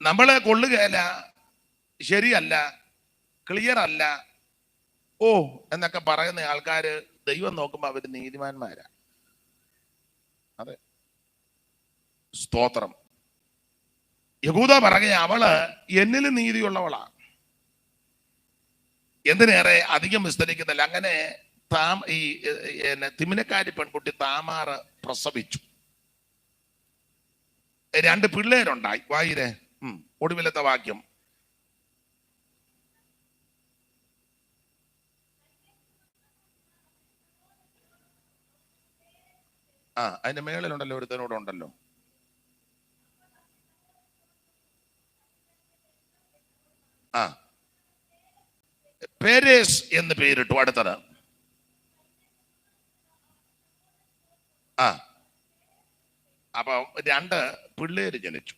നമ്മളെ കൊള്ളുകയല്ല, ശരിയല്ല, ക്ലിയർ അല്ല, ഓ എന്നൊക്കെ പറയുന്ന ആൾക്കാര് ദൈവം നോക്കുമ്പോ അവര് നീതിമാന്മാരാ. അതെ, സ്തോത്രം. യഹൂദ പറയുക അവള് എന്നിൽ നീതിയുള്ളവളാ. എന്തിനേറെ അധികം വിസ്തരിക്കുന്നില്ല. അങ്ങനെ ഈ തിമിനക്കാരി പെൺകുട്ടി താമാറ് പ്രസവിച്ചു, 2 പിള്ളേരുണ്ടായി. വായിരെ ഒടുവിലത്തെ വാക്യം. അതിന്റെ മേളിലുണ്ടല്ലോ, ഒരുത്തനോട് ഉണ്ടല്ലോ. പേരേസ് എന്ന് പേരിട്ടു. അടുത്തത് അപ്പൊ 2 പിള്ളേര് ജനിച്ചു.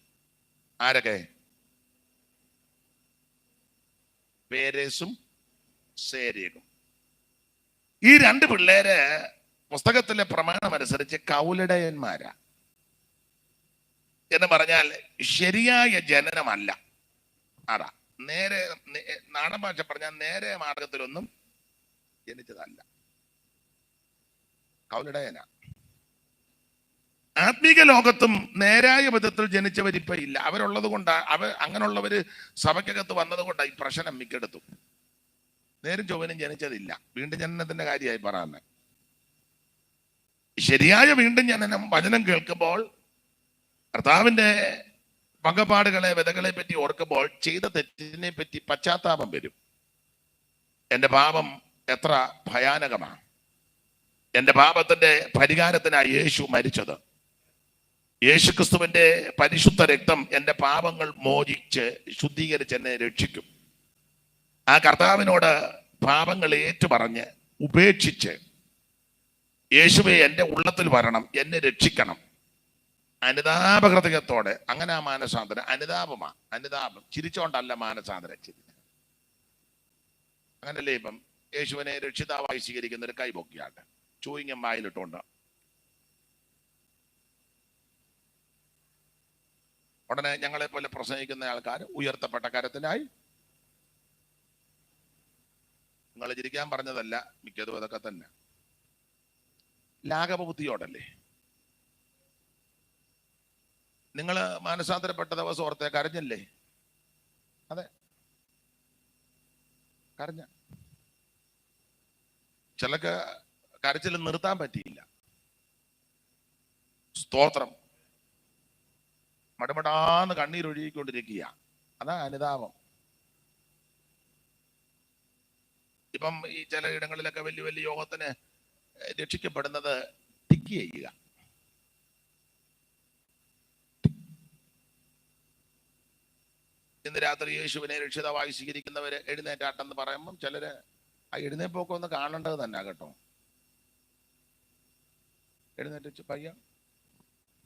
ആരൊക്കെ? പേരേസും സേരേഗും. ഈ 2 പിള്ളേര് പുസ്തകത്തിലെ പ്രമാണം അനുസരിച്ച് കൗലിടയന്മാരാ. എന്ന് പറഞ്ഞാൽ ശരിയായ ജനനമല്ല. അതാ നേരെ നാടൻ ഭാഷ പറഞ്ഞാൽ നേരെ മാർഗത്തിലൊന്നും ജനിച്ചതല്ല, കൗലിടയന. ആത്മീക ലോകത്തും നേരായ വിധത്തിൽ ജനിച്ചവരിപ്പ ഇല്ല. അവരുള്ളത് കൊണ്ടാ, അങ്ങനെയുള്ളവര് സഭയ്ക്കകത്ത് വന്നത് കൊണ്ടാണ് ഈ പ്രശ്നം മിക്കെടുത്തു. നേരും ചൊവ്വനും ജനിച്ചതില്ല. വീണ്ടും ജനനത്തിന്റെ കാര്യമായി പറയുന്നത്. ശരിയായ വീണ്ടും ജനനം വചനം കേൾക്കുമ്പോൾ കർത്താവിന്റെ പങ്കപാടുകളെ, വിധകളെ പറ്റി ഓർക്കുമ്പോൾ ചെയ്ത തെറ്റിനെ പറ്റി പശ്ചാത്താപം വരും. എന്റെ പാപം എത്ര ഭയാനകമാണ്. എന്റെ പാപത്തിന്റെ പരിഹാരത്തിനായി യേശു മരിച്ചത്. യേശുക്രിസ്തുവിന്റെ പരിശുദ്ധ രക്തം എന്റെ പാപങ്ങൾ മോചിച്ച് ശുദ്ധീകരിച്ച് എന്നെ രക്ഷിക്കും. ആ കർത്താവിനോട് പാപങ്ങൾ ഏറ്റുപറഞ്ഞ് ഉപേക്ഷിച്ച് യേശുവെ എന്റെ ഉള്ളത്തിൽ വരണം, എന്നെ രക്ഷിക്കണം, അനുതാപഹൃദയത്തോടെ. അങ്ങനെ ആ മാനസാന്തരം അനുതാപം. ചിരിച്ചോണ്ടല്ല മാനസാന്തരം, അങ്ങനല്ലേ? ഇപ്പം യേശുവിനെ രക്ഷിതാവായി സ്വീകരിക്കുന്ന ഒരു കൈപൊക്കിയാട്ട് ചൂയിങ്ങം വായിലിട്ടുണ്ട്. ഉടനെ ഞങ്ങളെ പോലെ പ്രസംഗിക്കുന്ന ആൾക്കാർ ഉയർത്തപ്പെട്ട കരത്തിനായി. നിങ്ങൾ ചിരിക്കാൻ പറഞ്ഞതല്ല, മിക്കതും അതൊക്കെ തന്നെ. ലാഘവബുദ്ധിയോടല്ലേ? നിങ്ങൾ മാനസാന്തരപ്പെട്ട ദിവസം ഓർത്തെ കരഞ്ഞല്ലേ? അതെ, കരഞ്ഞ. ചിലക്ക് കരച്ചിൽ നിർത്താൻ പറ്റിയില്ല. സ്തോത്രം. മടമടാന്ന് കണ്ണീരൊഴുകിക്കൊണ്ടിരിക്കുക. അതാ അനുതാപം. ഇപ്പം ഈ ചില ഇടങ്ങളിലൊക്കെ വലിയ വലിയ യോഗത്തിന് രക്ഷിക്കപ്പെടുന്നത് ടിക്ക് ചെയ്യുക. ഇന്ന് രാത്രി യേശുവിനെ രക്ഷിതാവായി സ്വീകരിക്കുന്നവര് എഴുന്നേറ്റാട്ടെന്ന് പറയുമ്പം ചിലര് ആ എഴുന്നേപ്പൊക്കെ ഒന്ന് കാണേണ്ടത് തന്നെ കേട്ടോ. എഴുന്നേറ്റ് പയ്യ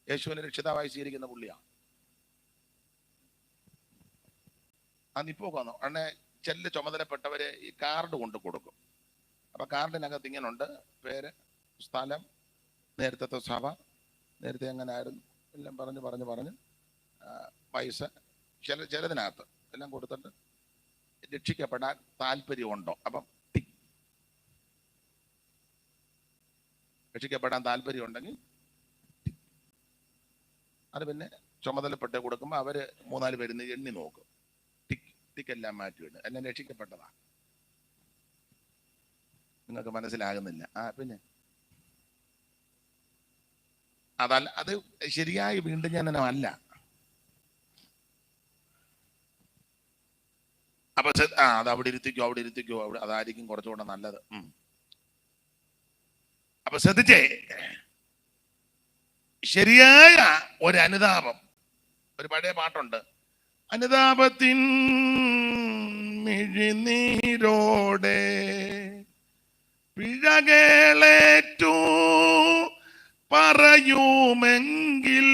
യേശുവിനെ രക്ഷിതാവായി സ്വീകരിക്കുന്ന പുള്ളിയാ. ആ നിപ്പൊക്കെ വന്നു. ഉടനെ ചെല്ല് ചുമതലപ്പെട്ടവര് ഈ കാർഡ് കൊണ്ട് കൊടുക്കും. അപ്പൊ കാർഡിനകത്ത് ഇങ്ങനുണ്ട് പേര്, സ്ഥലം, നേരത്തെ സഭ, നേരത്തെ എങ്ങനെ ആയിരുന്നു എല്ലാം പറഞ്ഞ് പൈസ, ചിലതിനകത്ത് എല്ലാം കൊടുത്തിട്ട് രക്ഷിക്കപ്പെടാൻ താല്പര്യമുണ്ടോ? അപ്പം രക്ഷിക്കപ്പെടാൻ താല്പര്യം ഉണ്ടെങ്കിൽ അത് പിന്നെ ചുമതലപ്പെട്ട് കൊടുക്കുമ്പോൾ അവര് 3-4 പേര് എണ്ണി നോക്കും. ടിക്കെല്ലാം മാറ്റിവിടും. എന്നെ രക്ഷിക്കപ്പെട്ടതാ. നിങ്ങൾക്ക് മനസ്സിലാകുന്നില്ല. പിന്നെ അതല്ല, അത് ശരിയായി വീണ്ടും ജനനമല്ല. അപ്പൊ അത് അവിടെ ഇരുത്തിക്കോ, അതായിരിക്കും കുറച്ചുകൂടെ നല്ലത്. അപ്പൊ ശ്രദ്ധിച്ചേ, ശരിയായ ഒരു അനുതാപം. ഒരു പഴയ പാട്ടുണ്ട്, അനുതാപത്തിൻ മിഴിനീരോടെ പിഴകളേറ്റു പറയുമെങ്കിൽ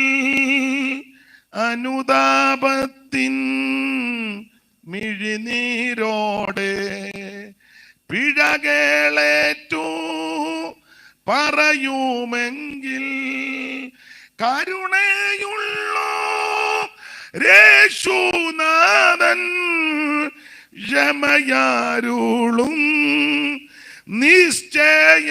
അനുതാപത്തിൻ മിഴിനീരോടെ പിഴകളേറ്റു പറയുമെങ്കിൽ കരുണയുള്ള യേശുനാഥൻ ക്ഷമയാരുളും നിശ്ചയ.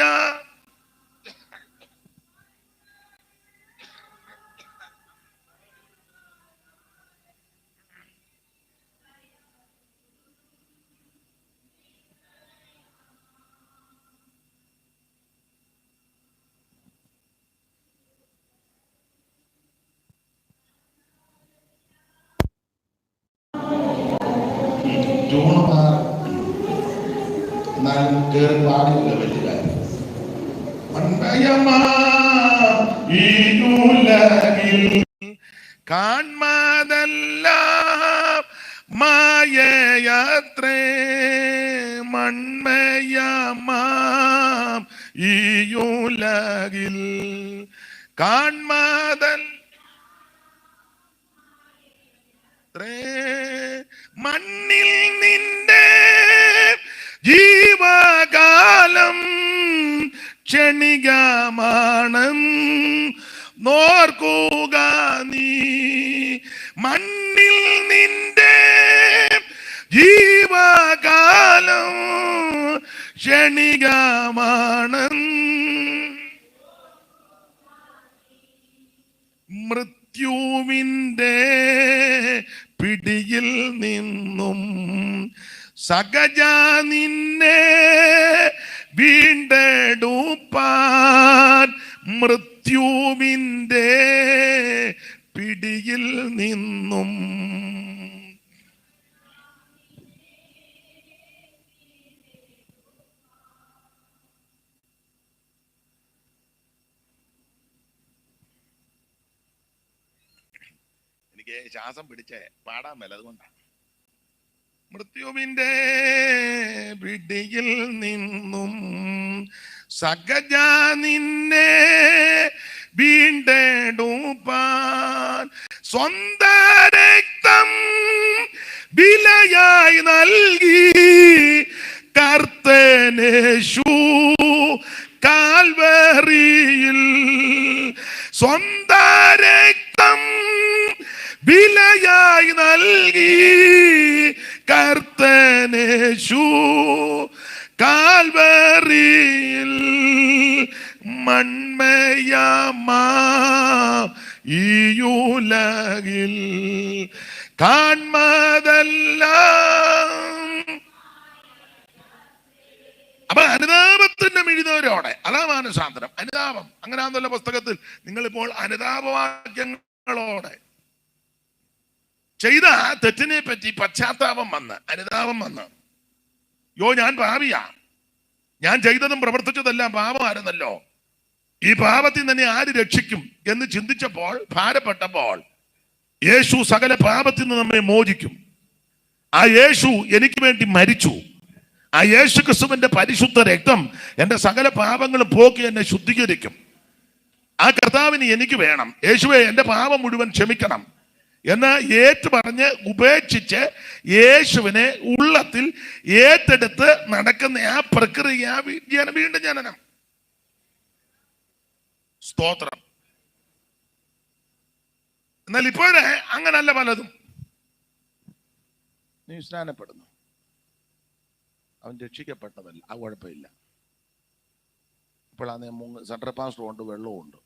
എന്നാലും കേറി പാടില്ല വലിയ കാര്യം. കാൺമതെല്ലാം മായയാത്രേ മൺമയമാം ഈ ഉലകിൽ കാൺമതൽ മണ്ണിൽ നിന്റെ ജീവകാലം ക്ഷണികമാണ് നോർക്കുക നീ. മണ്ണിൽ നിന്റെ ജീവകാലം ക്ഷണികമാണ്. മൃത്യുവിൻ്റെ പിടിയിൽ നിന്നും സകജ നിന്നെ വീണ്ടെടുപ്പാൻ മൃത്യുവിൻ്റെ പിടിയിൽ നിന്നും. എനിക്ക് ശ്വാസം പിടിച്ചേ പാടാൻ മേല, അതുകൊണ്ടാണ്. മൃത്യുവിൻ്റെ പിടിയിൽ നിന്നും സകജ നിന്നെ വീണ്ടെടുപ്പാൻ സ്വന്ത രക്തം വിലയായി നൽകി കർത്തനേശു കാൽവറിയിൽ. സ്വന്ത രക്തം വിലയായി നൽകി കർത്തനേശു കാൽവറിയിൽ. മൺമയമാ ഈ ഉലകിൽ കാൺമതെല്ലാം. അപ്പൊ അനുതാപത്തിന്റെ മിഴിതോരോടെ, അതാ മാനസാന്തരം. അനുതാപം അങ്ങനെയാണെന്നുള്ള പുസ്തകത്തിൽ നിങ്ങളിപ്പോൾ അനുതാപവാക്യങ്ങളോടെ ചെയ്ത തെറ്റിനെ പറ്റി പശ്ചാത്താപം വന്ന് അനുതാപം വന്ന്, യോ ഞാൻ പാപിയാ, ഞാൻ ചെയ്തതും പ്രവർത്തിച്ചതെല്ലാം പാപമായിരുന്നല്ലോ, ഈ പാപത്തിൽ തന്നെ ആര് രക്ഷിക്കും എന്ന് ചിന്തിച്ചപ്പോൾ, ഭാരപ്പെട്ടപ്പോൾ, യേശു സകല പാപത്തിൽ നിന്ന് നമ്മെ മോചിക്കും. ആ യേശു എനിക്ക് വേണ്ടി മരിച്ചു. ആ യേശു ക്രിസ്തുവിന്റെ പരിശുദ്ധ രക്തം എൻ്റെ സകല പാപങ്ങളും പോക്കി എന്നെ ശുദ്ധീകരിക്കും. ആ കർത്താവിന് എനിക്ക് വേണം. യേശുവേ, എൻ്റെ പാപം മുഴുവൻ ക്ഷമിക്കണം എന്ന് ഏറ്റു പറഞ്ഞ് ഉപേക്ഷിച്ച് യേശുവിനെ ഉള്ളത്തിൽ ഏറ്റെടുത്ത് നടക്കുന്ന ആ പ്രക്രിയ വീണ്ടും ജനനം. സ്തോത്രം. എന്നാൽ ഇപ്പോഴേ അങ്ങനല്ല പലതും. നീ സ്നാനപ്പെടുന്നു, അവൻ രക്ഷിക്കപ്പെട്ടതല്ല, ആ കുഴപ്പമില്ല. ഇപ്പോഴാണ് സെൻട്രൽ പാസ്റ്ററും ഉണ്ട്, വെള്ളവും ഉണ്ട്.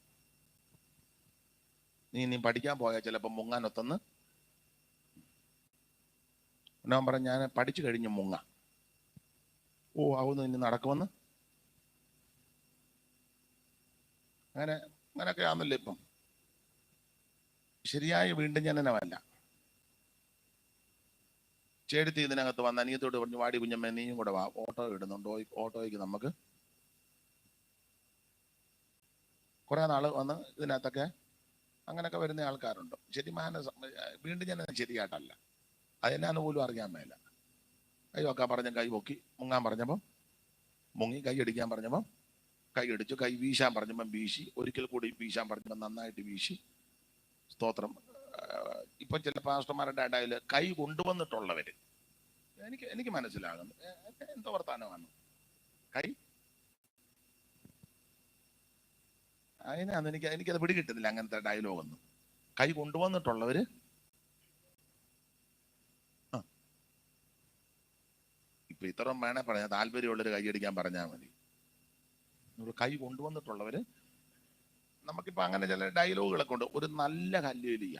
നീ പഠിക്കാൻ പോയാൽ ചിലപ്പോൾ മുങ്ങാനൊത്തന്ന് ഞാൻ പറഞ്ഞ, ഞാൻ പഠിച്ചു കഴിഞ്ഞു മുങ്ങ. ഓ, ആവുന്നു ഇനി നടക്കുമെന്ന്. അങ്ങനെയൊക്കെ ആണല്ലോ ഇപ്പം. ശരിയായ വീണ്ടും ജനനമല്ല. ചേടുത്തി ഇതിനകത്ത് വന്ന് അനിയത്തോട് പറഞ്ഞു, വാടി കുഞ്ഞമ്മ നീയും കൂടെ വാ, ഓട്ടോ ഇടുന്നുണ്ടോ, ഓട്ടോയ്ക്ക് നമുക്ക് കുറെ നാള് വന്ന് ഇതിനകത്തൊക്കെ അങ്ങനെയൊക്കെ വരുന്ന ആൾക്കാരുണ്ട്. ശരി, വീണ്ടും ജനനം ശരിയായിട്ടല്ല. അതെന്നാന്ന് പോലും അറിയാൻ മേല. കൈ വെക്കാൻ പറഞ്ഞ കൈ പൊക്കി, മുങ്ങാൻ പറഞ്ഞപ്പം മുങ്ങി, കൈ അടിക്കാൻ പറഞ്ഞപ്പം കൈ അടിച്ചു, കൈ വീശാൻ പറഞ്ഞപ്പം വീശി, ഒരിക്കൽ കൂടി വീശാൻ പറഞ്ഞപ്പം നന്നായിട്ട് വീശി. സ്തോത്രം. ഇപ്പം ചില പാസ്റ്റർമാരുടെ ഇടയിൽ കൈ കൊണ്ടുവന്നിട്ടുള്ളവര്, എനിക്ക് മനസ്സിലാകുന്നു എന്തോ വർത്താനമാണ്. കൈ അതിനാന്ന് എനിക്കത് പിടികിട്ടുന്നില്ല അങ്ങനത്തെ ഡയലോഗൊന്നും. കൈ കൊണ്ടുവന്നിട്ടുള്ളവര് ഇപ്പൊ ഇത്രയും വേണേ പറയാം, താല്പര്യമുള്ളവർ കൈയടിക്കാൻ പറഞ്ഞാൽ മതി. കൈ കൊണ്ടുവന്നിട്ടുള്ളവര്, നമുക്കിപ്പോ അങ്ങനെ ചില ഡയലോഗുകളൊക്കെ ഉണ്ട്. ഒരു നല്ല ഹല്ലേലൂയ,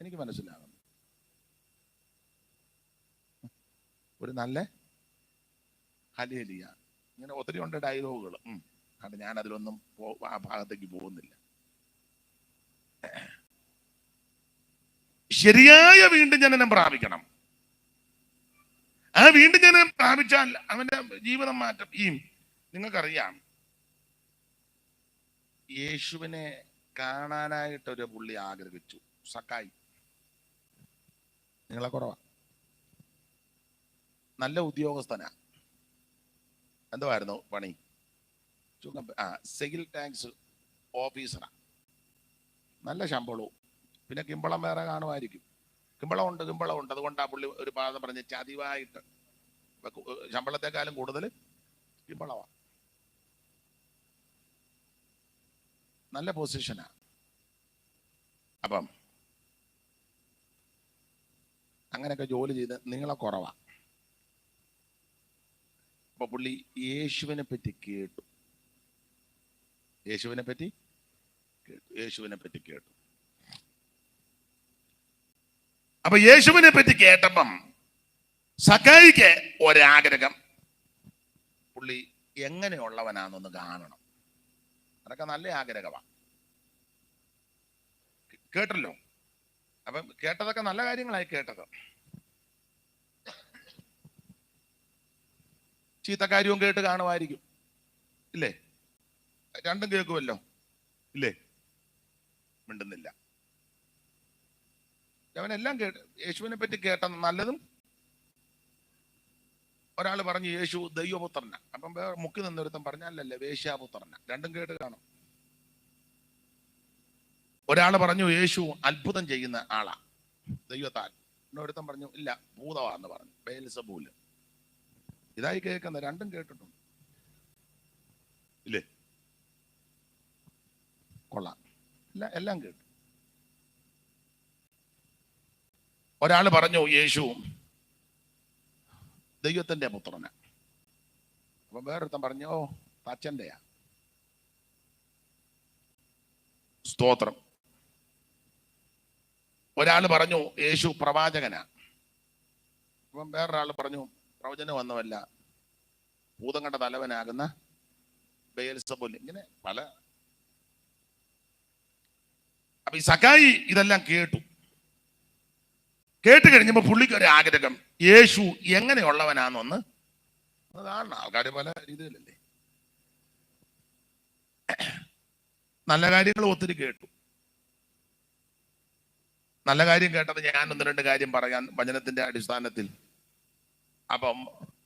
എനിക്ക് മനസ്സിലാകുന്നു, ഒരു നല്ല ഹല്ലേലൂയ, ഇങ്ങനെ ഒത്തിരി ഉണ്ട് ഡയലോഗുകൾ. കാരണം ഞാൻ അതിലൊന്നും ആ ഭാഗത്തേക്ക് പോകുന്നില്ല. ശരിയായ വീണ്ടും ജനനം പ്രാപിക്കണം. ആ വീണ്ടും ജനനം പ്രാപിച്ചാൽ അവന്റെ ജീവിതം മാറ്റം. നിങ്ങൾക്കറിയാം, യേശുവിനെ കാണാനായിട്ടൊരു പുള്ളി ആഗ്രഹിച്ചു, സക്കായി. നിങ്ങളെ കുറവാ, നല്ല ഉദ്യോഗസ്ഥനാ. എന്തുവായിരുന്നു പണി? സെയിൽ ടാക്സ് ഓഫീസറാ, നല്ല ശമ്പളവും. പിന്നെ കിമ്പളം വേറെ കാണുമായിരിക്കും. കിമ്പളം ഉണ്ട്. അതുകൊണ്ട് ആ പുള്ളി ഒരു പാദം പറഞ്ഞ് ചതിവായിട്ട് ശമ്പളത്തെക്കാളും കൂടുതൽ കിമ്പളമാണ്. നല്ല പൊസിഷനാ. അപ്പം അങ്ങനെയൊക്കെ ജോലി ചെയ്ത് നിങ്ങളെ കുറവാ. അപ്പൊ പുള്ളി യേശുവിനെ പറ്റി കേട്ടു. അപ്പൊ യേശുവിനെ പറ്റി കേട്ടപ്പം സക്കായിക്ക് ഒരാഗ്രഹം, പുള്ളി എങ്ങനെയുള്ളവനാണെന്നൊന്ന് കാണണം. അതൊക്കെ നല്ല ആഗ്രഹമാണ്. കേട്ടല്ലോ. അപ്പം കേട്ടതൊക്കെ നല്ല കാര്യങ്ങളായി കേട്ടത്. ചീത്ത കാര്യവും കേട്ട് കാണുമായിരിക്കും, ഇല്ലേ? രണ്ടും കേൾക്കുമല്ലോ, ഇല്ലേ? മിണ്ടുന്നില്ല. അവനെല്ലാം കേട്ട്, യേശുവിനെ പറ്റി കേട്ട നല്ലതും. ഒരാൾ പറഞ്ഞു യേശു ദൈവപുത്രന. അപ്പം മുക്കി നിന്നൊരുത്തം പറഞ്ഞല്ലേ വേശ്യാപുത്രന. രണ്ടും കേട്ട് കാണും. ഒരാൾ പറഞ്ഞു യേശു അത്ഭുതം ചെയ്യുന്ന ആളാ, ദൈവത്താൽ. എന്നൊരുത്തം പറഞ്ഞു ഇല്ല, ഭൂതമാന്ന് പറഞ്ഞു, ബെയൽസബൂൽ. ഇതായി കേൾക്കുന്ന രണ്ടും കേട്ടിട്ടുണ്ട്, ഇല്ലേ? കൊള്ളാം, എല്ലാം കേട്ടു. ഒരാൾ പറഞ്ഞു യേശു ദൈവത്തിന്റെ പുത്രന. അപ്പൊ വേറൊരുത്തൻ പറഞ്ഞു ഓ തച്ചന്റെയാ. സ്തോത്രം. ഒരാൾ പറഞ്ഞു യേശു പ്രവാചകനാ. അപ്പം വേറൊരാൾ പറഞ്ഞു പ്രവചനം വന്നവല്ല, ഭൂതം കണ്ട തലവനാകുന്ന ബെയൽസബൂൽ. ഇങ്ങനെ പല. അപ്പൊ ഈ സക്കായി ഇതെല്ലാം കേട്ട് കഴിഞ്ഞപ്പോ പുള്ളിക്ക് ഒരു ആഗ്രഹം, യേശു എങ്ങനെയുള്ളവനാന്നൊന്ന് കാണണം. ആൾക്കാർ പല രീതിയിലല്ലേ. നല്ല കാര്യങ്ങൾ ഒത്തിരി കേട്ടു. നല്ല കാര്യം കേട്ടത് ഞാൻ ഒന്ന് രണ്ട് കാര്യം പറയാൻ വചനത്തിന്റെ അടിസ്ഥാനത്തിൽ. അപ്പം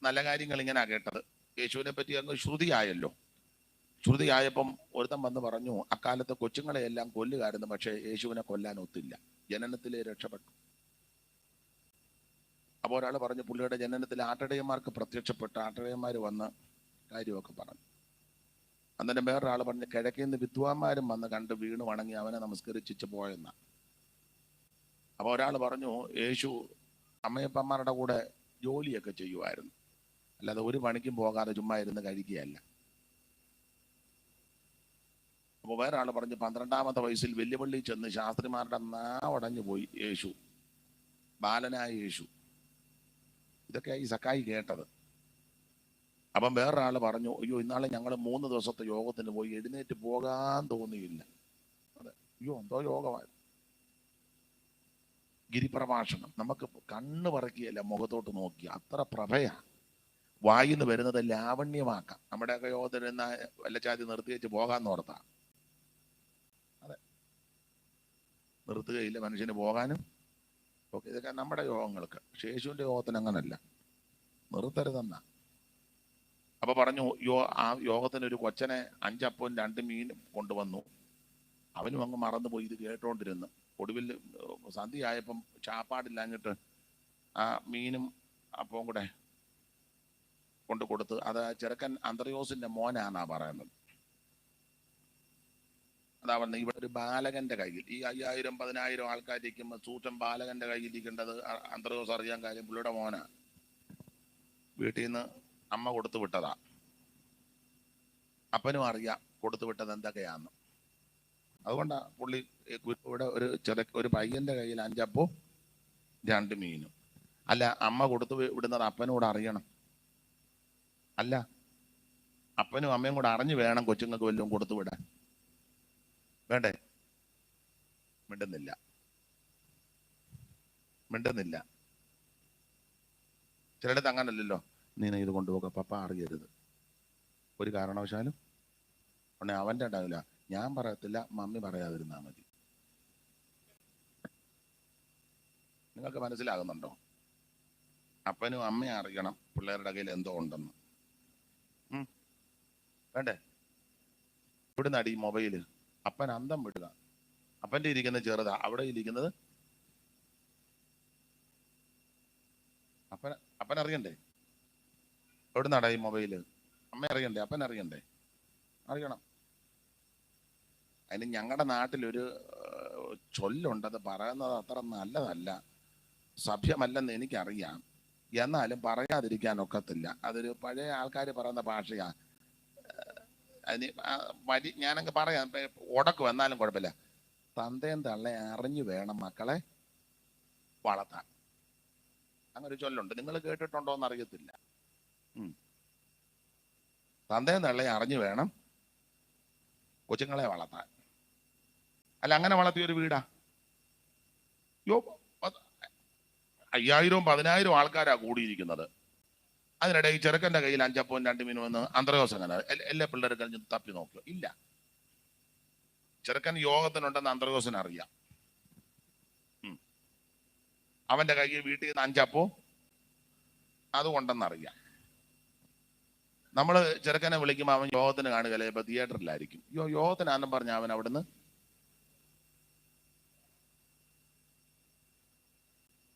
നല്ല കാര്യങ്ങൾ ഇങ്ങനെ കേട്ടത്. യേശുവിനെ പറ്റി അങ്ങ് ശ്രുതിയായല്ലോ. ശ്രുതിയായപ്പം ഒരുത്തൻ വന്ന് പറഞ്ഞു അക്കാലത്ത് കൊച്ചുങ്ങളെ എല്ലാം കൊല്ലുകായിരുന്നു, പക്ഷെ യേശുവിനെ കൊല്ലാൻ ഒത്തില്ല, ജനനത്തിലെ രക്ഷപ്പെട്ടു. അപ്പോൾ ഒരാൾ പറഞ്ഞു പുള്ളിയുടെ ജനനത്തിൽ ആട്ടിടയന്മാർക്ക് പ്രത്യക്ഷപ്പെട്ട് ആട്ടിടയന്മാർ വന്ന് കാര്യമൊക്കെ പറഞ്ഞു. അന്നേരം വേറൊരാൾ പറഞ്ഞു കിഴക്കിൽ നിന്ന് വിദ്വാന്മാരും വന്ന് കണ്ട് വീണ് വണങ്ങി അവനെ നമസ്കരിച്ച് പോയെന്ന. അപ്പോൾ ഒരാൾ പറഞ്ഞു യേശു അമ്മയപ്പന്മാരുടെ കൂടെ ജോലിയൊക്കെ ചെയ്യുമായിരുന്നു, അല്ലാതെ ഒരു പണിക്കും പോകാതെ ചുമ്മാ ഇരുന്ന് കഴിക്കുകയല്ല. അപ്പോൾ വേറെ ആൾ പറഞ്ഞു 12-ാമത്തെ വയസ്സിൽ വെല്ലുവിളി ചെന്ന് ശാസ്ത്രിമാരുടെ നാവടഞ്ഞു പോയി യേശു, ബാലനായ യേശു. ഇതൊക്കെ ഈ സക്കായി കേട്ടത്. അപ്പം വേറൊരാൾ പറഞ്ഞു അയ്യോ ഇന്നാളെ ഞങ്ങൾ 3 ദിവസത്തെ യോഗത്തിന് പോയി, എഴുന്നേറ്റ് പോകാൻ തോന്നിയില്ല. അതെ, അയ്യോ എന്തോ യോഗമായി. ഗിരിപ്രഭാഷണം നമുക്ക് കണ്ണ് പറക്കിയല്ല, മുഖത്തോട്ട് നോക്കി അത്ര പ്രഭയാ. വായിന്ന് വരുന്നത് ലാവണ്യമാക്കാം. നമ്മുടെയൊക്കെ യോഗത്തിന് വല്ലച്ചാതി നിർത്തി വെച്ച് പോകാന്ന് ഓർത്താ. അതെ, നിർത്തുകയില്ല മനുഷ്യന് പോകാനും. ഓക്കെ, ഇതൊക്കെ നമ്മുടെ യോഗങ്ങൾക്ക്. യേശുവിന്റെ യോഗത്തിന് അങ്ങനല്ല, നിർത്തരുതെന്ന. അപ്പൊ പറഞ്ഞു ആ യോഗത്തിന് ഒരു കൊച്ചനെ 5 അപ്പവും 2 മീനും കൊണ്ടുവന്നു. അവനും അങ്ങ് മറന്നുപോയി ഇത് കേട്ടോണ്ടിരുന്ന്. ഒടുവിൽ സന്ധ്യയായപ്പം ചാപ്പാടില്ലാഞ്ഞിട്ട് ആ മീനും അപ്പവും കൂടെ കൊണ്ട് കൊടുത്ത്. അത് ചെറുക്കൻ അന്ത്രയോസിന്റെ മോനാന്നാ പറയുന്നത്. അതാ പറഞ്ഞത് ഇവിടെ ഒരു ബാലകന്റെ കയ്യിൽ, ഈ 5000-10,000 ആൾക്കാരിക്കുമ്പോൾ സൂക്ഷം ബാലകന്റെ കയ്യിൽ ഇരിക്കേണ്ടത് അന്ത്രയോസ് അറിയാൻ കാര്യം പുള്ളിയുടെ മോനാ. വീട്ടിൽ നിന്ന് അമ്മ കൊടുത്തു വിട്ടതാ. അപ്പനും അറിയാം കൊടുത്തു വിട്ടത് എന്തൊക്കെയാന്ന്. അതുകൊണ്ടാ പുള്ളി ഇവിടെ ഒരു പയ്യന്റെ കയ്യിൽ 5 അപ്പവും 2 മീനും. അല്ല, അമ്മ കൊടുത്തു വിടുന്നത് അപ്പനോട് അറിയണം. അല്ല, അപ്പനും അമ്മയും കൂടെ അറിഞ്ഞു വേണം കൊച്ചുങ്ങൾക്ക് വല്ലതും കൊടുത്തു വിടാൻ. വേണ്ടേ? മിണ്ടുന്നില്ല. ചിലടത്ത് അങ്ങനല്ലല്ലോ. നീ ഇത് കൊണ്ടുപോക, പപ്പ അറിയരുത് ഒരു കാരണവശാലും. ഉടനെ അവൻ്റെ ഉണ്ടാവില്ല, ഞാൻ പറയത്തില്ല, മമ്മി പറയാതിരുന്നാ മതി. നിങ്ങൾക്ക് മനസ്സിലാകുന്നുണ്ടോ? അപ്പനും അമ്മയും അറിയണം പിള്ളേരുടെ കയ്യിൽ എന്തോ ഉണ്ടെന്ന്. വേണ്ടേ? ഇവിടുന്ന് അടി മൊബൈല്. അപ്പൻ അന്തം വിടുക. അപ്പൻ്റെ ഇരിക്കുന്നത് ചെറുതാ, അവിടെ ഇരിക്കുന്നത് അപ്പൻ അറിയണ്ടേ? എവിടുന്നാടാ ഈ മൊബൈല്? അമ്മ അറിയണ്ടേ? അപ്പൻ അറിയണ്ടേ? അറിയണം. അതിന് ഞങ്ങളുടെ നാട്ടിലൊരു ചൊല്ലുണ്ട്, അത് പറയുന്നത് അത്ര നല്ലതല്ല, സഭ്യമല്ലെന്ന് എനിക്കറിയാം. എന്നാലും പറയാതിരിക്കാൻ ഒക്കത്തില്ല. അതൊരു പഴയ ആൾക്കാർ പറയുന്ന ഭാഷയാ. അതിന് ഞാനങ്ങ് പറയാം, ഉടക്ക് വന്നാലും കുഴപ്പമില്ല. തന്തയും തള്ളയെ അറിഞ്ഞു വേണം മക്കളെ വളർത്താൻ. അങ്ങനെ ഒരു ചൊല്ലുണ്ട്, നിങ്ങൾ കേട്ടിട്ടുണ്ടോ എന്ന് അറിയത്തില്ല. തന്തയും തള്ളയെ അറിഞ്ഞു വേണം കൊച്ചുങ്ങളെ വളർത്താൻ. അല്ല, അങ്ങനെ വളർത്തിയൊരു വീടാ. 5000 10,000 ആൾക്കാരാ കൂടിയിരിക്കുന്നത്. അതിനിടെ ഈ ചെറുക്കൻ്റെ കയ്യിൽ 5 അപ്പവും 2 മീനും എന്ന് അന്ത്രയോസ് അങ്ങനെ എല്ലാ പിള്ളേരും കഴിഞ്ഞ് തപ്പി നോക്കുക ഇല്ല. ചെറുക്കൻ യോഗത്തിനുണ്ടെന്ന് അന്ത്രയോസിന് അറിയാം. അവന്റെ കയ്യിൽ വീട്ടിൽ നിന്ന് 5 അപ്പവും അതുകൊണ്ടെന്നറിയാം. നമ്മൾ ചെറുക്കനെ വിളിക്കുമ്പോൾ അവൻ യോഗത്തിന് കാണുകയല്ലേ, ഇപ്പൊ തിയേറ്ററിലായിരിക്കും. യോഗത്തിനാന്നും പറഞ്ഞ അവൻ അവിടുന്ന്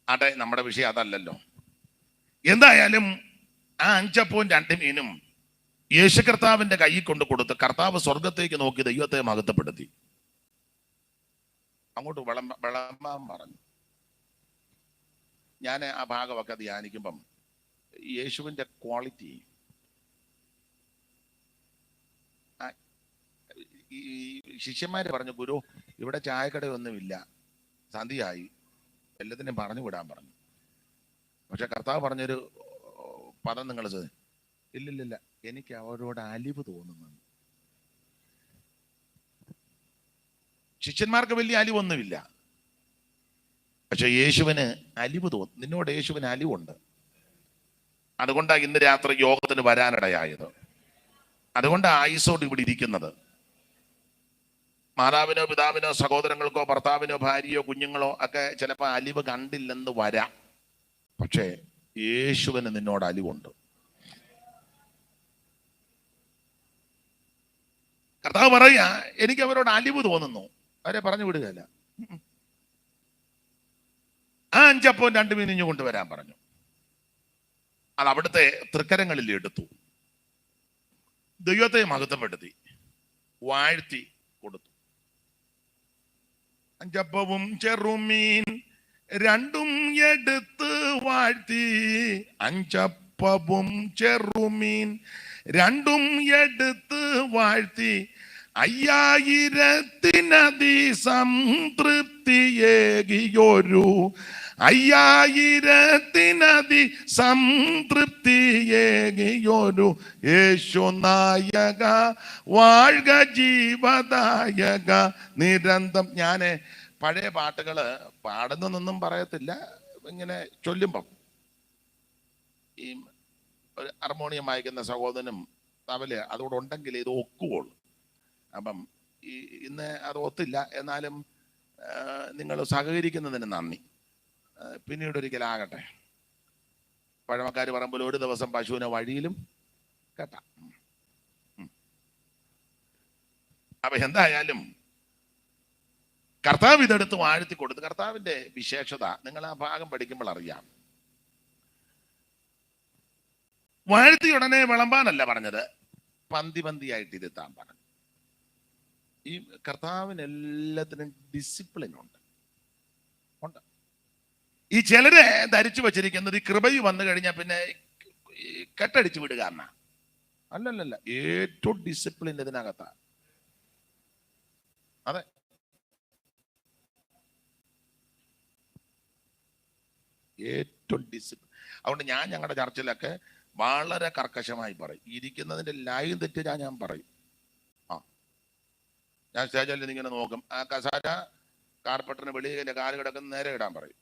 ആട്ടെ, നമ്മുടെ വിഷയം അതല്ലല്ലോ. എന്തായാലും ആ 5 അപ്പവും 2 മീനും യേശു കർത്താവിന്റെ കയ്യിൽ കൊണ്ട് കൊടുത്ത് കർത്താവ് സ്വർഗത്തേക്ക് നോക്കി ദൈവത്തെ മഹത്വപ്പെടുത്തി. അങ്ങോട്ട് വിളമ്പാൻ പറഞ്ഞു. ഞാൻ ആ ഭാഗമൊക്കെ ധ്യാനിക്കുമ്പം യേശുവിന്റെ ക്വാളിറ്റി, ഈ ശിഷ്യന്മാര് പറഞ്ഞു, ഗുരു ഇവിടെ ചായക്കടയൊന്നുമില്ല, സന്ധ്യയായി, എല്ലാത്തിനും പറഞ്ഞു വിടാൻ പറഞ്ഞു. പക്ഷെ കർത്താവ് പറഞ്ഞൊരു പദം നിങ്ങൾ ഇല്ലില്ല, എനിക്ക് അവരോട് അലിവ് തോന്നുന്നു. ശിഷ്യന്മാർക്ക് വലിയ അലിവൊന്നുമില്ല, പക്ഷെ യേശുവിന് അലിവ് തോന്നും. നിന്നോട് യേശുവിന് അലിവുണ്ട്. അതുകൊണ്ടാണ് ഇന്ന് രാത്രി യോഗത്തിന് വരാനിടയായത്. അതുകൊണ്ടാണ് ആയുസോട് ഇവിടെ ഇരിക്കുന്നത്. മാതാവിനോ പിതാവിനോ സഹോദരങ്ങൾക്കോ ഭർത്താവിനോ ഭാര്യയോ കുഞ്ഞുങ്ങളോ ഒക്കെ ചിലപ്പോൾ അലിവ് കണ്ടില്ലെന്ന് വരാം. പക്ഷേ യേശുവിന് നിന്നോട് അലിവുണ്ട്. കർത്താവ് പറയാ, എനിക്ക് അവരോട് അലിവ് തോന്നുന്നു, അവരെ പറഞ്ഞു വിടുകയല്ല. ആ 5 അപ്പവും 2 മീനും കൊണ്ടുവരാൻ പറഞ്ഞു. അത് അവിടുത്തെ തൃക്കരങ്ങളിൽ എടുത്തു, ദൈവത്തെ മഹത്വപ്പെടുത്തി, വാഴ്ത്തി കൊടുത്തു. 5 അപ്പവും ചെറുമീൻ 2ഉം എടുത്ത് വാഴ്ത്തി. 5 അപ്പവും ചെറുമീൻ 2ഉം എടുത്ത് വാഴ്ത്തി. 5000 സംതൃപ്തിയേകിയൊരു 5000 സംതൃപ്തിയേകിയൊരു യേശു നായക വാഴ്ക ജീവദായക നിരന്തം. ഞാൻ പഴയ പാട്ടുകള് പാടുന്നൊന്നും പറയത്തില്ല, ഇങ്ങനെ ചൊല്ലുമ്പം ഈ ഒരു ഹാർമോണിയം വായിക്കുന്ന സഹോദരനും തവല് അതുകൂടെ ഉണ്ടെങ്കിൽ ഇത് ഒക്കുള്ളൂ. അപ്പം ഇന്ന് അത് ഒത്തില്ല, എന്നാലും നിങ്ങൾ സഹകരിക്കുന്നതിന് നന്ദി. പിന്നീട് ഒരിക്കലാകട്ടെ. പഴമക്കാർ പറയുമ്പോൾ ഒരു ദിവസം പശുവിനെ വഴിയിലും കേട്ടാ. അപ്പൊ എന്തായാലും കർത്താവ് ഇതെടുത്ത് വാഴ്ത്തി കൊടുത്തു. കർത്താവിന്റെ വിശേഷത നിങ്ങൾ ആ ഭാഗം പഠിക്കുമ്പോൾ അറിയാം. വാഴ്ത്തി ഉടനെ വിളമ്പാനല്ല പറഞ്ഞത്, പന്തിയായിട്ട് ഇരുത്താൻ പറഞ്ഞു. ഈ കർത്താവിന് എല്ലാത്തിനും ഡിസിപ്ലിൻ ഉണ്ട്. ഈ ചിലരെ ധരിച്ചു വച്ചിരിക്കുന്നത് ഈ കൃപയിൽ വന്നു കഴിഞ്ഞാൽ പിന്നെ കെട്ടടിച്ചു വിടുക എന്നാ? അല്ലല്ലല്ല, ഏറ്റവും ഡിസിപ്ലിൻ ഇതിനകത്താ. അതെ, ഏറ്റവും ഡിസിപ്ലിൻ. അതുകൊണ്ട് ഞാൻ ഞങ്ങളുടെ ചർച്ചിലൊക്കെ വളരെ കർക്കശമായി പറയും, ഇരിക്കുന്നതിന്റെ ലൈൻ തെറ്റിയാ ഞാൻ പറയും. ആ, ഞാൻ സ്റ്റേജിൽ ഇങ്ങനെ നോക്കും, ആ കസാര കാർപ്പറ്റിന് വെളിയിൽ കാല് കിടക്കുന്ന നേരെ ഇടാൻ പറയും,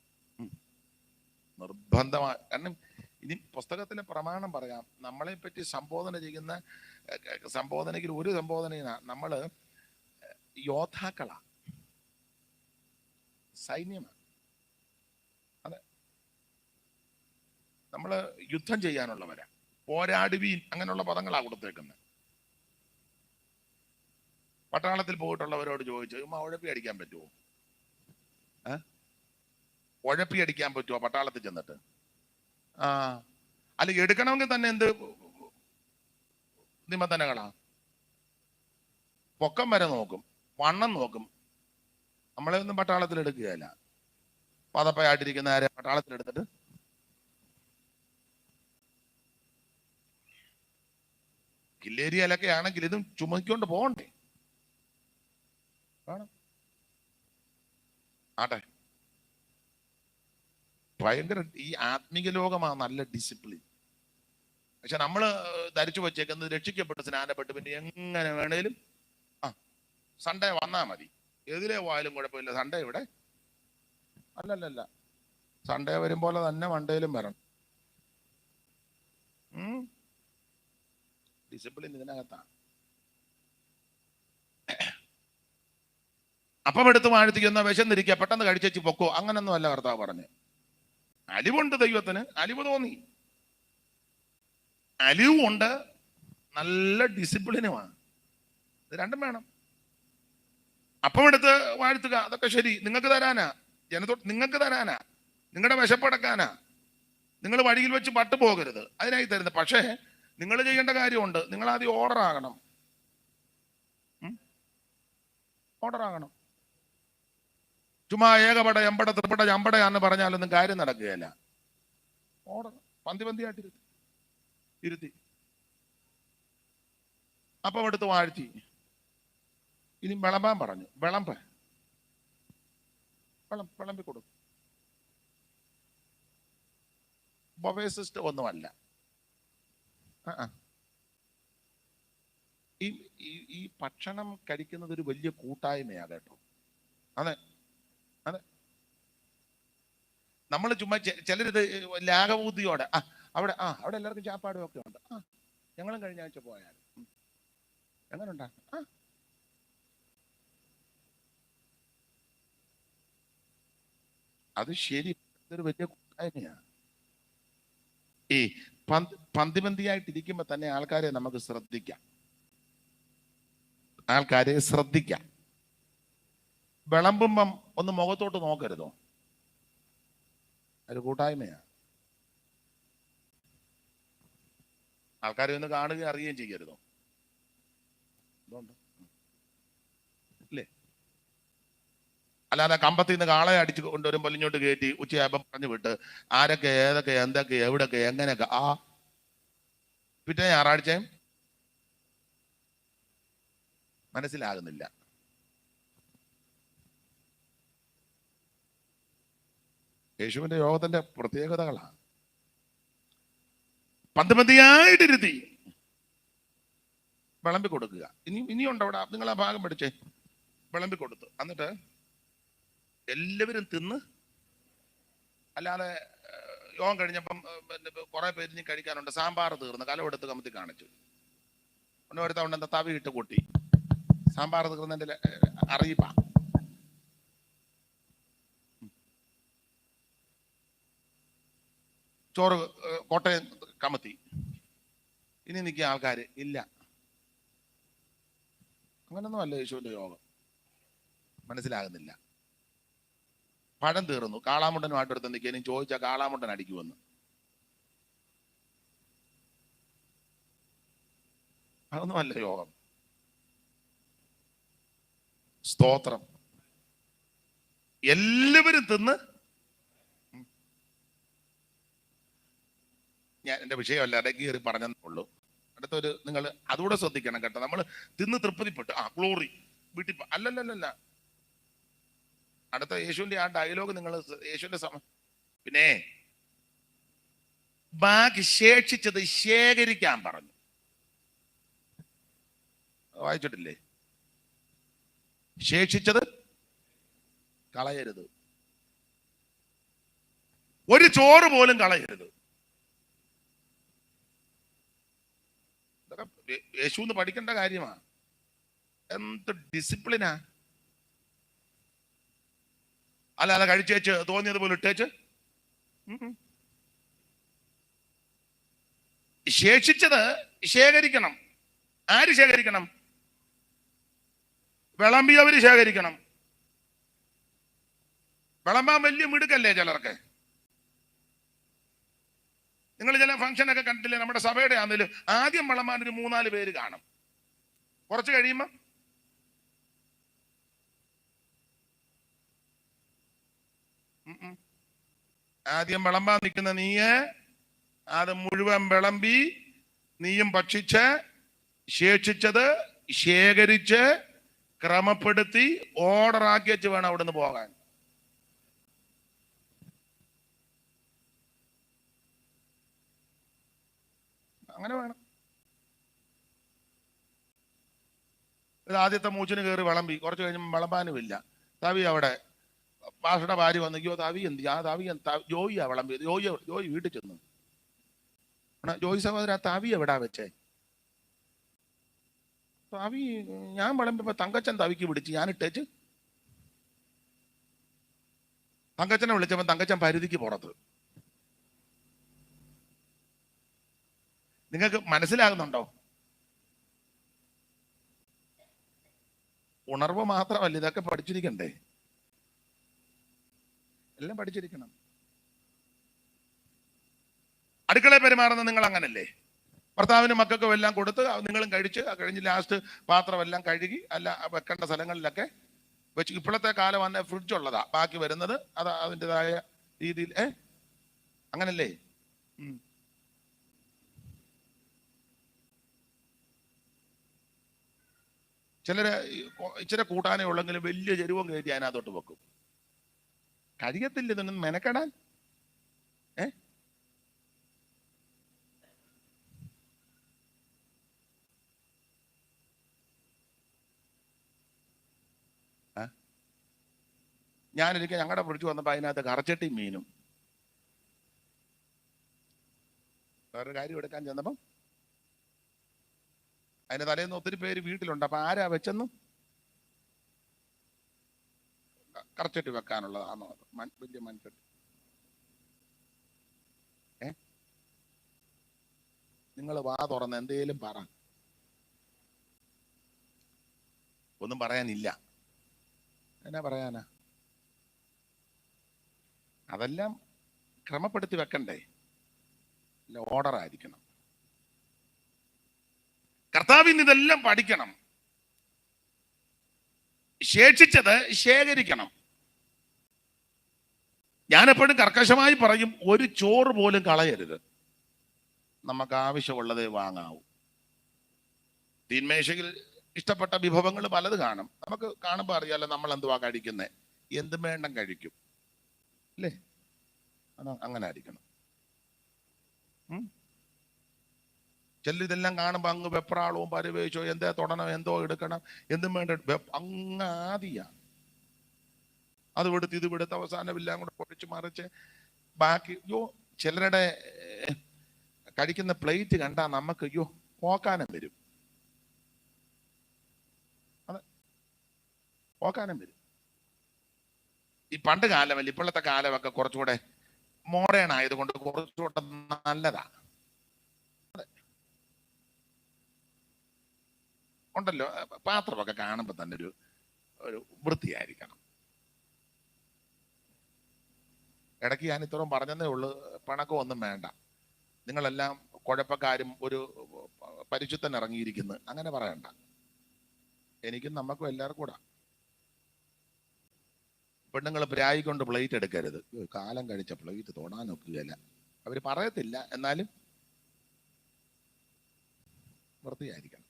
നിർബന്ധമായി. കാരണം ഇനി പുസ്തകത്തിലെ പ്രമാണം പറയാം, നമ്മളെ പറ്റി സംബോധന ചെയ്യുന്ന സംബോധനയ്ക്ക് ഒരു സംബോധന, നമ്മള് യോദ്ധാക്കളാ, സൈന്യമാണ്. അതെ, നമ്മള് യുദ്ധം ചെയ്യാനുള്ളവരാ, പോരാടുവീൻ അങ്ങനെയുള്ള പദങ്ങളാ കൊടുത്തേക്കുന്നത്. പട്ടാളത്തിൽ പോയിട്ടുള്ളവരോട് ചോദിച്ചു, ഉഴപ്പി അടിക്കാൻ പറ്റുമോ? ഉഴപ്പി അടിക്കാൻ പറ്റുമോ പട്ടാളത്തിൽ ചെന്നിട്ട്? അല്ല, എടുക്കണമെങ്കിൽ തന്നെ എന്ത് നിബന്ധനകളാ? പൊക്കം വരെ നോക്കും, വണ്ണം നോക്കും. നമ്മളെ ഒന്നും പട്ടാളത്തിൽ എടുക്കുകയല്ല. പതപ്പയായിട്ടിരിക്കുന്ന ആരെ പട്ടാളത്തിൽ എടുത്തിട്ട് കില്ലേരിയലൊക്കെ ആണെങ്കിൽ ഇതും ചുമക്കൊണ്ട് പോകണ്ടേ? ആട്ടെ, ഭയങ്കര ഈ ആത്മീക ലോകമാണ് നല്ല ഡിസിപ്ലിൻ. പക്ഷെ നമ്മള് ധരിച്ചു വച്ചേക്കുന്നത് രക്ഷിക്കപ്പെട്ട് സ്നാനപ്പെട്ട് പിന്നെ എങ്ങനെ വേണേലും സൺഡേ വന്നാ മതി, എതിരെ പോയാലും കുഴപ്പമില്ല, സൺഡേ ഇവിടെ. അല്ലല്ലല്ല, സൺഡേ വരും പോലെ തന്നെ മണ്ടയിലും വരണം. ഡിസിപ്ലിൻ ഇതിനകത്താണ്. അപ്പം എടുത്ത് വാഴ്ത്തിക്കുന്ന വിശന്നിരിക്കുക, പെട്ടെന്ന് കഴിച്ചേച്ച് പൊക്കോ, അങ്ങനൊന്നും അല്ല കർത്താവ് പറഞ്ഞു. അലിവുണ്ട് ദൈവത്തിന്, അലിവ് തോന്നി, അലിവുണ്ട്, നല്ല ഡിസിപ്ലിനുമാണ്. ഇത് രണ്ടും വേണം. അപ്പം എടുത്ത് വാഴ്ത്തുക, അതൊക്കെ ശരി, നിങ്ങൾക്ക് തരാനാ, നിങ്ങൾക്ക് തരാനാ, നിങ്ങളുടെ വിശപ്പടക്കാനാ. നിങ്ങൾ വഴിയിൽ വെച്ച് പട്ടു പോകരുത്, അതിനായി തരുന്നത്. പക്ഷേ നിങ്ങൾ ചെയ്യേണ്ട കാര്യമുണ്ട്, നിങ്ങൾ ആദ്യം ഓർഡർ ആകണം. ചുമ്മാ ഏകപട എമ്പട ത്രിപട ചമ്പടയാന്ന് പറഞ്ഞാലൊന്നും കാര്യം നടക്കുകയല്ല. ഓർഡർ പന്തിയായിട്ട് ഇരുത്തി അപ്പം എടുത്ത് വാഴ്ത്തി. ഇനി വിളമ്പാൻ പറഞ്ഞു, വിളമ്പി കൊടുക്കും. ബൊഫേ സിസ്റ്റം ഒന്നുമല്ല. ഈ ഭക്ഷണം കഴിക്കുന്നത് ഒരു വലിയ കൂട്ടായ്മയാ കേട്ടോ. അതെ, നമ്മൾ ചുമ്മാ ചിലരിത് ലാഘവബുദ്ധിയോടെ അവിടെ എല്ലാവർക്കും ചാപ്പാടും ഒക്കെ ഉണ്ട്, ഞങ്ങളും കഴിഞ്ഞ ആഴ്ച പോയാൽ എങ്ങനെ ഉണ്ടാ, അത് ശരി, ഇതൊരു വലിയ കൂട്ടായ്മയാണ്. ഈ പന്തിയായിട്ടിരിക്കുമ്പോ തന്നെ ആൾക്കാരെ നമുക്ക് ശ്രദ്ധിക്കാം. വിളമ്പുമ്പം ഒന്ന് മുഖത്തോട്ട് നോക്കരുതോ? ഒരു കൂട്ടായ്മയാ. ആൾക്കാരെ ഒന്ന് കാണുകയും അറിയുകയും ചെയ്യരുതോ? അല്ലേ? അല്ലാതെ കമ്പത്തിൽ നിന്ന് കാളയെ അടിച്ച് കൊണ്ടുവരുമ്പോൾ ഇങ്ങോട്ട് കയറ്റി ഉച്ചയാകുമ്പം പറഞ്ഞു വിട്ട് ആരൊക്കെ ഏതൊക്കെ എന്തൊക്കെ എവിടൊക്കെ എങ്ങനെയൊക്കെ പിറ്റേ ഞായറാഴ്ചയും മനസ്സിലാകുന്നില്ല. യേശുവിന്റെ യോഗത്തിന്റെ പ്രത്യേകതകളാണ്. പന്തിയായിട്ടിരുത്തി വിളമ്പി കൊടുക്കുക. ഇനിയുണ്ട് അവിടെ, നിങ്ങൾ ആ ഭാഗം പഠിച്ചേ. വിളമ്പി കൊടുത്തു, എന്നിട്ട് എല്ലാവരും തിന്ന്. അല്ലാതെ യോഗം കഴിഞ്ഞപ്പം കുറെ പേര് ഇനി കഴിക്കാനുണ്ട്, സാമ്പാർ തീർന്ന് കലമെടുത്ത് കമത്തി കാണിച്ചു, ഒരുത്തവണ്ണം എന്താ തവി ഇട്ട് കൂട്ടി, സാമ്പാർ തീർന്നതിന്റെ അറിയിപ്പാ. ചോറ് കോട്ടയം കമത്തി, ഇനി നിൽക്കുക ആൾക്കാര് ഇല്ല. അങ്ങനൊന്നും അല്ല യേശുവിന്റെ യോഗം. മനസ്സിലാകുന്നില്ല. പഴം തീർന്നു, കാളാമുണ്ടനുമായിട്ടെടുത്ത് നിൽക്കുക, ഇനി ചോദിച്ചാൽ കാളാമുണ്ടൻ അടിക്കുമെന്ന്. അതൊന്നും അല്ല യോഗം. സ്തോത്രം. എല്ലാവരും തിന്ന്. ഞാൻ എൻ്റെ വിഷയമല്ല, ഇടയ്ക്ക് കയറി പറഞ്ഞതേ ഉള്ളൂ. അടുത്തൊരു നിങ്ങൾ അതുകൂടെ ശ്രദ്ധിക്കണം കേട്ടോ. നമ്മൾ തിന്ന് തൃപ്തിപ്പെട്ടു ഗ്ലോറി വീട്ടിൽ അല്ലല്ലല്ല. അടുത്ത യേശുവിന്റെ ആ ഡയലോഗ് നിങ്ങൾ യേശുവിന്റെ പിന്നെ ബാക്കി ശേഷിച്ചത് ശേഖരിക്കാൻ പറഞ്ഞു. വായിച്ചിട്ടില്ലേ? ശേഷിച്ചത് കളയരുത്, ഒരു ചോറ് പോലും കളയരുത്. ഇതൊക്കെ യേശുന്ന് പഠിക്കേണ്ട കാര്യമാണ്. എന്ത് ഡിസിപ്ലിനാ! അല്ല കഴിച്ചേച്ച് തോന്നിയതുപോലെ ഇട്ടേച്ച്. ശേഷിച്ചത് ശേഖരിക്കണം. ആര് ശേഖരിക്കണം? വിളമ്പിയവര് ശേഖരിക്കണം. വിളമ്പാൻ വലിയ മിടുക്കല്ലേ ചിലർക്ക്. നിങ്ങൾ ചില ഫംഗ്ഷനൊക്കെ കണ്ടില്ലേ? നമ്മുടെ സഭയുടെ ആണെങ്കിലും ആദ്യം വിളമ്പാൻ ഒരു 3-4 പേര് കാണും. കുറച്ച് കഴിയുമ്പോ ആദ്യം വിളമ്പാൻ നിൽക്കുന്ന നീയെ അത് മുഴുവൻ വിളമ്പി നീയും ഭക്ഷിച്ച് ശേഷിച്ചത് ശേഖരിച്ച് ക്രമപ്പെടുത്തി ഓർഡറാക്കി വെച്ച് വേണം അവിടെ നിന്ന് പോകാൻ. അങ്ങനെ വേണം. ഇത് ആദ്യത്തെ മൂച്ചിന് കയറി വിളമ്പി കുറച്ച് കഴിഞ്ഞ് വിളമ്പാനുമില്ല. തവി അവിടെ പാഷയുടെ ഭാര്യ വന്നിക്കോ, തവി എന്ത് ആ തവി ജോയിയാ വിളമ്പിയത്. ജോയി വീട്ടിൽ ചെന്നു. ജോയി സഹോദര തവി എവിടാ വെച്ചേ? തവി ഞാൻ വിളമ്പിയപ്പോ തങ്കച്ചൻ തവിക്ക് പിടിച്ച് ഞാൻ ഇട്ടേച്ച്. തങ്കച്ചനെ വിളിച്ചപ്പോ തങ്കച്ചൻ പരിധിക്ക് പുറത്ത്. നിങ്ങൾക്ക് മനസ്സിലാകുന്നുണ്ടോ? ഉണർവ് മാത്രമല്ല, ഇതൊക്കെ പഠിച്ചിരിക്കണ്ടേ? എല്ലാം പഠിച്ചിരിക്കണം. അടുക്കളയിൽ പെരുമാറുന്ന നിങ്ങൾ അങ്ങനല്ലേ? ഭർത്താവിനും മക്കൾക്കും എല്ലാം കൊടുത്ത് നിങ്ങളും കഴിച്ച് കഴിഞ്ഞ് ലാസ്റ്റ് പാത്രം എല്ലാം കഴുകി അല്ല വെക്കേണ്ട സ്ഥലങ്ങളിലൊക്കെ വെച്ച്. ഇപ്പോഴത്തെ കാലം വന്ന ഫ്രിഡ്ജ് ഉള്ളതാ, ബാക്കി വരുന്നത് അത് അതിൻ്റെതായ രീതിയിൽ അങ്ങനല്ലേ? ചിലര് ഇച്ചിരി കൂട്ടാനേ ഉള്ളെങ്കിലും വലിയ ചെരുവം കയറ്റി അതിനകത്തോട്ട് വെക്കും. കഴിയത്തില്ല ഇതൊന്നും മെനക്കെടാൻ. ഞാനൊരിക്കൽ ഞങ്ങളുടെ ഫ്രിഡ്ജ് വന്നപ്പോൾ അതിനകത്ത് കറച്ചട്ടിയും മീനും. വേറൊരു കാര്യം എടുക്കാൻ ചെന്നപ്പം അതിന്റെ തലേന്ന് ഒത്തിരി പേര് വീട്ടിലുണ്ട്. അപ്പൊ ആരാ വെച്ചെന്നും കറച്ചട്ടി വെക്കാനുള്ളതാണോ? വലിയ മൺചട്ടി. നിങ്ങൾ വാ തുറന്ന് എന്തേലും പറ. ഒന്നും പറയാനില്ല. എന്നാ പറയാനാ? അതെല്ലാം ക്രമപ്പെടുത്തി വെക്കണ്ടേ? ഓർഡർ ആയിരിക്കണം. കർത്താവിന് ഇതെല്ലാം പഠിക്കണം. ശേഷിച്ചത് ശേഖരിക്കണം. ഞാനെപ്പോഴും കർക്കശമായി പറയും, ഒരു ചോറ് പോലും കളയരുത്. നമുക്ക് ആവശ്യമുള്ളതേ വാങ്ങാവൂ. തീന്മേശയിൽ ഇഷ്ടപ്പെട്ട വിഭവങ്ങൾ പലത് കാണും. നമുക്ക് കാണുമ്പോൾ അറിയാലോ നമ്മൾ എന്തുവാ കഴിക്കുന്നത്. എന്തും വേണ്ടം കഴിക്കും അല്ലേ? അങ്ങനെ ആയിരിക്കണം. ചിലരിതെല്ലാം കാണുമ്പോൾ അങ്ങ് വെപ്രാളവും പരിവേശോ എന്തോ തൊടണം എന്തോ എടുക്കണം എന്തും വേണ്ട അങ്ങ് ആദിയാ. അത് വിടുത്ത് ഇത് വിടുത്ത് അവസാനം എല്ലാം കൂടെ പൊടിച്ച് മറിച്ച് ബാക്കി ചിലരുടെ കഴിക്കുന്ന പ്ലേറ്റ് കണ്ടാൽ നമുക്ക് ഓക്കാനം വരും. അതെ, ഓക്കാനം വരും. ഈ പണ്ട് കാലമല്ല, ഇപ്പോഴത്തെ കാലമൊക്കെ കുറച്ചുകൂടെ മോഡേൺ ആയതുകൊണ്ട് കുറച്ചുകൂടെ നല്ലതാ. ഉണ്ടല്ലോ, പാത്രമൊക്കെ കാണുമ്പോൾ തന്നെ ഒരു വൃത്തിയായിരിക്കണം. ഇടയ്ക്ക് ഞാൻ ഇത്രയും പറഞ്ഞതേ ഉള്ളൂ, പണക്കമൊന്നും വേണ്ട. നിങ്ങളെല്ലാം കുഴപ്പക്കാരും ഒരു പരിശുദ്ധൻ ഇറങ്ങിയിരിക്കുന്നു അങ്ങനെ പറയണ്ട. എനിക്കും നമുക്കും എല്ലാവർക്കും കൂടാ. പെണ്ണുങ്ങൾ പ്രായിക്കൊണ്ട് പ്ലേറ്റ് എടുക്കരുത്. കാലം കഴിച്ച പ്ലേറ്റ് തൊടാൻ നോക്കുകയല്ല. അവർ പറയത്തില്ല, എന്നാലും വൃത്തിയായിരിക്കണം.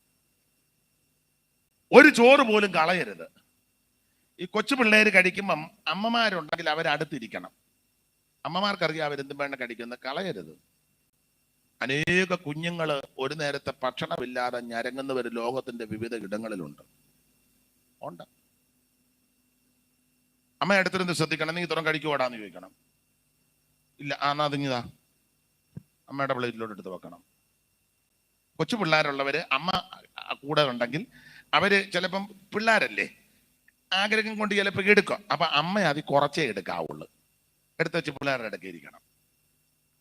ഒരു ചോറ് പോലും കളയരുത്. ഈ കൊച്ചു പിള്ളേര് കഴിക്കുമ്പം അമ്മമാരുണ്ടെങ്കിൽ അവരടുത്തിരിക്കണം. അമ്മമാർക്കറിയാം അവരെന്തും വേണ്ട കഴിക്കുന്നത്. കളയരുത്. അനേക കുഞ്ഞുങ്ങൾ ഒരു നേരത്തെ ഭക്ഷണമില്ലാതെ ഞരങ്ങുന്നവർ ലോകത്തിന്റെ വിവിധ ഇടങ്ങളിലുണ്ട്. ഉണ്ട്. അമ്മ അടുത്തിരുന്ന് ശ്രദ്ധിക്കണം. നീ ഇത്രയും കഴിക്കുവാടാന്ന് ചോദിക്കണം. ഇല്ല, എന്നാ അതിങ്ങിതാ അമ്മയുടെ പ്ലേറ്റിലോട്ട് എടുത്ത് വെക്കണം. കൊച്ചു പിള്ളേരുള്ളവര് അമ്മ കൂടെ ഉണ്ടെങ്കിൽ അവര് ചിലപ്പം പിള്ളേരല്ലേ, ആഗ്രഹം കൊണ്ട് ചിലപ്പോൾ എടുക്കും. അപ്പൊ അമ്മ അതിൽ കുറച്ചേ എടുക്കാവുള്ളൂ. എടുത്ത് വെച്ച് പിള്ളേരുടെ ഇടയ്ക്ക് ഇരിക്കണം.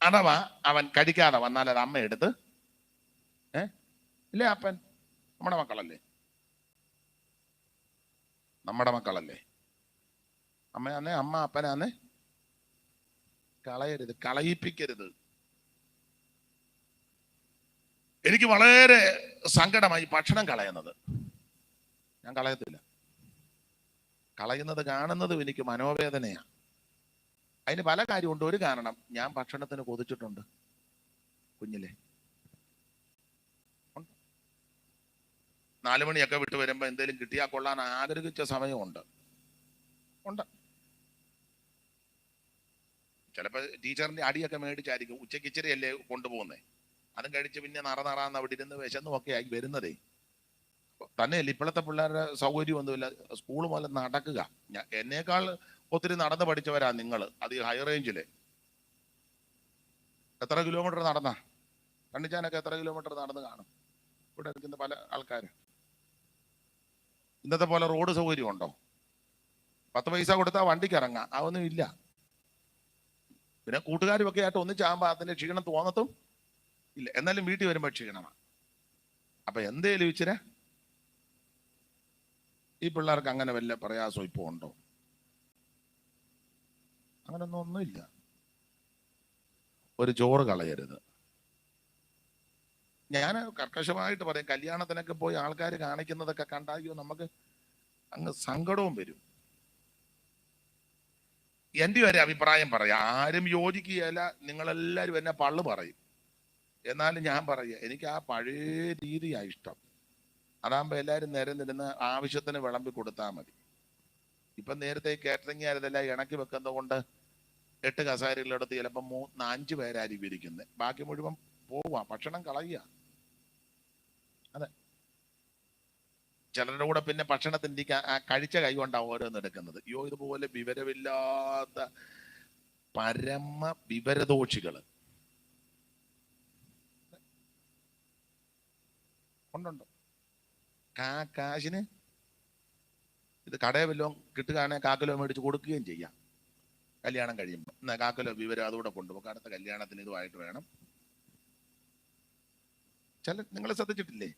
അഥവാ അവൻ കഴിക്കാതെ വന്നാൽ അത് അമ്മ എടുത്ത് ഇല്ലേ, അപ്പൻ നമ്മുടെ മക്കളല്ലേ, നമ്മുടെ മക്കളല്ലേ, അമ്മയാന്നേ അമ്മ അപ്പനാന്നേ കളയരുത്, കളയിപ്പിക്കരുത്. എനിക്ക് വളരെ സങ്കടമായി ഭക്ഷണം കളയുന്നത്. ഞാൻ കളയത്തില്ല. കളയുന്നത് കാണുന്നതും എനിക്ക് മനോവേദനയാണ്. അതിന് പല കാര്യമുണ്ട്. ഒരു കാരണം, ഞാൻ ഭക്ഷണത്തിന് കൊതിച്ചിട്ടുണ്ട് കുഞ്ഞിലെ. 4 മണിയൊക്കെ വിട്ട് വരുമ്പോ എന്തെങ്കിലും കിട്ടിയാൽ കൊള്ളാൻ ആഗ്രഹിച്ച സമയമുണ്ട്. ഉണ്ട്. ചിലപ്പോ ടീച്ചറിന്റെ അടിയൊക്കെ മേടിച്ചായിരിക്കും ഉച്ചയ്ക്ക് ഇച്ചിരി അല്ലേ കൊണ്ടുപോകുന്നേ. അതും കഴിച്ച് പിന്നെ നറന്ന് അവിടെ ഇരുന്ന് വിശന്നും ഒക്കെ ആയി വരുന്നതേ. തന്നെയല്ല ഇപ്പോഴത്തെ പിള്ളേരുടെ സൗകര്യമൊന്നുമില്ല. സ്കൂൾ മുതൽ നടക്കുക. എന്നേക്കാൾ ഒത്തിരി നടന്ന് പഠിച്ചവരാ നിങ്ങൾ. അത് ഹൈ റേഞ്ചില് എത്ര കിലോമീറ്റർ നടന്നാ? കണ്ണിച്ചാനൊക്കെ എത്ര കിലോമീറ്റർ നടന്ന് കാണും ഇവിടെ ഇരിക്കുന്ന പല ആൾക്കാർ. ഇന്നത്തെ പോലെ റോഡ് സൗകര്യം ഉണ്ടോ? 10 പൈസ കൊടുത്താൽ വണ്ടിക്ക് ഇറങ്ങാം. അതൊന്നും ഇല്ല. പിന്നെ കൂട്ടുകാരുമൊക്കെ ആയിട്ട് ഒന്നിച്ചാകുമ്പോൾ അതിന്റെ ക്ഷീണം തോന്നത്തും ഇല്ല. എന്നാലും വീട്ടിൽ വരുമ്പോൾ ക്ഷീണമാണ്. അപ്പൊ എന്തേലും ഇച്ചിരി ഈ പിള്ളേർക്ക് അങ്ങനെ വല്ല പ്രയാസം ഇപ്പോൾ ഉണ്ടോ? ഒന്നുമില്ല. ഒരു ചോറ് കളയരുത്. ഞാൻ കർക്കശമായിട്ട് പറയും, കല്യാണത്തിനൊക്കെ പോയി ആൾക്കാർ കാണിക്കുന്നതൊക്കെ കണ്ടായോ നമുക്ക് അങ്ങ് സങ്കടവും വരും. എൻ്റെ ഒരു അഭിപ്രായം പറയാം. ആരും യോജിക്കുകയല്ല, നിങ്ങളെല്ലാവരും എന്നെ പള്ളു പറയും. എന്നാലും ഞാൻ പറയുക, എനിക്ക് ആ പഴയ രീതിയാണ് ഇഷ്ടം. അതാകുമ്പോൾ എല്ലാവരും നിരന്നിരുന്ന് ആവശ്യത്തിന് വിളമ്പി കൊടുത്താൽ മതി. ഇപ്പം നേരത്തെ കാറ്ററിംഗ് ആയതെല്ലാം ഇണക്കി വെക്കുന്നത് കൊണ്ട് 8 കസേരകളെടുത്ത് ചിലപ്പോൾ 3-5 പേരായിരിക്കും ഇരിക്കുന്നത്. ബാക്കി മുഴുവൻ പോവുക, ഭക്ഷണം കളയുക. അതെ, ചിലരുടെ കൂടെ പിന്നെ ഭക്ഷണത്തിൻ്റെ കഴിച്ച കൈ കൊണ്ടാണ് ഓരോന്ന് എടുക്കുന്നത്. അയ്യോ, ഇതുപോലെ വിവരമില്ലാത്ത പരമ വിവരദോഷികള് ഉണ്ടുണ്ട്. കാശിന് ഇത് കടയിൽ വല്ലതും കിട്ടുകയാണെങ്കിൽ 1/4 കിലോ മേടിച്ച് കൊടുക്കുകയും ചെയ്യാം. കല്യാണം കഴിയുമ്പോൾ 1/4 കിലോ വിവരം അതുകൂടെ കൊണ്ടുപോകും. അടുത്ത കല്യാണത്തിന് ഇതുമായിട്ട് വേണം. നിങ്ങൾ ശ്രദ്ധിച്ചിട്ടില്ലേ,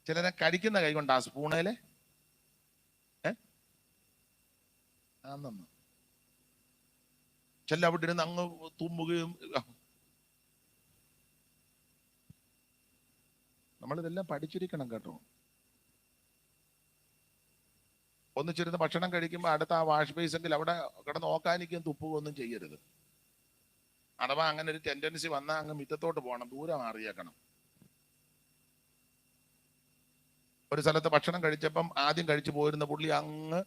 ചിലരെ കഴിക്കുന്ന കൈ കൊണ്ട് ആ സ്പൂണേലെ ചില അവിടെ ഇരുന്ന് അങ്ങ് തുമ്മുകയും. നമ്മളിതെല്ലാം പഠിച്ചിരിക്കണം കേട്ടോ. ഒന്നിച്ചിരുന്ന് ഭക്ഷണം കഴിക്കുമ്പോൾ അടുത്ത ആ വാഷ് ബേസെങ്കിൽ അവിടെ കിടന്ന് നോക്കാനിക്കും തുപ്പുകയൊന്നും ചെയ്യരുത്. അഥവാ അങ്ങനെ ഒരു ടെൻഡൻസി വന്നാൽ അങ്ങ് മുറ്റത്തോട്ട് പോകണം, ദൂരെ മാറിയേക്കണം. ഒരു സ്ഥലത്ത് ഭക്ഷണം കഴിച്ചപ്പം ആദ്യം കഴിച്ചു പോയിരുന്ന പുള്ളി അങ്ങ്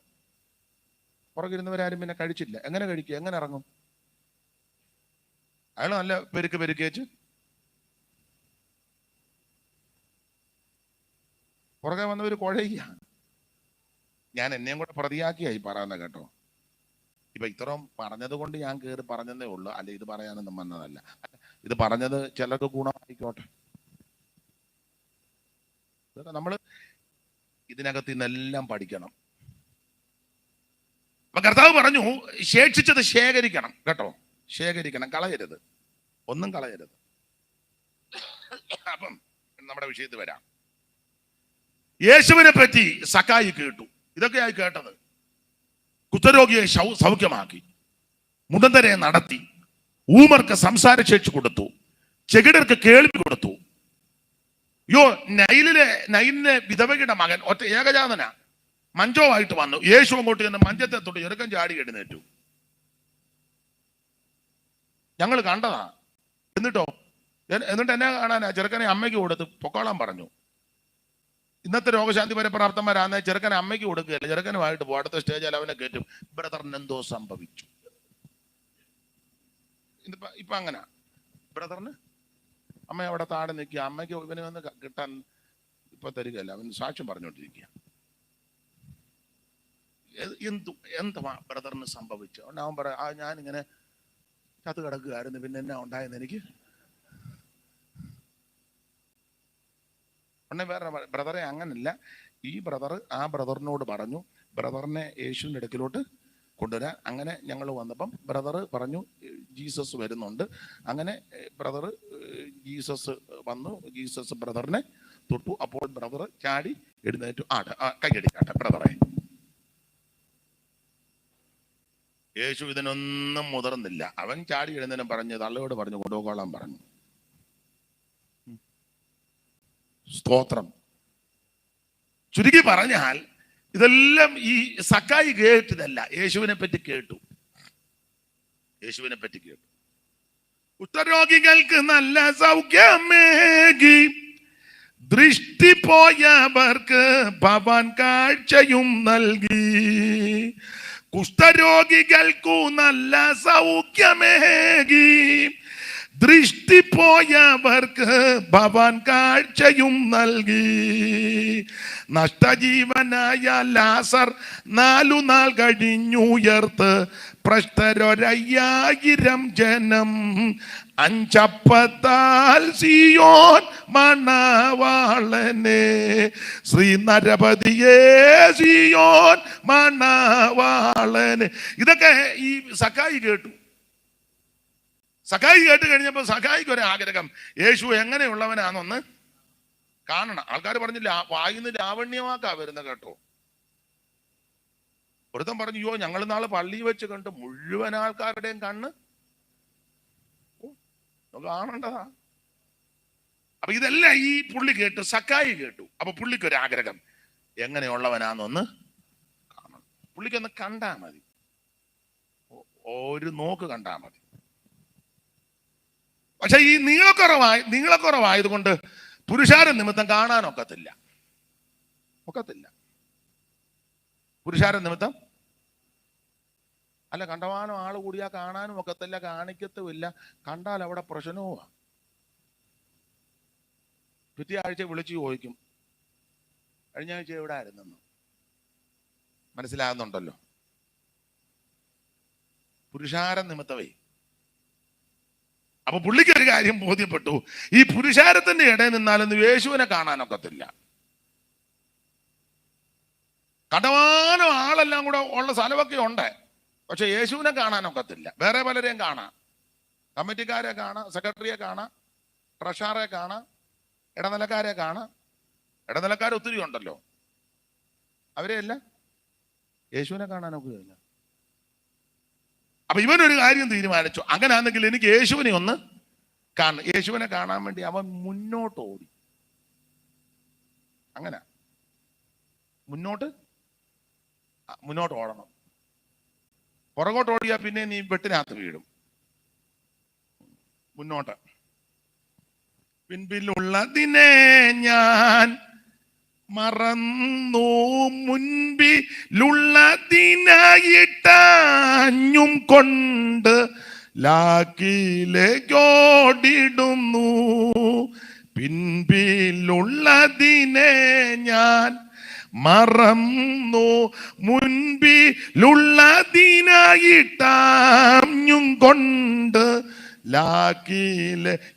പുറകിരുന്നവരാരും പിന്നെ കഴിച്ചില്ല. എങ്ങനെ കഴിക്കുക? എങ്ങനെ ഇറങ്ങും? അയാൾ നല്ല പെരുക്കേച്ച് പുറകെ വന്നവർ കുഴയുക. ഞാൻ എന്നെയും കൂടെ പ്രതിയാക്കിയായി പറയുന്നത് കേട്ടോ. ഇപ്പൊ ഇത്രയും പറഞ്ഞത് കൊണ്ട് ഞാൻ കയറി പറഞ്ഞതേ ഉള്ളൂ. അല്ല, ഇത് പറയാനൊന്നും വന്നതല്ല. ഇത് പറഞ്ഞത് ചിലർക്ക് ഗുണമായിക്കോട്ടെ. നമ്മൾ ഇതിനകത്ത് ഇന്നെല്ലാം പഠിക്കണം. അപ്പൊ കർത്താവ് പറഞ്ഞു, ശേഷിച്ചത് ശേഖരിക്കണം കേട്ടോ. ശേഖരിക്കണം, കളയരുത്, ഒന്നും കളയരുത്. അപ്പം നമ്മുടെ വിഷയത്തിൽ വരാം. യേശുവിനെ പറ്റി സക്കായി കേട്ടു. ഇതൊക്കെയായി കേട്ടത്. കുഷ്ഠരോഗിയെ സൗഖ്യമാക്കി, മുടന്തരെ നടത്തി, ഊമർക്ക് സംസാരശേഷി കൊടുത്തു, ചെകിടർക്ക് കേൾവി കൊടുത്തു. നൈലിലെ വിധവയുടെ മകൻ ഒറ്റ ഏകജാതന മഞ്ചവുമായിട്ട് വന്നു. യേശു അങ്ങോട്ട് ചെന്ന് മഞ്ചത്തെ തൊട്ട് ചെറുക്കം ചാടി എഴുന്നേറ്റു. ഞങ്ങൾ കണ്ടതാ. എന്നിട്ടോ എന്നിട്ട് എന്നെ കാണാനാ ചെറുക്കനെ അമ്മയ്ക്ക് കൊടുത്ത് പൊക്കോളാൻ പറഞ്ഞു. ഇന്നത്തെ രോഗശാന്തി പരപ്രാപ്തന്മാരാന്ന് ചെറുക്കനെ അമ്മയ്ക്ക് കൊടുക്കുകയല്ല, ചെറുക്കനുമായിട്ട് പോകും. അടുത്ത സ്റ്റേജിൽ അവനെ കയറ്റും. ബ്രദറിന് എന്തോ സംഭവിച്ചു. ഇപ്പൊ അങ്ങനെ ബ്രദറിന് അമ്മ അവിടെ താഴെ നിൽക്കുക, അമ്മയ്ക്ക് ഇവന് വന്ന് കിട്ടാൻ ഇപ്പൊ തരികയല്ല, അവൻ സാക്ഷ്യം പറഞ്ഞുകൊണ്ടിരിക്കുക. എന്തുവാ ബ്രദറിന് സംഭവിച്ചു? അവൻ പറയാം, ഞാനിങ്ങനെ ചത്ത് കിടക്കുകയായിരുന്നു, പിന്നെ എന്നാ ഉണ്ടായെന്ന് എനിക്ക്. ഉടനെ വേറെ ബ്രദറെ അങ്ങനല്ല, ഈ ബ്രദർ ആ ബ്രദറിനോട് പറഞ്ഞു ബ്രദറിനെ യേശുവിൻ്റെ അടുക്കിലോട്ട് കൊണ്ടുവരാൻ. അങ്ങനെ ഞങ്ങൾ വന്നപ്പം ബ്രദർ പറഞ്ഞു ജീസസ് വരുന്നുണ്ട്. അങ്ങനെ ബ്രദർ ജീസസ് വന്നു, ജീസസ് ബ്രദറിനെ തൊട്ടു. അപ്പോൾ ബ്രദർ ചാടി എഴുന്നേറ്റു. കൈയടിക്കാട്ടെ ബ്രദറെ. യേശു ഇതിനൊന്നും മുതിർന്നില്ല. അവൻ ചാടി എഴുന്നേനും പറഞ്ഞ് തള്ളയോട് പറഞ്ഞു കൊണ്ടുപോകാൻ പറഞ്ഞു. സ്തോത്രം. ചുരുക്കി പറഞ്ഞാൽ ഇതെല്ലാം ഈ സക്കായി കേട്ടതല്ല, യേശുവിനെ പറ്റി കേട്ടു. യേശുവിനെ പറ്റി കേട്ടു. കുഷ്ഠരോഗികൾക്ക് നല്ല സൗഖ്യമേകി, ദൃഷ്ടി പോയവർക്ക് ഭവാൻ കാഴ്ചയും നൽകി. കുഷ്ഠരോഗികൾക്കു നല്ല സൗഖ്യമേകി, ദൃഷ്ടി പോയവർക്ക് ഭവാൻ കാഴ്ചയും നൽകി. നഷ്ടജീവനായ ലാസർ 4 നാൾ കഴിഞ്ഞുയർത്ത്. ഭ്രഷ്ടരൊരയ്യായിരം ജനം. 5 അപ്പത്താൽ സിയോൻ മണവാളനെ. ശ്രീ നരപതിയേ സിയോൻ മണവാളനെ. ഇതൊക്കെ ഈ സക്കായി കേട്ടു. സഖായി കേട്ട് കഴിഞ്ഞപ്പോൾ സഖായിക്ക് ഒരു ആഗ്രഹം, യേശു എങ്ങനെയുള്ളവനാണെന്നൊന്ന് കാണണം. ആൾക്കാർ പറഞ്ഞില്ല, വായിന്ന് ലാവണ്യമാക്കാ വരുന്ന കേട്ടോ. ഒരുത്തൻ പറഞ്ഞു, യോ ഞങ്ങൾ നാളെ പള്ളി വെച്ച് കണ്ട് മുഴുവൻ ആൾക്കാരുടെയും കണ്ണ് കാണണ്ടതാ. അപ്പൊ ഇതെല്ലാം ഈ പുള്ളി കേട്ടു, സക്കായി കേട്ടു. അപ്പൊ പുള്ളിക്കൊരു ആഗ്രഹം, എങ്ങനെയുള്ളവനാന്നൊന്ന് കാണണം. പുള്ളിക്കൊന്ന് കണ്ടാ മതി, ഒരു നോക്ക് കണ്ടാ മതി. പക്ഷെ ഈ നീളക്കുറവായതുകൊണ്ട് പുരുഷാര നിമിത്തം കാണാനൊക്കത്തില്ല. പുരുഷാര നിമിത്തം അല്ല, കണ്ടവാനും ആള് കൂടിയാ കാണാനും ഒക്കത്തില്ല, കാണിക്കത്തുമില്ല. കണ്ടാൽ അവിടെ പ്രശ്നവുമാണ്. പിറ്റേ ആഴ്ച വിളിച്ചു ചോദിക്കും, കഴിഞ്ഞ ആഴ്ച എവിടെ ആയിരുന്നെന്ന്. മനസ്സിലാകുന്നുണ്ടല്ലോ? പുരുഷാര നിമിത്തമേ. അപ്പൊ പുള്ളിക്ക് ഒരു കാര്യം ബോധ്യപ്പെട്ടു, ഈ പുരുഷാരത്തിന്റെ ഇടയിൽ നിന്നാലൊന്നും യേശുവിനെ കാണാനൊക്കത്തില്ല. കണ്ടവാനം ആളെല്ലാം കൂടെ ഉള്ള സ്ഥലമൊക്കെ ഉണ്ട്, പക്ഷെ യേശുവിനെ കാണാനൊക്കത്തില്ല. വേറെ പലരെയും കാണാം, കമ്മിറ്റിക്കാരെ കാണാം, സെക്രട്ടറിയെ കാണാം, ട്രഷററെ കാണാം, ഇടനിലക്കാരെ കാണാം. ഇടനിലക്കാർ ഒത്തിരി ഉണ്ടല്ലോ, അവരെയല്ല യേശുവിനെ കാണാനൊക്കുകയില്ല. അപ്പൊ ഇവനൊരു കാര്യം തീരുമാനിച്ചു, അങ്ങനെയാണെങ്കിൽ എനിക്ക് യേശുവിനെ ഒന്ന് കാണണം. യേശുവിനെ കാണാൻ വേണ്ടി അവൻ മുന്നോട്ട് ഓടി. അങ്ങനെ മുന്നോട്ട് ഓടണം. പുറകോട്ട് ഓടിയാ പിന്നെ നീ വെട്ടിനകത്ത് വീഴും. മുന്നോട്ട്. പിൻപിലുള്ളതിനെ ഞാൻ മറന്നു, മുൻപിലുള്ളതിനായിട്ടാഞ്ഞും കൊണ്ട് ലാക്കിലേക്കോടിടുന്നു. പിൻപിലുള്ളതിനെ ഞാൻ മറന്നു, മുൻപിലുള്ളതിനായിട്ടാഞ്ഞും കൊണ്ട് ലാക്കിലേക്കോടിടുന്നു.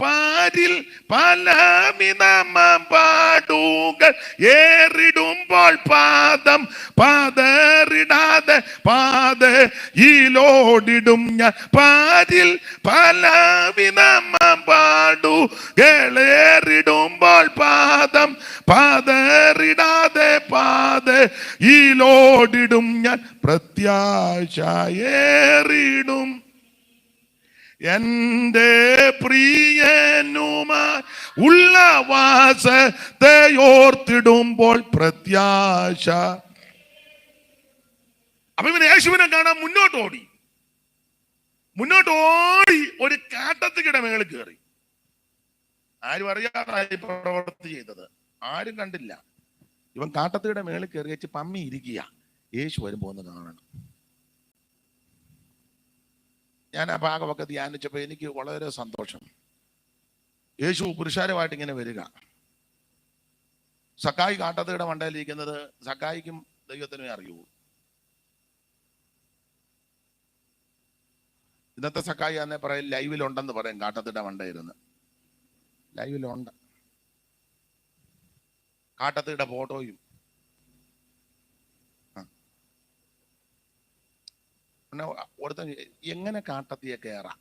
പാരിൽ പലവിധമ പാടുകൾ ഏറിടുമ്പോൾ പാദം പാതറിടാതെ പാതയിലോടിടും ഞാൻ. പാരിൽ പലവിധമ പാടുകളേറിടുമ്പോൾ പാദം പാതറിടാതെ പാതയിലോടിടും ഞാൻ. പ്രത്യാശയേറിടും എന്റെ പ്രിയനുമായി ഉള്ള വാസത്തെയോർത്തിടുമ്പോൾ പ്രത്യാശ. അപ്പൊ ഇവൻ യേശുവിനെ കാണാൻ മുന്നോട്ട് ഓടി. മുന്നോട്ട് ഓടി ഒരു കാട്ടത്തിയുടെ മേളിൽ കയറി. ആരും അറിയാതായി പ്രവൃത്തി ചെയ്തത്, ആരും കണ്ടില്ല. ഇവൻ കാട്ടത്തിയുടെ മേളിൽ കയറി വെച്ച് പമ്മി ഇരിക്കുക. യേശു വരുമ്പോ ഒന്ന് കാണണം. ഞാൻ ആ ഭാഗമൊക്കെ ധ്യാനിച്ചപ്പോ എനിക്ക് വളരെ സന്തോഷം. യേശു പുരുഷാരമായിട്ട് ഇങ്ങനെ വരിക. സക്കായി കാട്ടത്തിയുടെ മണ്ടയിലിരിക്കുന്നത് സക്കായിക്കും ദൈവത്തിനേ അറിയൂ. ഇന്നത്തെ സക്കായി തന്നെ പറയും ലൈവിലുണ്ടെന്ന് പറയും. കാട്ടത്തിയുടെ മണ്ടയിരുന്ന് ലൈവിലുണ്ട്, കാട്ടത്തിയുടെ ഫോട്ടോയും. പിന്നെ ഒരുത്ത എങ്ങനെ കാട്ടത്തിയെ കയറാം,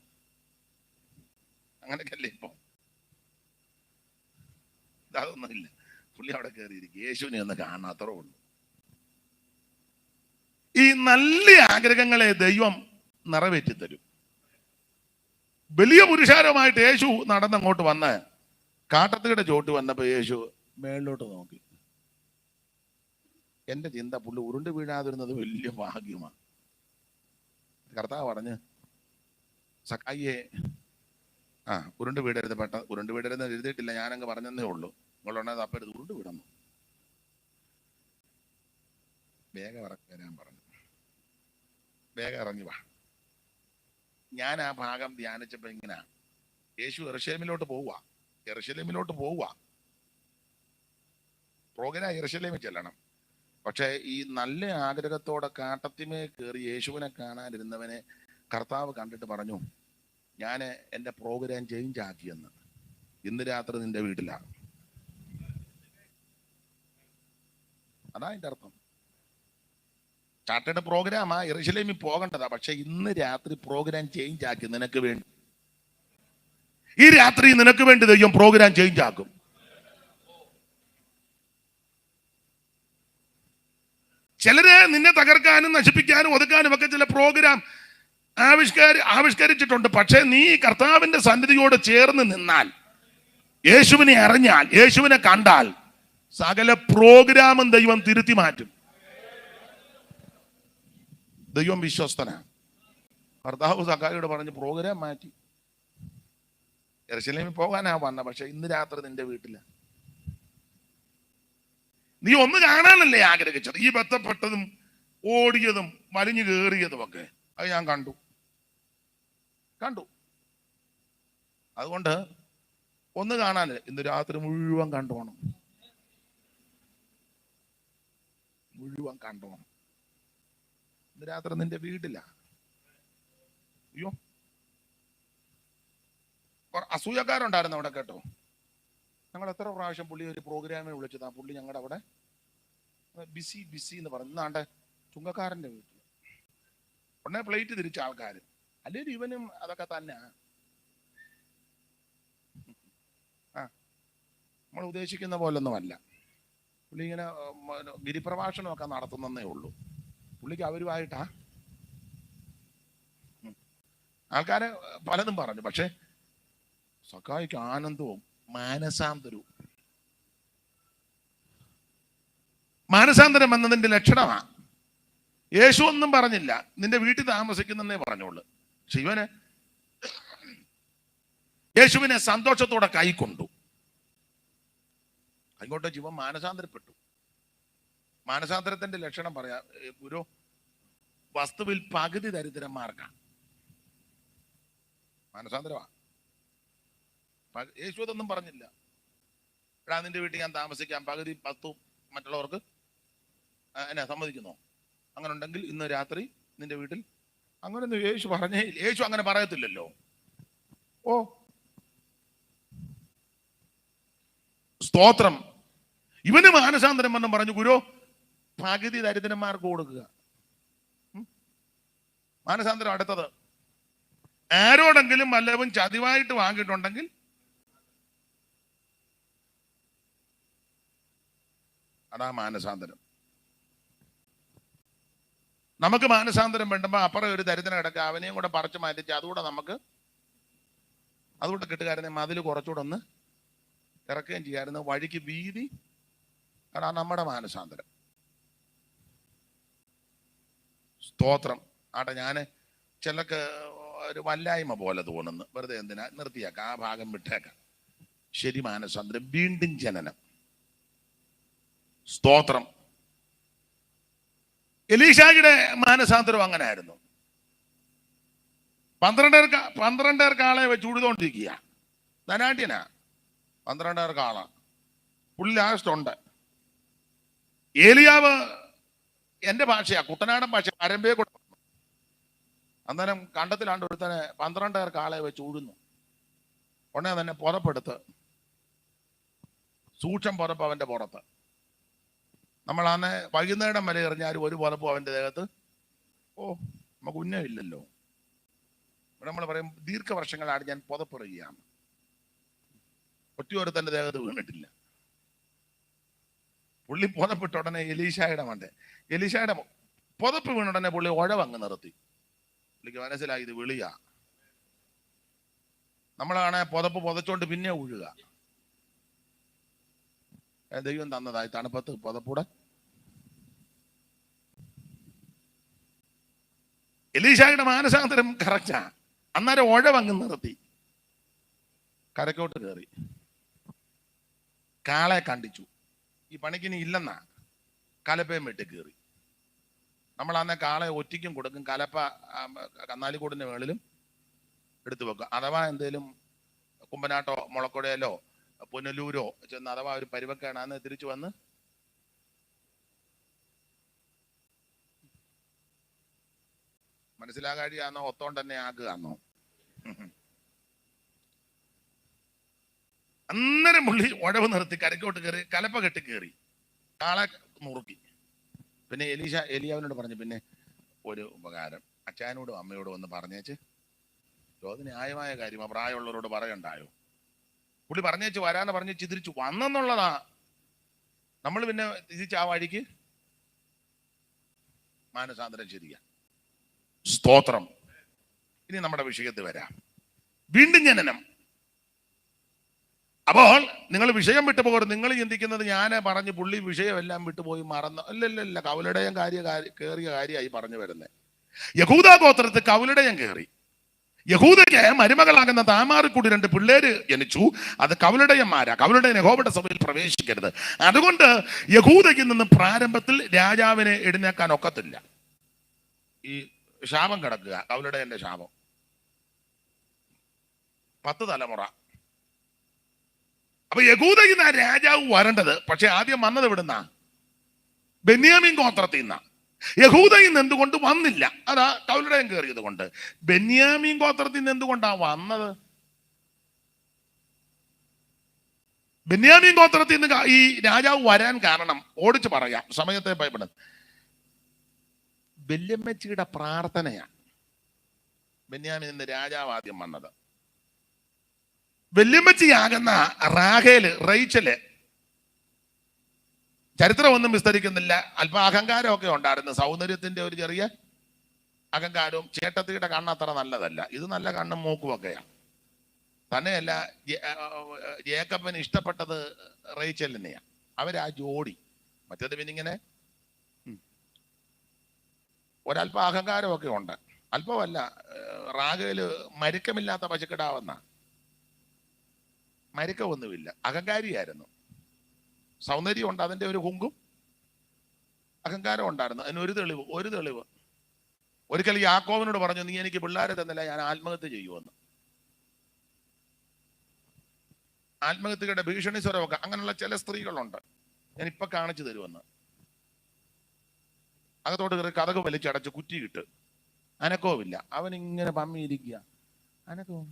അങ്ങനെയൊക്കെയല്ലേ ഇപ്പൊ. അതൊന്നുമില്ല, പുള്ളി അവിടെ കയറിയിരിക്കും. യേശുവിനെ ഒന്ന് കാണാത്തറേ ഉള്ളൂ. ഈ നല്ല ആഗ്രഹങ്ങളെ ദൈവം നിറവേറ്റി തരും. വലിയ പുരുഷാരമായിട്ട് യേശു നടന്നങ്ങോട്ട് വന്ന് കാട്ടത്തിയുടെ ചോട്ട് വന്നപ്പോ യേശു മേളിലോട്ട് നോക്കി. എന്റെ ചിന്ത, പുള്ളി ഉരുണ്ട് വീഴാതിരുന്നത് വലിയ ഭാഗ്യമാണ്. കർത്താവ് പറഞ്ഞ് സക്കായിയെ ഉരുണ്ട് വീടരുത്, ഉരുണ്ട് വീടരുത് എഴുതിയിട്ടില്ല, ഞാനങ്ങ് പറഞ്ഞതേ ഉള്ളൂ. നിങ്ങളുണ്ടെ തപ്പരുത്, ഉരുണ്ട് വീടന്നു. വേഗം ഇറങ്ങാൻ പറഞ്ഞു. വേഗം ഇറങ്ങി വാ. ഞാൻ ആ ഭാഗം ധ്യാനിച്ചപ്പോ ഇങ്ങനെ, യേശു യെരൂശലേമിലോട്ട് പോവുക. പ്രോഗ്രാം യെരൂശലേമിൽ ചെല്ലണം. പക്ഷെ ഈ നല്ല ആഗ്രഹത്തോടെ കാട്ടത്തിമേ കയറി യേശുവിനെ കാണാനിരുന്നവനെ കർത്താവ് കണ്ടിട്ട് പറഞ്ഞു, ഞാൻ എൻ്റെ പ്രോഗ്രാം ചേഞ്ച് ആക്കിയെന്ന്. ഇന്ന് രാത്രി നിന്റെ വീട്ടിലാണ്. അതാ അതിൻ്റെ അർത്ഥം. ചാർട്ടേഡ് പ്രോഗ്രാമാ, യെരൂശലേമിൽ പോകേണ്ടതാ. പക്ഷെ ഇന്ന് രാത്രി പ്രോഗ്രാം ചേഞ്ച് ആക്കി നിനക്ക് വേണ്ടി. ഈ രാത്രി നിനക്ക് വേണ്ടി ദൈവം പ്രോഗ്രാം ചേഞ്ച് ആക്കും. ചിലര് നിന്നെ തകർക്കാനും നശിപ്പിക്കാനും ഒതുക്കാനും ഒക്കെ ചില പ്രോഗ്രാം ആവിഷ്കരിച്ചിട്ടുണ്ട്. പക്ഷെ നീ കർത്താവിന്റെ സന്നിധിയോട് ചേർന്ന് നിന്നാൽ, യേശുവിനെ അറിഞ്ഞാൽ, യേശുവിനെ കണ്ടാൽ, സകല പ്രോഗ്രാമും ദൈവം തിരുത്തി മാറ്റും. ദൈവം വിശ്വസ്തനാണ്. കർത്താവ് സക്കായിയോട് പറഞ്ഞ് പ്രോഗ്രാം മാറ്റി. യെരൂശലേമിൽ പോകാനാ വന്ന, പക്ഷെ ഇന്ന് രാത്രി നിന്റെ വീട്ടില. നീ ഒന്ന് കാണാനല്ലേ ആഗ്രഹിച്ചത്? ഈ ബന്ധപ്പെട്ടതും ഓടിയതും വലിഞ്ഞു കയറിയതും ഒക്കെ അത് ഞാൻ കണ്ടു. അതുകൊണ്ട് ഒന്ന് കാണാനല്ലേ, ഇന്ന് രാത്രി മുഴുവൻ കണ്ടോണം. ഇന്ന് രാത്രി നിന്റെ വീട്ടില. അയ്യോ, അസൂയക്കാരുണ്ടായിരുന്നു അവിടെ കേട്ടോ. ഞങ്ങൾ എത്ര പ്രാവശ്യം പുള്ളി ഒരു പ്രോഗ്രാമിൽ വിളിച്ചതാ. പുള്ളി ഞങ്ങളുടെ അവിടെ ബിസി എന്ന് പറഞ്ഞു. ഇന്നാണ്ട് ചുങ്കക്കാരൻ്റെ വീട്ടിൽ ഉടനെ പ്ലേറ്റ് തിരിച്ച ആൾക്കാർ. അല്ലെങ്കിൽ ഇവനും അതൊക്കെ തന്നെ. നമ്മൾ ഉദ്ദേശിക്കുന്ന പോലൊന്നുമല്ല. പുള്ളി ഇങ്ങനെ ഗിരിപ്രഭാഷണമൊക്കെ നടത്തുന്നേ ഉള്ളൂ. പുള്ളിക്ക് അവരുമായിട്ടാ. ആൾക്കാരെ പലതും പറഞ്ഞു. പക്ഷെ സക്കായിക്ക് ആനന്ദവും മാനസാന്തരം എന്നതിന്റെ ലക്ഷണമാണ്. യേശു ഒന്നും പറഞ്ഞില്ല, നിന്റെ വീട്ടിൽ താമസിക്കുന്നേ പറഞ്ഞോളൂ. ശിവന് യേശുവിനെ സന്തോഷത്തോടെ കൈക്കൊണ്ടു. അങ്ങോട്ട് ജീവൻ മാനസാന്തരപ്പെട്ടു. മാനസാന്തരത്തിന്റെ ലക്ഷണം പറയാ ഗുരു, വസ്തുവിൽ പകുതി ദരിദ്രന്മാർക്കാണ് മാനസാന്തരമാ. യേശു അതൊന്നും പറഞ്ഞില്ല. എടാ നിന്റെ വീട്ടിൽ ഞാൻ താമസിക്കാം, പകുതി വസ്തു മറ്റുള്ളവർക്ക് എന്നെ സമ്മതിക്കുന്നോ? അങ്ങനെ ഉണ്ടെങ്കിൽ ഇന്ന് രാത്രി നിന്റെ വീട്ടിൽ. അങ്ങനൊന്നും യേശു പറഞ്ഞേ. യേശു അങ്ങനെ പറയത്തില്ലല്ലോ. ഓ സ്തോത്രം. ഇവന് മാനസാന്തരം എന്നും പറഞ്ഞു, ഗുരു പകുതി ദരിദ്രന്മാർക്ക് കൊടുക്കുക. മാനസാന്തരം. അടുത്തത്, ആരോടെങ്കിലും വല്ലതും ചതിവായിട്ട് വാങ്ങിയിട്ടുണ്ടെങ്കിൽ അതാ മാനസാന്തരം. നമുക്ക് മാനസാന്തരം വേണ്ടുമ്പോ അപ്പുറം ഒരു ദരിദ്രൻ കിടക്കുക, അവനെയും കൂടെ പറിച്ചു മാറ്റിച്ച് അതുകൂടെ കിട്ടുകാരനെ മതിൽ കുറച്ചുകൂടെ ഒന്ന് ഇറക്കുകയും ചെയ്യായിരുന്നു. വഴിക്ക് വീതി. അതാ നമ്മുടെ മാനസാന്തരം. സ്തോത്രം. ആട്ടെ, ഞാൻ ചിലക്ക് ഒരു വല്ലായ്മ പോലെ തോന്നുന്നു. വെറുതെ എന്തിനാ, നിർത്തിയേക്കാം, ആ ഭാഗം വിട്ടേക്കാം. ശരി, മാനസാന്തരം, വീണ്ടും ജനനം. സ്തോത്രം. എലീശായുടെ മാനസാന്തരം അങ്ങനെ ആയിരുന്നു. 12 കാളെ വെച്ച് ഉഴുതോണ്ടിരിക്കുക. ധനാഢ്യനാ, 12 കാള. പുള്ളി ലാസ്റ്റ് ഉണ്ട്. ഏലിയാവ്, എന്റെ ഭാഷയാ, കുട്ടനാടൻ ഭാഷ, പരമ്പയെ കൂടെ. അന്നേരം കണ്ടത്തിലാണ്ട് ഒരുത്തനെ 12 കാളെ വെച്ച് ഉഴുന്നു. ഉടനെ തന്നെ പുറപ്പെടുത്ത്, സൂക്ഷം പുറപ്പ് അവന്റെ പുറത്ത്. നമ്മളന്ന് വൈകുന്നേരം വരെ എറിഞ്ഞാലും ഒരു പുറപ്പും അവന്റെ ദേഹത്ത് നമുക്ക് ഉന്നമില്ലല്ലോ. ഇവിടെ നമ്മൾ പറയും ദീർഘവർഷങ്ങളാണ് ഞാൻ പുതപ്പെറുകയാണ്. ഒറ്റയോരുത്തന്റെ ദേഹത്ത് വീണിട്ടില്ല. പുള്ളി പുതപ്പിട്ട ഉടനെ എലീശായുടെ പുതപ്പ് വീണ ഉടനെ പുള്ളി ഉഴവങ്ങ് നിർത്തി. പുള്ളിക്ക് മനസ്സിലായി ഇത് വിളിയാ. നമ്മളാണെ പുതപ്പ് പുതച്ചോണ്ട് പിന്നെ ഉഴുക. ദൈവം തന്നതായി തണുപ്പത്ത് പുതപ്പൂടെ. എലീശായുടെ മാനസാന്തരം കറക്റ്റാ. അന്നേരം ഉഴവങ്ങ് നിർത്തി, കരക്കോട്ട് കയറി, കാളെ കണ്ടിച്ചു. ഈ പണിക്കിനി ഇല്ലെന്നാ കലപ്പയും വെട്ടി കയറി. നമ്മളന്ന് കാളെ ഒറ്റയ്ക്കും കൊടുക്കും, കലപ്പ കന്നാലിക്കൂടിന്റെ മേളിലും എടുത്തു വെക്കും. അഥവാ എന്തേലും കുമ്പനാട്ടോ മുളക്കൊടയിലോ പുനലൂരോ ചെന്ന് അഥവാ ഒരു പരിവക്കാണ് തിരിച്ചു വന്ന് മനസ്സിലാകാഴിയാന്നോ ഒത്തോണ്ട് തന്നെ ആകുകയാന്നോ. അന്നേരം പുള്ളി ഉഴവ് നിർത്തി കരക്കോട്ട് കയറി, കലപ്പ കെട്ടി കയറി, കാളെ മുറുക്കി. പിന്നെ എലിയാവിനോട് പറഞ്ഞു, പിന്നെ ഒരു ഉപകാരം, അച്ഛനോടും അമ്മയോടും ഒന്ന് പറഞ്ഞേച്ച്. അത് ന്യായമായ കാര്യമാ, പ്രായമുള്ളവരോട് പറയണ്ടായോ. പുള്ളി പറഞ്ഞേച്ച് വരാന്ന് പറഞ്ഞ് ചിതിരിച്ചു വന്നെന്നുള്ളതാ. നമ്മൾ പിന്നെ തിരിച്ച് ആ വഴിക്ക് മാനസാന്തരം ശരിയാ. സ്തോത്രം. ഇനി നമ്മുടെ വിഷയത്തിൽ വരാം. വീണ്ടും ജനനം. അപ്പോൾ നിങ്ങൾ വിഷയം വിട്ടുപോകരുത്. നിങ്ങൾ ചിന്തിക്കുന്നത് ഞാൻ പറഞ്ഞ് പുള്ളി വിഷയമെല്ലാം വിട്ടുപോയി മറന്നു. അല്ലല്ല, കൗലടയം കയറിയ കാര്യമായി പറഞ്ഞു വരുന്നത്. യഹൂദ ഗോത്രത്തിൽ കൗലടയം കയറി. യഹൂദയ്ക്ക് മരുമകളാകുന്ന താമാറിൽ കൂടി 2 പിള്ളേര് ജനിച്ചു. അത് കൗലടയന്മാരാ. കൗലടയൻ യഹോവയുടെ സഭയിൽ പ്രവേശിക്കരുത്. അതുകൊണ്ട് യഹൂദയ്ക്ക് നിന്ന് പ്രാരംഭത്തിൽ രാജാവിനെ എഴുന്നേക്കാൻ ഒക്കത്തില്ല. ഈ ശാപം കിടക്കുക, കൗലടയന്റെ ശാപം. 10 തലമുറ. അപ്പൊ യഹൂദയിൽ നിന്ന് രാജാവ് വരേണ്ടത്. പക്ഷെ ആദ്യം വന്നത് എവിടുന്നാ? ബെന്യാമീൻ ഗോത്രത്തിൽ നിന്നാ. യഹൂദയിൽ നിന്ന് എന്തുകൊണ്ട് വന്നില്ല? അതാ കൗലടയം കയറിയത് കൊണ്ട്. ബെന്യാമീൻ ഗോത്രത്തിൽ നിന്ന് എന്തുകൊണ്ടാ വന്നത്? ബെന്യാമീൻ ഗോത്രത്തിൽ നിന്ന് ഈ രാജാവ് വരാൻ കാരണം ഓടിച്ചു പറയാം, സമയത്തെ ഭയപ്പെടുന്നത്. വല്യമ്മച്ചിയുടെ പ്രാർത്ഥനയാ ബെന്യാമീൻ നിന്ന് രാജാവ് ആദ്യം വന്നത്. വല്യമ്മച്ചിയാകുന്ന റേച്ചല് ചരിത്രമൊന്നും വിസ്തരിക്കുന്നില്ല. അല്പം അഹങ്കാരമൊക്കെ ഉണ്ടായിരുന്നു, സൗന്ദര്യത്തിന്റെ ഒരു ചെറിയ അഹങ്കാരവും. ചേട്ടത്തിയുടെ കണ്ണ് അത്ര നല്ലതല്ല, ഇത് നല്ല കണ്ണും മൂക്കും ഒക്കെയാണ്. തന്നെയല്ല, ജേക്കബിന് ഇഷ്ടപ്പെട്ടത് റേച്ചലിനെയാണ്. അവരാ ജോഡി. മറ്റേത് പിന്നെ ഇങ്ങനെ ഒരല്പം അഹങ്കാരമൊക്കെ ഉണ്ട്. അല്പമല്ല, റാഗേല് മരുക്കമില്ലാത്ത പശുക്കിടാവെന്ന. മരുക്കമൊന്നുമില്ല, അഹങ്കാരിയായിരുന്നു. സൗന്ദര്യം ഉണ്ട്, അതിന്റെ ഒരു ഹുങ്കും അഹങ്കാരം ഉണ്ടായിരുന്നു. അതിനൊരു തെളിവ് ഒരിക്കൽ യാക്കോബിനോട് പറഞ്ഞു, നീ എനിക്ക് പിള്ളേരെ തന്നില്ല, ഞാൻ ആത്മഹത്യ ചെയ്യുമെന്ന്. ആത്മഹത്യയുടെ ഭീഷണി സ്വരമൊക്കെ അങ്ങനെയുള്ള ചില സ്ത്രീകളുണ്ട്, ഞാൻ ഇപ്പൊ കാണിച്ചു തരുമെന്ന്. അകത്തോട്ട് കയറി കഥക് വലിച്ചടച്ച് കുറ്റിയിട്ട് അനക്കവുമില്ല. അവൻ ഇങ്ങനെ പമ്മിയിരിക്കുക, അനക്കവും.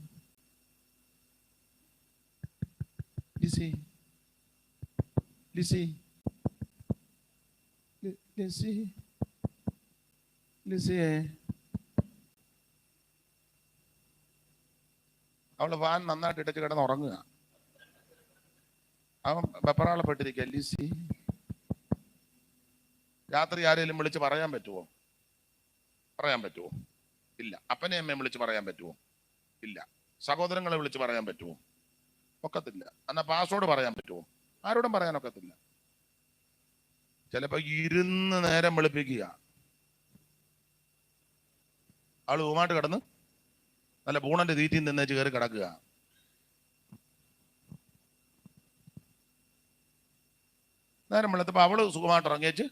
അവള് ഫാൻ നന്നായിട്ട് ഇടച്ച് കിടന്ന് ഉറങ്ങുക. അവൻ വെപ്പറാളപ്പെട്ടിരിക്കുക. ലിസി. രാത്രി ആരെങ്കിലും വിളിച്ച് പറയാൻ പറ്റുമോ? ഇല്ല. അപ്പനെ അമ്മയും വിളിച്ച് പറയാൻ പറ്റുമോ? ഇല്ല. സഹോദരങ്ങളെ വിളിച്ച് പറയാൻ പറ്റുമോ? ഒക്കത്തില്ല. എന്നാ പാസ്വേഡ് പറയാൻ പറ്റുമോ? ആരോടും പറയാനൊക്കത്തില്ല. ചിലപ്പോ ഇരുന്ന് നേരം വെളുപ്പിക്കുക. ആള് ഊമായിട്ട് കിടന്ന് നല്ല പൂണന്റെ തീറ്റിൽ നിന്ന് കയറി കിടക്കുക. നേരം വെള്ളത്തപ്പോ അവള് സുഖമായിട്ട് ഇറങ്ങിയേച്ച്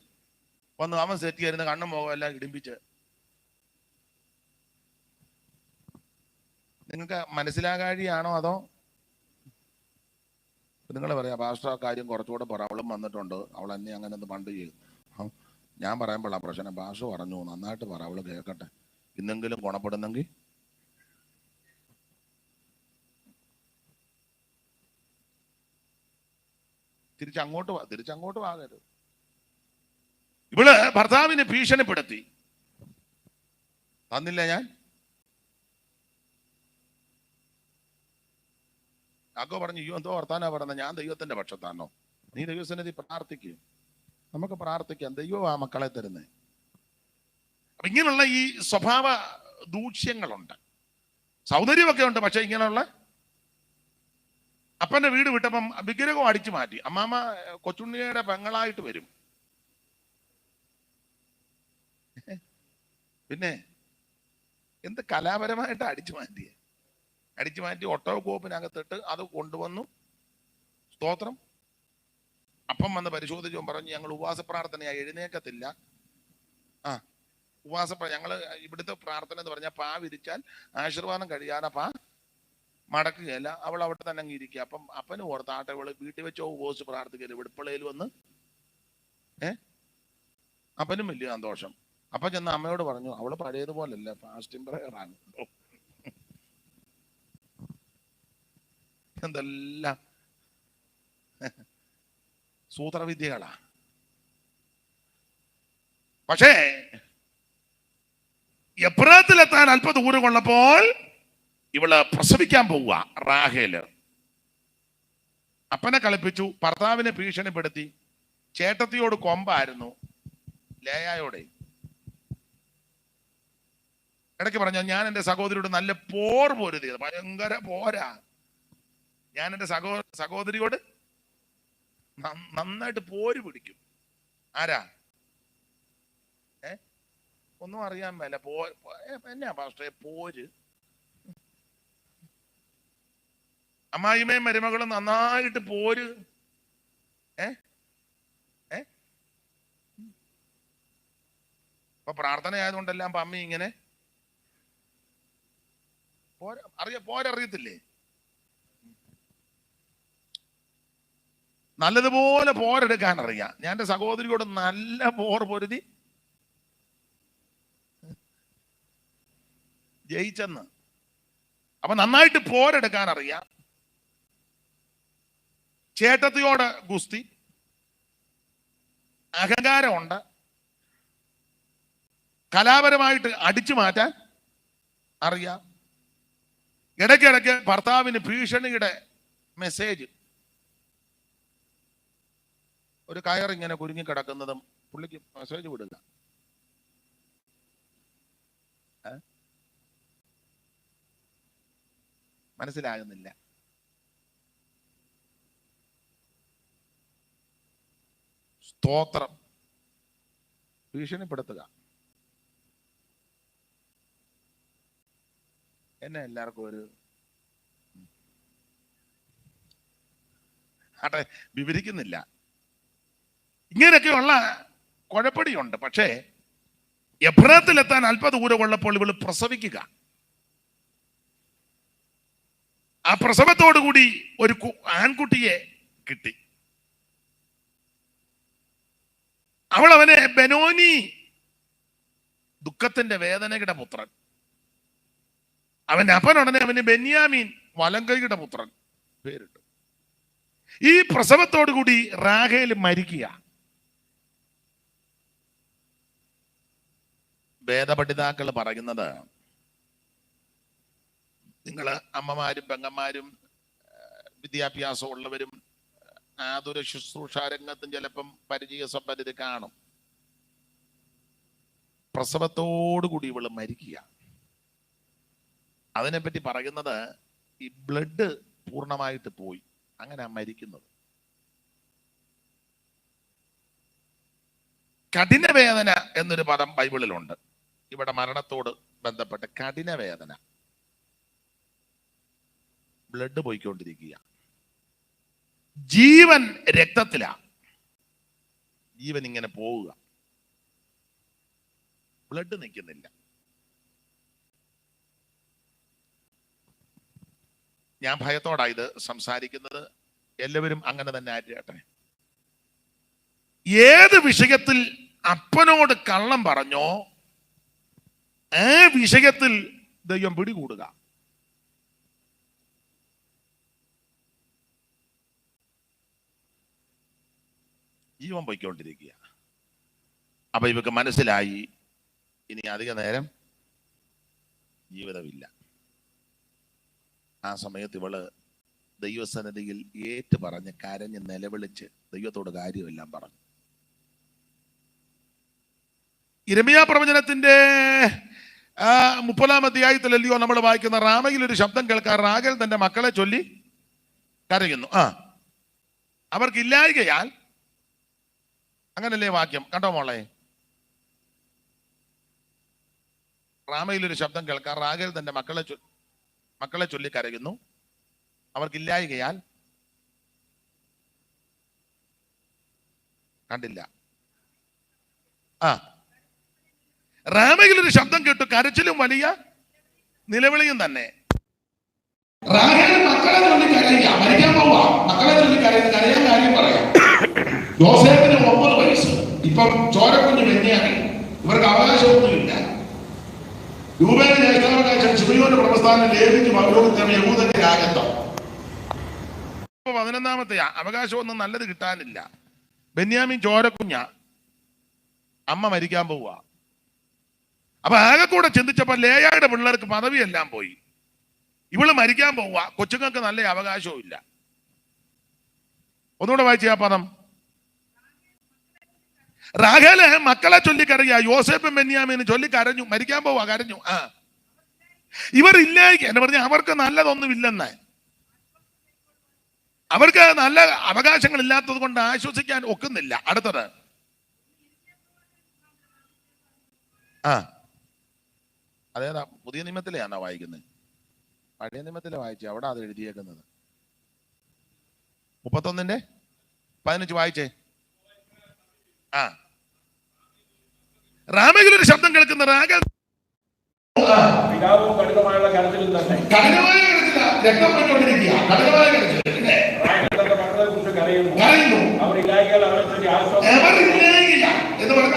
വന്ന് അവൻ സെറ്റ് ചെയ്യുന്ന കണ്ണും മുഖം എല്ലാം ഇടിപ്പിച്ച്. നിങ്ങൾക്ക് മനസ്സിലാകാഴിയാണോ അതോ നിങ്ങൾ പറയാം പാസ്റ്റർ ആ കാര്യം കുറച്ചുകൂടെ പറ, അവളും വന്നിട്ടുണ്ട്, അവൾ എന്നെ അങ്ങനെ ഒന്ന് പണ്ട് ചെയ്തു. ഞാൻ പറയുമ്പോഴാ പ്രശ്നം. പാസ്റ്റർ പറഞ്ഞു നന്നായിട്ട് പറ, അവള് കേൾക്കട്ടെ, ഇന്നെങ്കിലും ഗുണപ്പെടുന്നെങ്കിൽ. തിരിച്ചങ്ങോട്ട് വാങ്ങരുത്. ഇവള് ഭർത്താവിനെ ഭീഷണിപ്പെടുത്തി. തന്നില്ല ഞാൻ. അക്കോ പറഞ്ഞു അയ്യോ എന്തോ വർത്താനാ പറഞ്ഞത്, ഞാൻ ദൈവത്തിന്റെ പക്ഷത്താണോ? നീ ദൈവസന്നിധി പ്രാർത്ഥിക്കുക, നമുക്ക് പ്രാർത്ഥിക്കാം, ദൈവം ആ മക്കളെ തരുന്നേ. അപ്പൊ ഇങ്ങനെയുള്ള ഈ സ്വഭാവ ദൂഷ്യങ്ങളുണ്ട്. സൗന്ദര്യമൊക്കെ ഉണ്ട്, പക്ഷെ ഇങ്ങനെയുള്ള അപ്പന്റെ വീട് വിട്ടപ്പം വിഗ്രഹം അടിച്ചു മാറ്റി. അമ്മാമ്മ കൊച്ചുണ്ണിയുടെ പെങ്ങളായിട്ട് വരും. പിന്നെ എന്ത് കലാപരമായിട്ട് അടിച്ചു മാറ്റി ഒട്ടോ കോപ്പിനകത്തിട്ട് അത് കൊണ്ടുവന്നു. സ്തോത്രം. അപ്പം വന്ന് പരിശോധിച്ചു പറഞ്ഞു ഞങ്ങൾ ഉപവാസ പ്രാർത്ഥനയാ, എഴുന്നേക്കത്തില്ല. ഞങ്ങള് ഇവിടുത്തെ പ്രാർത്ഥന എന്ന് പറഞ്ഞാൽ പാ വിരിച്ചാൽ ആശീർവാദം കഴിയാതെ പാ മടക്കുകയല്ല, അവൾ അവിടെ തന്നെ അങ്ങ് ഇരിക്കുക. അപ്പം അപ്പന് ഓർത്ത് ആട്ടെ ഇവള് വീട്ടിൽ വെച്ചോ ഉപവസിച്ച് പ്രാർത്ഥിക്കല്, വെടുപ്പിളയിൽ വന്ന് അപ്പനും വലിയ സന്തോഷം. അപ്പൊ ചെന്ന് അമ്മയോട് പറഞ്ഞു അവള് പഴയതുപോലല്ല, ഫാസ്റ്റിംഗ് പ്രയറാണ്. എന്തെല്ലാം സൂത്രവിദ്യകളാ. പക്ഷേ എബ്രാത്തിലെത്താൻ അല്പ ദൂരം കൊള്ളപ്പോൾ ഇവള് പ്രസവിക്കാൻ പോവുക. റാഹേല് അപ്പനെ കളിപ്പിച്ചു, ഭർത്താവിനെ ഭീഷണിപ്പെടുത്തി. ചേട്ടത്തിയോട് കൊമ്പായിരുന്നു, ലേയായോടെ. ഇടയ്ക്ക് പറഞ്ഞ ഞാൻ എൻ്റെ സഹോദരിയോട് നല്ല പോർ പൊരുതിയത്, ഭയങ്കര പോരാ. ഞാൻ എൻ്റെ സഹോദരിയോട് നന്നായിട്ട് പോര് പിടിക്കും. ആരാ? ഒന്നും അറിയാൻ മേല. എന്നാ പാസ്റ്റേ പോര്? അമ്മായിമ്മയും മരുമകളും നന്നായിട്ട് പോര്. ഇപ്പൊ പ്രാർത്ഥന ആയതുകൊണ്ടെല്ലാം പമ്മി ഇങ്ങനെ പോരറിയത്തില്ലേ? നല്ലതുപോലെ പോരെടുക്കാൻ അറിയാം. ഞാൻ എൻ്റെ സഹോദരിയോട് നല്ല പോർ പൊരുതി ജയിച്ചെന്ന്. അപ്പൊ നന്നായിട്ട് പോരെടുക്കാൻ അറിയാം. ചേട്ടത്തിയോട് ഗുസ്തി, അഹങ്കാരമുണ്ട്, കലാപരമായിട്ട് അടിച്ചു മാറ്റാൻ അറിയാം. ഇടയ്ക്കിടയ്ക്ക് ഭർത്താവിന് ഭീഷണിയുടെ മെസ്സേജ്, ഒരു കയറിങ്ങനെ കുരുങ്ങി കിടക്കുന്നതും പുള്ളിക്ക് മെസ്സേജ് വിടുക. മനസ്സിലാകുന്നില്ല. സ്തോത്രം. ഭീഷണിപ്പെടുത്തുക. എന്നെ എല്ലാവർക്കും ഒരു ആട്ടെ വിവരിക്കുന്നില്ല. ഇങ്ങനെയൊക്കെയുള്ള കുഴപ്പടിയുണ്ട്. പക്ഷേ എബ്രാത്തിലെത്താൻ അല്പ ദൂരമുള്ളപ്പോൾ ഇവള് പ്രസവിക്കുക. ആ പ്രസവത്തോടുകൂടി ഒരു ആൺകുട്ടിയെ കിട്ടി. അവൾ അവനെ ബെനോനി, ദുഃഖത്തിന്റെ വേദനയുടെ പുത്രൻ. അവന്റെ അപ്പനുടനെ അവന് ബെന്യാമീൻ, വലങ്കയുടെ പുത്രൻ പേരിട്ടു. ഈ പ്രസവത്തോടുകൂടി റാഹേൽ മരിക്കുക. വേദപണ്ഡിതാക്കൾ പറയുന്നത്, നിങ്ങൾ അമ്മമാരും പെങ്ങന്മാരും വിദ്യാഭ്യാസം ഉള്ളവരും ആതുര ശുശ്രൂഷ രംഗത്തും ചിലപ്പം പരിചയസമ്പന്നത കാണും. പ്രസവത്തോടുകൂടി ഇവള് മരിക്കുക. അതിനെപ്പറ്റി പറയുന്നത് ഈ ബ്ലഡ് പൂർണ്ണമായിട്ട് പോയി, അങ്ങനെ മരിക്കുന്നത്. കഠിനവേദന എന്നൊരു പദം ബൈബിളിലുണ്ട്. ഇവിടെ മരണത്തോട് ബന്ധപ്പെട്ട് കഠിനവേദന. ബ്ലഡ് പോയിക്കൊണ്ടിരിക്കുക. ജീവൻ രക്തത്തിലാ, ജീവൻ ഇങ്ങനെ പോവുക, ബ്ലഡ് നിൽക്കുന്നില്ല. ഞാൻ ഭയത്തോടാ ഇത് സംസാരിക്കുന്നത്. എല്ലാവരും അങ്ങനെ തന്നെ ആയിട്ടെ. ഏത് വിഷയത്തിൽ അപ്പനോട് കള്ളം പറഞ്ഞോ ആ വിഷയത്തിൽ ദൈവം പിടികൂടുക. ജീവൻ പോയിക്കൊണ്ടിരിക്കുക. അപ്പൊ ഇവക്ക് മനസ്സിലായി ഇനി അധിക നേരം ജീവിതമില്ല. ആ സമയത്ത് ഇവള് ദൈവസന്നിധിയിൽ ഏറ്റു പറഞ്ഞ് കരഞ്ഞ് നിലവിളിച്ച് ദൈവത്തോട് കാര്യമെല്ലാം പറഞ്ഞു. യിരെമ്യാ പ്രവചനത്തിന്റെ 30-ാം അധ്യായത്തിലല്ലയോ നമ്മൾ വായിക്കുന്ന, റാമയിൽ ഒരു ശബ്ദം കേൾക്കാൻ, റാഗേൽ തന്റെ മക്കളെ ചൊല്ലി കരയുന്നു. അവർക്കില്ലായ്കയാൽ, അങ്ങനല്ലേ വാക്യം? കണ്ടോ മോളെ? റാമയിൽ ഒരു ശബ്ദം കേൾക്കാൻ, റാഗേൽ തന്റെ മക്കളെ ചൊല്ലി കരയുന്നു, അവർക്കില്ലായ്കയാൽ. കണ്ടില്ല? റാമയിൽ ഒരു ശബ്ദം കേട്ടു, കരച്ചിലും വലിയ നിലവിളിയും തന്നെ. മക്കളെ ചൊല്ലി കരയുക, മരിക്കാൻ പോവാ, മക്കളെ ചൊല്ലി കരയാൻ കാര്യം പറയാം. യോസേഫിന് 9 വയസ്സ്, ഇപ്പം ചോരക്കുഞ്ഞ് ബെന്യാമീൻ, ഇവർക്ക് അവകാശമൊന്നുമില്ല. രൂബേന് ജ്യേഷ്ഠാവകാശം, ശിമയോന്റെ പ്രസ്ഥാനം, ലേവിക്ക് പൗരോഹിത്യം, യഹൂദന്റെ രാജത്വം. 11-ാമത്തെ അവകാശമൊന്നും നല്ലത് കിട്ടാനില്ല. ബെന്യാമീൻ ചോരക്കുഞ്ഞ, അമ്മ മരിക്കാൻ പോവുക. അപ്പൊ ആകെ കൂടെ ചിന്തിച്ചപ്പോ ലേയായുടെ പിള്ളേർക്ക് പദവിയെല്ലാം പോയി, ഇവള് മരിക്കാൻ പോവുക, കൊച്ചുങ്ങൾക്ക് നല്ല അവകാശവും ഇല്ല. ഒന്നുകൂടെ വായിച്ച ആ പദം. റാഹേല് മക്കളെ ചൊല്ലിക്കരയുക, യോസേഫും ബെന്യാമീനും ചൊല്ലിക്കരഞ്ഞു, മരിക്കാൻ പോവുക, കരഞ്ഞു. ഇവർ ഇല്ലായ്ക്ക് എന്ന് പറഞ്ഞ അവർക്ക് നല്ലതൊന്നും ഇല്ലെന്ന്, അവർക്ക് നല്ല അവകാശങ്ങൾ ഇല്ലാത്തത് കൊണ്ട് ആശ്വസിക്കാൻ ഒക്കുന്നില്ല. അടുത്തത് അതേതാ? പുതിയ നിയമത്തിലെയാണോ വായിക്കുന്നത്? പഴയ നിയമത്തിലെ വായിച്ചു, അവിടെ അത് എഴുതിയേക്കുന്നത്. 31:15 വായിച്ചേ. റാമയിൽ ഒരു ശബ്ദം കേൾക്കുന്ന, റാഗേൽ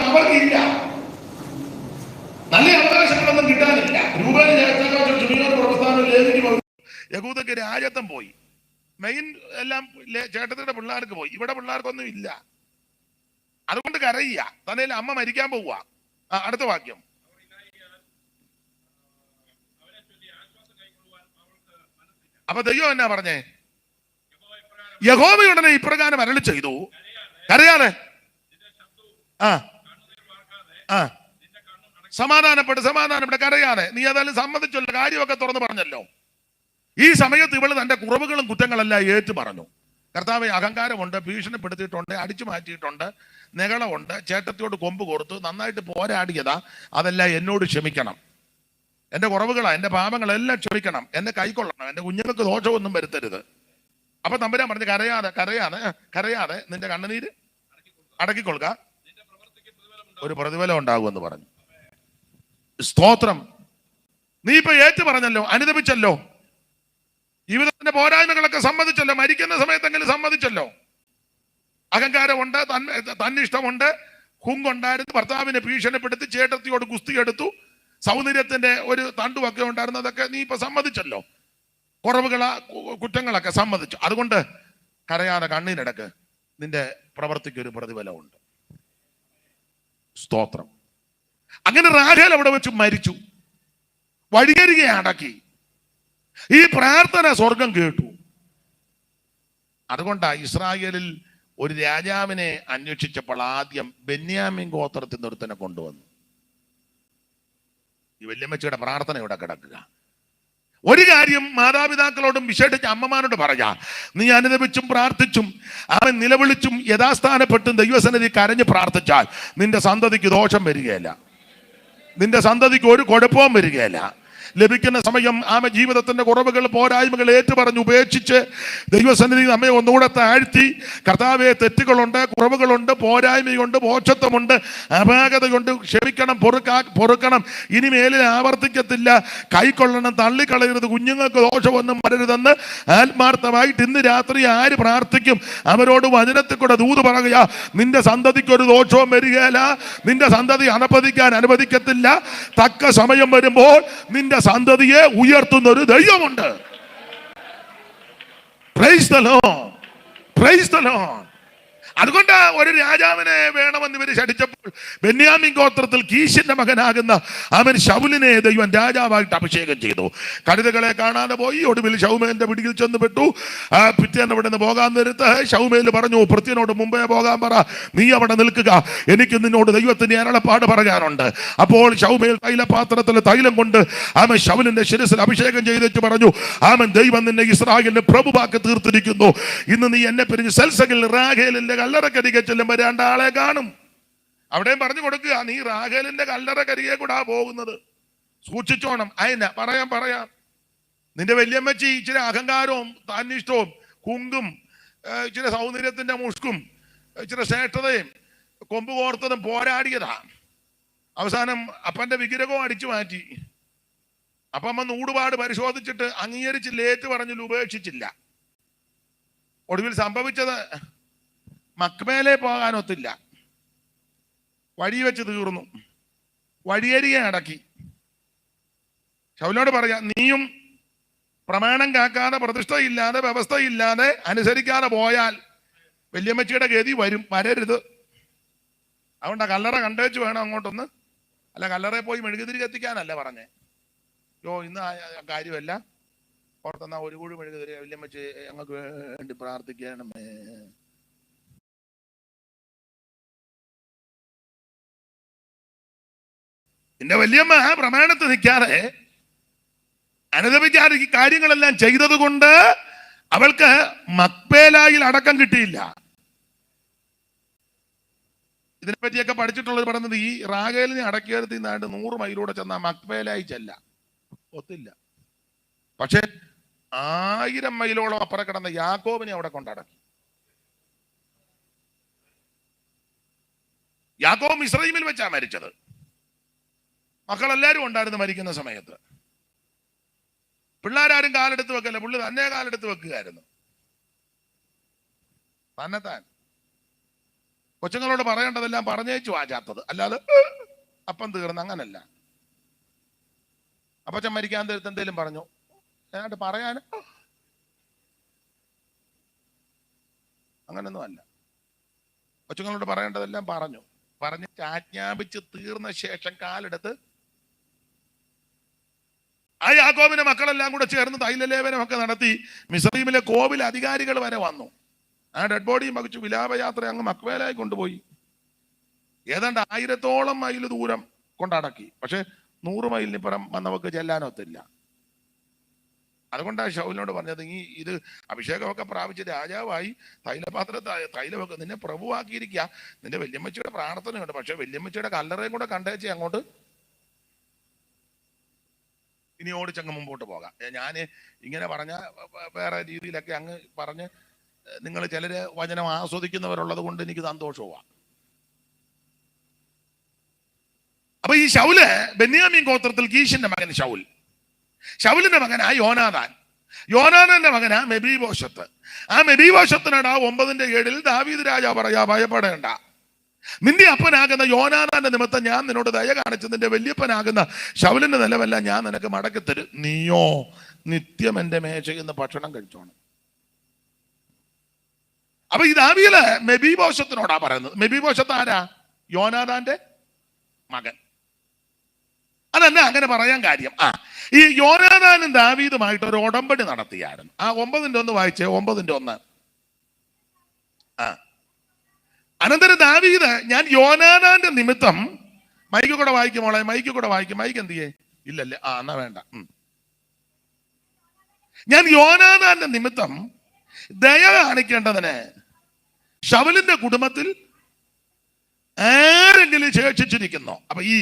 അവർക്കില്ല, നല്ല അവകാശങ്ങളൊന്നും കിട്ടാനില്ല. രൂപേന് ജ്യേഷ്ഠാവകാശം, ശിമയോന്റെ പ്രസ്ഥാനം, ലേവിക്ക് യഹൂദക്ക് രാജത്വം പോയി, മെയിൻ എല്ലാം ചേട്ടത്തിന്റെ പിള്ളേർക്ക് പോയി, ഇവിടെ പിള്ളേർക്കൊന്നും ഇല്ല. അതുകൊണ്ട് കരയുക, തന്നെ അമ്മ മരിക്കാൻ പോവുക. അടുത്ത വാക്യം. അപ്പൊ ദൈവം എന്നാ പറഞ്ഞേ? യഹോവയുടനെ ഇപ്രകാരം അരുളി ചെയ്തു, കരയാതെ സമാധാനപ്പെട്ട് കരയാതെ. നീ ഏതായാലും സമ്മതിച്ചല്ലോ, കാര്യമൊക്കെ തുറന്നു പറഞ്ഞല്ലോ. ഈ സമയത്ത് ഇവള് തന്റെ കുറവുകളും കുറ്റങ്ങളെല്ലാം ഏറ്റു പറഞ്ഞു. കർത്താവെ, അഹങ്കാരമുണ്ട്, ഭീഷണിപ്പെടുത്തിയിട്ടുണ്ട്, അടിച്ചു മാറ്റിയിട്ടുണ്ട്, നെകളമുണ്ട്, ചേട്ടത്തിയോട് കൊമ്പ് കൊടുത്തു, നന്നായിട്ട് പോരാടിയതാ, അതെല്ലാം എന്നോട് ക്ഷമിക്കണം. എന്റെ കുറവുകളാ, എന്റെ പാപങ്ങളെല്ലാം ക്ഷമിക്കണം, എന്നെ കൈക്കൊള്ളണം, എന്റെ കുഞ്ഞുങ്ങൾക്ക് ദോഷമൊന്നും വരുത്തരുത്. അപ്പൊ തമ്പുരാൻ പറഞ്ഞു, കരയാതെ നിന്റെ കണ്ണുനീര് അടക്കിക്കൊള്ളുക, ഒരു പ്രതിഫലം ഉണ്ടാകുമെന്ന് പറഞ്ഞു. സ്തോത്രം. നീ ഇപ്പൊ ഏറ്റു പറഞ്ഞല്ലോ, അനുദപിച്ചല്ലോ, ജീവിതത്തിന്റെ പോരായ്മകളൊക്കെ സമ്മതിച്ചല്ലോ, മരിക്കുന്ന സമയത്തെങ്കിലും സമ്മതിച്ചല്ലോ. അഹങ്കാരമുണ്ട്, തന്നിഷ്ടമുണ്ട്, ഹുങ്കുണ്ടായിരുന്നു, ഭർത്താവിനെ ഭീഷണിപ്പെടുത്തി, ചേട്ടത്തിയോട് കുസ്തിയെടുത്തു, സൗന്ദര്യത്തിന്റെ ഒരു തണ്ടുമൊക്കെ ഉണ്ടായിരുന്നതൊക്കെ നീ ഇപ്പൊ സമ്മതിച്ചല്ലോ. കുറ്റങ്ങളൊക്കെ സമ്മതിച്ചു. അതുകൊണ്ട് കരയാതെ കണ്ണീരടക്ക്, നിന്റെ പ്രവർത്തിക്ക് ഒരു പ്രതിഫലമുണ്ട്. സ്തോത്രം. അങ്ങനെ റാഹേൽ അവിടെ വെച്ച് മരിച്ചു, വഴിയരികെ അടക്കി. ഈ പ്രാർത്ഥന സ്വർഗം കേട്ടു. അതുകൊണ്ടാ ഇസ്രായേലിൽ ഒരു രാജാവിനെ അന്വേഷിച്ചപ്പോൾ ആദ്യം ബെന്യാമീൻ ഗോത്രത്തിൽ നിന്ന് ഒരുത്തനെ കൊണ്ടുവന്നു. ഈ വല്യമ്മച്ചിയുടെ പ്രാർത്ഥന ഇവിടെ കിടക്കുക. ഒരു കാര്യം മാതാപിതാക്കളോടും വിശേഷിച്ച് അമ്മമാരോട് പറയാ, നീ അനുദപിച്ചും പ്രാർത്ഥിച്ചും അവൻ നിലവിളിച്ചും യഥാസ്ഥാനപ്പെട്ടും ദൈവസന്നിധി കരഞ്ഞ് പ്രാർത്ഥിച്ചാൽ നിന്റെ സന്തതിക്ക് ദോഷം വരികയില്ല, നിന്റെ സന്തതിക്ക് ഒരു കുഴപ്പവും വരികയില്ല. ലഭിക്കുന്ന സമയം ജീവിതത്തിന്റെ കുറവുകൾ പോരായ്മകൾ ഏറ്റുപറഞ്ഞ് ഉപേക്ഷിച്ച് ദൈവസന്നിധി നമ്മെ ഒന്നുകൂടെ താഴ്ത്തി, കർത്താവെ തെറ്റുകളുണ്ട്, കുറവുകളുണ്ട്, പോരായ്മയുണ്ട്, മോക്ഷത്വമുണ്ട്, അപാകതയുണ്ട്, ക്ഷമിക്കണം, പൊറുക്കണം, ഇനി മേലിൽ ആവർത്തിക്കത്തില്ല, കൈക്കൊള്ളണം, തള്ളിക്കളയരുത്, കുഞ്ഞുങ്ങൾക്ക് ദോഷമൊന്നും വരരുതെന്ന് ആത്മാർത്ഥമായിട്ട് ഇന്ന് രാത്രി ആര് പ്രാർത്ഥിക്കും അവരോട് വചനത്തിൽ കൂടെ ദൂത് പറയുക. നിന്റെ സന്തതിക്ക് ഒരു ദോഷവും വരികയില്ല, നിന്റെ സന്തതി അനപ്പതിക്കാൻ അനുവദിക്കത്തില്ല. തക്ക സമയം വരുമ്പോൾ നിന്റെ സന്തതിയെ ഉയർത്തുന്ന ഒരു ദൈവമുണ്ട്. Praise the Lord, praise the Lord. അതുകൊണ്ട് ഒരു രാജാവിനെ വേണമെന്ന് ഇവർ ശഠിച്ചപ്പോൾ ബെന്യാമീൻ ഗോത്രത്തിൽ കീശിന്റെ മകനാകുന്ന അവൻ ശൗലിനെ ദൈവം രാജാവായിട്ട് അഭിഷേകം ചെയ്തു. കഴുതകളെ കാണാതെ പോയി. ഒടുവിൽ ശൗമേലിന്റെ പിടിയിൽ ചെന്ന് പെട്ടു. പിറ്റേന്ന് അവിടെ നിന്ന് പോകാൻ നേരത്ത് ശൗമേൽ പറഞ്ഞു, ഭൃത്യനോട് മുമ്പേ പോകാൻ പറ, നീ അവിടെ നിൽക്കുക, എനിക്ക് നിന്നോട് ദൈവത്തിന്റെ അരുളപ്പാട് പറയാനുണ്ട്. അപ്പോൾ ശൗമേൽ തൈലപാത്രത്തിൽ തൈലം കൊണ്ട് അവൻ ശൗലിന്റെ ശിരസിൽ അഭിഷേകം ചെയ്തിട്ട് പറഞ്ഞു, അവൻ ദൈവം നിന്നെ ഇസ്രായേലിന്റെ പ്രഭുവാക്കി തീർത്തിരിക്കുന്നു. ഇന്ന് നീ എന്നെ പിരിഞ്ഞ് സെൽസകിൽ റാഹേലിന്റെ കല്ലറക്കരികെ ചെല്ലുമ്പോൾ രണ്ടാളെ കാണും. അവിടെയും പറഞ്ഞു കൊടുക്കുക, നീ റാഹേലിന്റെ കല്ലറക്കരികെ കൂടാ പോകുന്നത്, സൂക്ഷിച്ചോണം. പറയാം നിന്റെ വല്യമ്മച്ചി ഇച്ചിരി അഹങ്കാരവും താന്നിഷ്ടവും കുങ്കും ഇച്ചിരി സൗന്ദര്യത്തിന്റെ മുഷ്കും ഇച്ചിരി ശ്രേഷ്ഠതയും കൊമ്പ് കോർത്തതും പോരാടിയതാ. അവസാനം അപ്പന്റെ വിഗ്രഹവും അടിച്ചു മാറ്റി. അപ്പം നൂടുപാട് പരിശോധിച്ചിട്ട് അംഗീകരിച്ചില്ല, ഏറ്റു പറഞ്ഞില്ല, ഉപേക്ഷിച്ചില്ല. ഒടുവിൽ സംഭവിച്ചത് മക്മേലെ പോകാനൊത്തില്ല, വഴി വെച്ച് തീർന്നു, വഴിയരികെ അടക്കി. ശൗലിനോട് പറയാ, നീയും പ്രമാണം കാക്കാതെ, പ്രതിഷ്ഠയില്ലാതെ, വ്യവസ്ഥയില്ലാതെ, അനുസരിക്കാതെ പോയാൽ വല്യമ്മച്ചിയുടെ ഗതി വരരുത്. അതുകൊണ്ട് കല്ലറ കണ്ടേച്ച് വേണം അങ്ങോട്ടൊന്ന്. അല്ല, കല്ലറയിൽ പോയി മെഴുകുതിരി കത്തിക്കാനല്ല പറഞ്ഞേ. ഇന്ന് കാര്യമല്ല, ഓർത്തെന്നാ ഒരു കൂടി മെഴുകുതിരി വല്യമ്മച്ചി ഞങ്ങൾക്ക് വേണ്ടി പ്രാർത്ഥിക്കണമേ. എന്റെ വല്യമ്മ പ്രമാണത്തിൽ നിൽക്കാതെ അനുദപിക്കാതെ ഈ കാര്യങ്ങളെല്ലാം ചെയ്തത് കൊണ്ട് അവൾക്ക് മക്പേലായിൽ അടക്കം കിട്ടിയില്ല. ഇതിനെപ്പറ്റിയൊക്കെ പഠിച്ചിട്ടുള്ളത് പറയുന്നത്, ഈ റാഹേലിനെ അടക്കിയെടുത്ത് നാണ്ട് 100 മൈലൂടെ ചെന്ന മക്പേലായി ചെല്ല ഒത്തില്ല. പക്ഷെ 1000 മൈലോളം അപ്പുറം കിടന്ന യാക്കോബിനെ അവിടെ കൊണ്ടടക്കി. യാക്കോബ് മിസ്രയീമിൽ വെച്ചാ മരിച്ചത്. മക്കളെല്ലാരും ഉണ്ടായിരുന്നു മരിക്കുന്ന സമയത്ത്. പിള്ളേരാരും കാലെടുത്ത് വെക്കല്ല, പുള്ളി തന്നെ കാലെടുത്ത് വെക്കുകയായിരുന്നു. തന്നെത്താൻ കൊച്ചുങ്ങളോട് പറയേണ്ടതെല്ലാം പറഞ്ഞേച്ചു വാചാത്തത്, അല്ലാതെ അപ്പം തീർന്ന് അങ്ങനല്ല. അപ്പച്ചൻ മരിക്കാൻ തീർത്ത് എന്തേലും പറഞ്ഞു ഏതാണ്ട് പറയാൻ അങ്ങനൊന്നും അല്ല. കൊച്ചുങ്ങളോട് പറയേണ്ടതെല്ലാം പറഞ്ഞ് ആജ്ഞാപിച്ച് തീർന്ന ശേഷം കാലെടുത്ത് ആ യാക്കോബിന്റെ മക്കളെല്ലാം കൂടെ ചേർന്ന് തൈലലേപനമൊക്കെ നടത്തി. മിസ്രയീമിലെ കോവിൽ അധികാരികൾ വരെ വന്നു. ആ ഡെഡ് ബോഡിയും വഹിച്ചു വിലാപയാത്ര അങ്ങ് മക്വേലായി കൊണ്ടുപോയി. ഏതാണ്ട് 1000ഓളം മൈൽ ദൂരം കൊണ്ടടക്കി. പക്ഷെ 100 മൈലിനിപ്പുറം വന്നവർക്ക് ചെല്ലാനൊത്തില്ല. അതുകൊണ്ടാണ് ശൗലിനോട് പറഞ്ഞത്, നീ ഇത് അഭിഷേകമൊക്കെ പ്രാപിച്ച് രാജാവായി തൈലമൊക്കെ നിന്നെ പ്രഭുവാക്കിയിരിക്കുക. നിന്റെ വല്യമ്മച്ചിയുടെ പ്രാർത്ഥനയുണ്ട്, പക്ഷെ വല്യമ്മച്ചിയുടെ കല്ലറയും കൂടെ കണ്ടേച്ച് അങ്ങോട്ട് ഇനി ഓടിച്ചങ്ങ് മുമ്പോട്ട് പോകാം. ഞാൻ ഇങ്ങനെ പറഞ്ഞ വേറെ രീതിയിലൊക്കെ അങ്ങ് പറഞ്ഞ് നിങ്ങൾ ചിലര് വചനം ആസ്വദിക്കുന്നവരുള്ളത് കൊണ്ട് എനിക്ക് സന്തോഷവുമാണ്. അപ്പൊ ഈ ശൗല് ബെന്യാമീൻ ഗോത്രത്തിൽ കീശിന്റെ മകൻ ശൗലിന്റെ മകനാ യോനാഥാന്റെ മകനാ മെബീബോശത്ത്. ആ മെബീബോശത്തിനോട് 9:7 ദാവീദ് രാജാവ് പറയാ, ഭയപ്പെടേണ്ട, നിന്റെ അപ്പനാകുന്ന യോനാഥാന്റെ നിമിത്തം ഞാൻ നിന്നോട് ദയ കാണിച്ചു, നിന്റെ വല്യപ്പനാകുന്ന ശൗലിന്റെ നിലവല്ല ഞാൻ നിനക്ക് മടക്കിത്തരും. നീയോ നിത്യം എന്റെ മേശയിൽ നിന്ന് ഭക്ഷണം കഴിച്ചോണം. അപ്പൊ ഈ ദാവീദ് മെബീബോശത്തിനോടാ പറയുന്നത്. മെബീബോശത്ത് ആരാ? യോനാഥാന്റെ മകൻ. അതല്ല അങ്ങനെ പറയാൻ കാര്യം, ഈ യോനാഥാനും ദാവീദുമായിട്ട് ഒരു ഉടമ്പടി നടത്തിയായിരുന്നു. ആ 9:1 വായിച്ചേ. 9:1. അനന്തരം ദാവീദ്, ഞാൻ യോനാഥാന്റെ നിമിത്തം, മൈക്ക് കൂടെ വായിക്കും മോളെ, മൈക്ക് കൂടെ വായിക്കും. മൈക്ക് എന്ത് ചെയ്യേ? ഇല്ലല്ലേ? എന്നാ വേണ്ട. ഞാൻ യോനാഥാന്റെ നിമിത്തം ദയ കാണിക്കേണ്ടതിന് ശൗലിന്റെ കുടുംബത്തിൽ ആരെങ്കിലും ശേഷിച്ചിരിക്കുന്നു. അപ്പൊ ഈ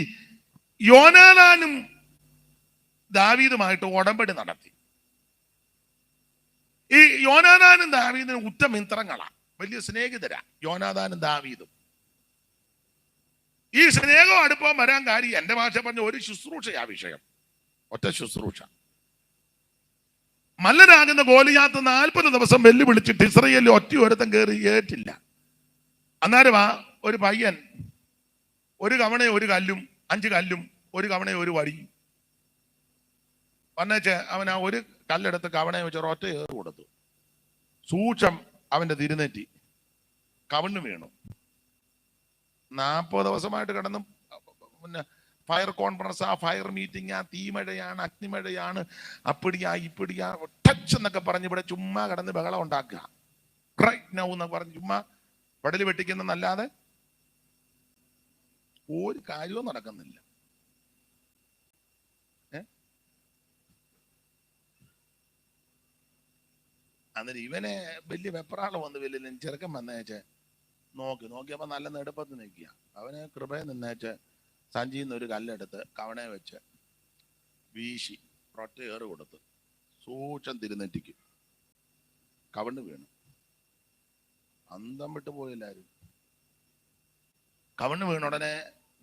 യോനാഥാനും ദാവീദുമായിട്ട് ഉടമ്പടി നടത്തി. ഈ യോനാഥാനും ദാവീദിനും ഉറ്റ മിത്രങ്ങളാ, വലിയ സ്നേഹിതരാ യോനാഥാനും ദാവീദും. ഈ സ്നേഹം അടുപ്പം വരാൻ കാര്യം എന്റെ ഭാഷ പറഞ്ഞ ഒരു ശുശ്രൂഷയാ വിഷയം, ഒറ്റ ശുശ്രൂഷ. മല്ലനാകുന്ന ഗോലിയാത്ത് 40 ദിവസം വെല്ലുവിളിച്ചിട്ട് ഇസ്രയേലിൽ ഒറ്റ ഒരുത്തം കയറി ഏറ്റില്ല. അന്നേരം ഒരു പയ്യൻ ഒരു കവണ ഒരു കല്ലും 5 കല്ലും ഒരു കവണ ഒരു വടിയും വന്നേച്ച് അവൻ ആ ഒരു കല്ലെടുത്ത് കവണയെ വെച്ച് ഒറ്റ ഏറ് കൊടുത്തു. സൂക്ഷം അവന്റെ തിരുനെറ്റി കവണ് വീണു. 40 ദിവസമായിട്ട് കിടന്നും പിന്നെ ഫയർ കോൺഫറൻസ്, ആ ഫയർ മീറ്റിംഗ്, ആ തീമഴയാണ്, അഗ്നിമഴയാണ്, അപ്പിടിയാ ഇപ്പിടിയാ ടച്ച് എന്നൊക്കെ പറഞ്ഞ് ഇവിടെ ചുമ്മാ കിടന്ന് ബഹളം ഉണ്ടാക്കുക. റൈറ്റ് നൗ എന്നൊക്കെ പറഞ്ഞ് ചുമ്മാ പടല് വെട്ടിക്കുന്നല്ലാതെ ഒരു കാര്യവും നടക്കുന്നില്ല. അന്നേരം ഇവനെ വലിയ വെപ്രാളം വന്ന് വലിയ ചെറുക്കൻ വന്നേച്ച് നോക്കിയപ്പോ നല്ല നെടുപ്പത്ത് നിൽക്കുക. അവന് കൃപയെ നിന്നേച്ച് സഞ്ചിയിൽ നിന്ന് ഒരു കല്ലെടുത്ത് കവണയെ വെച്ച് വീശി ഒറ്റ ഏറ് കൊടുത്ത് സൂക്ഷം തിരുനെറ്റിക്ക് കവണ് വീണു. അന്തം വിട്ടു പോയില്ലായിരുന്നു. കവണ് വീണ ഉടനെ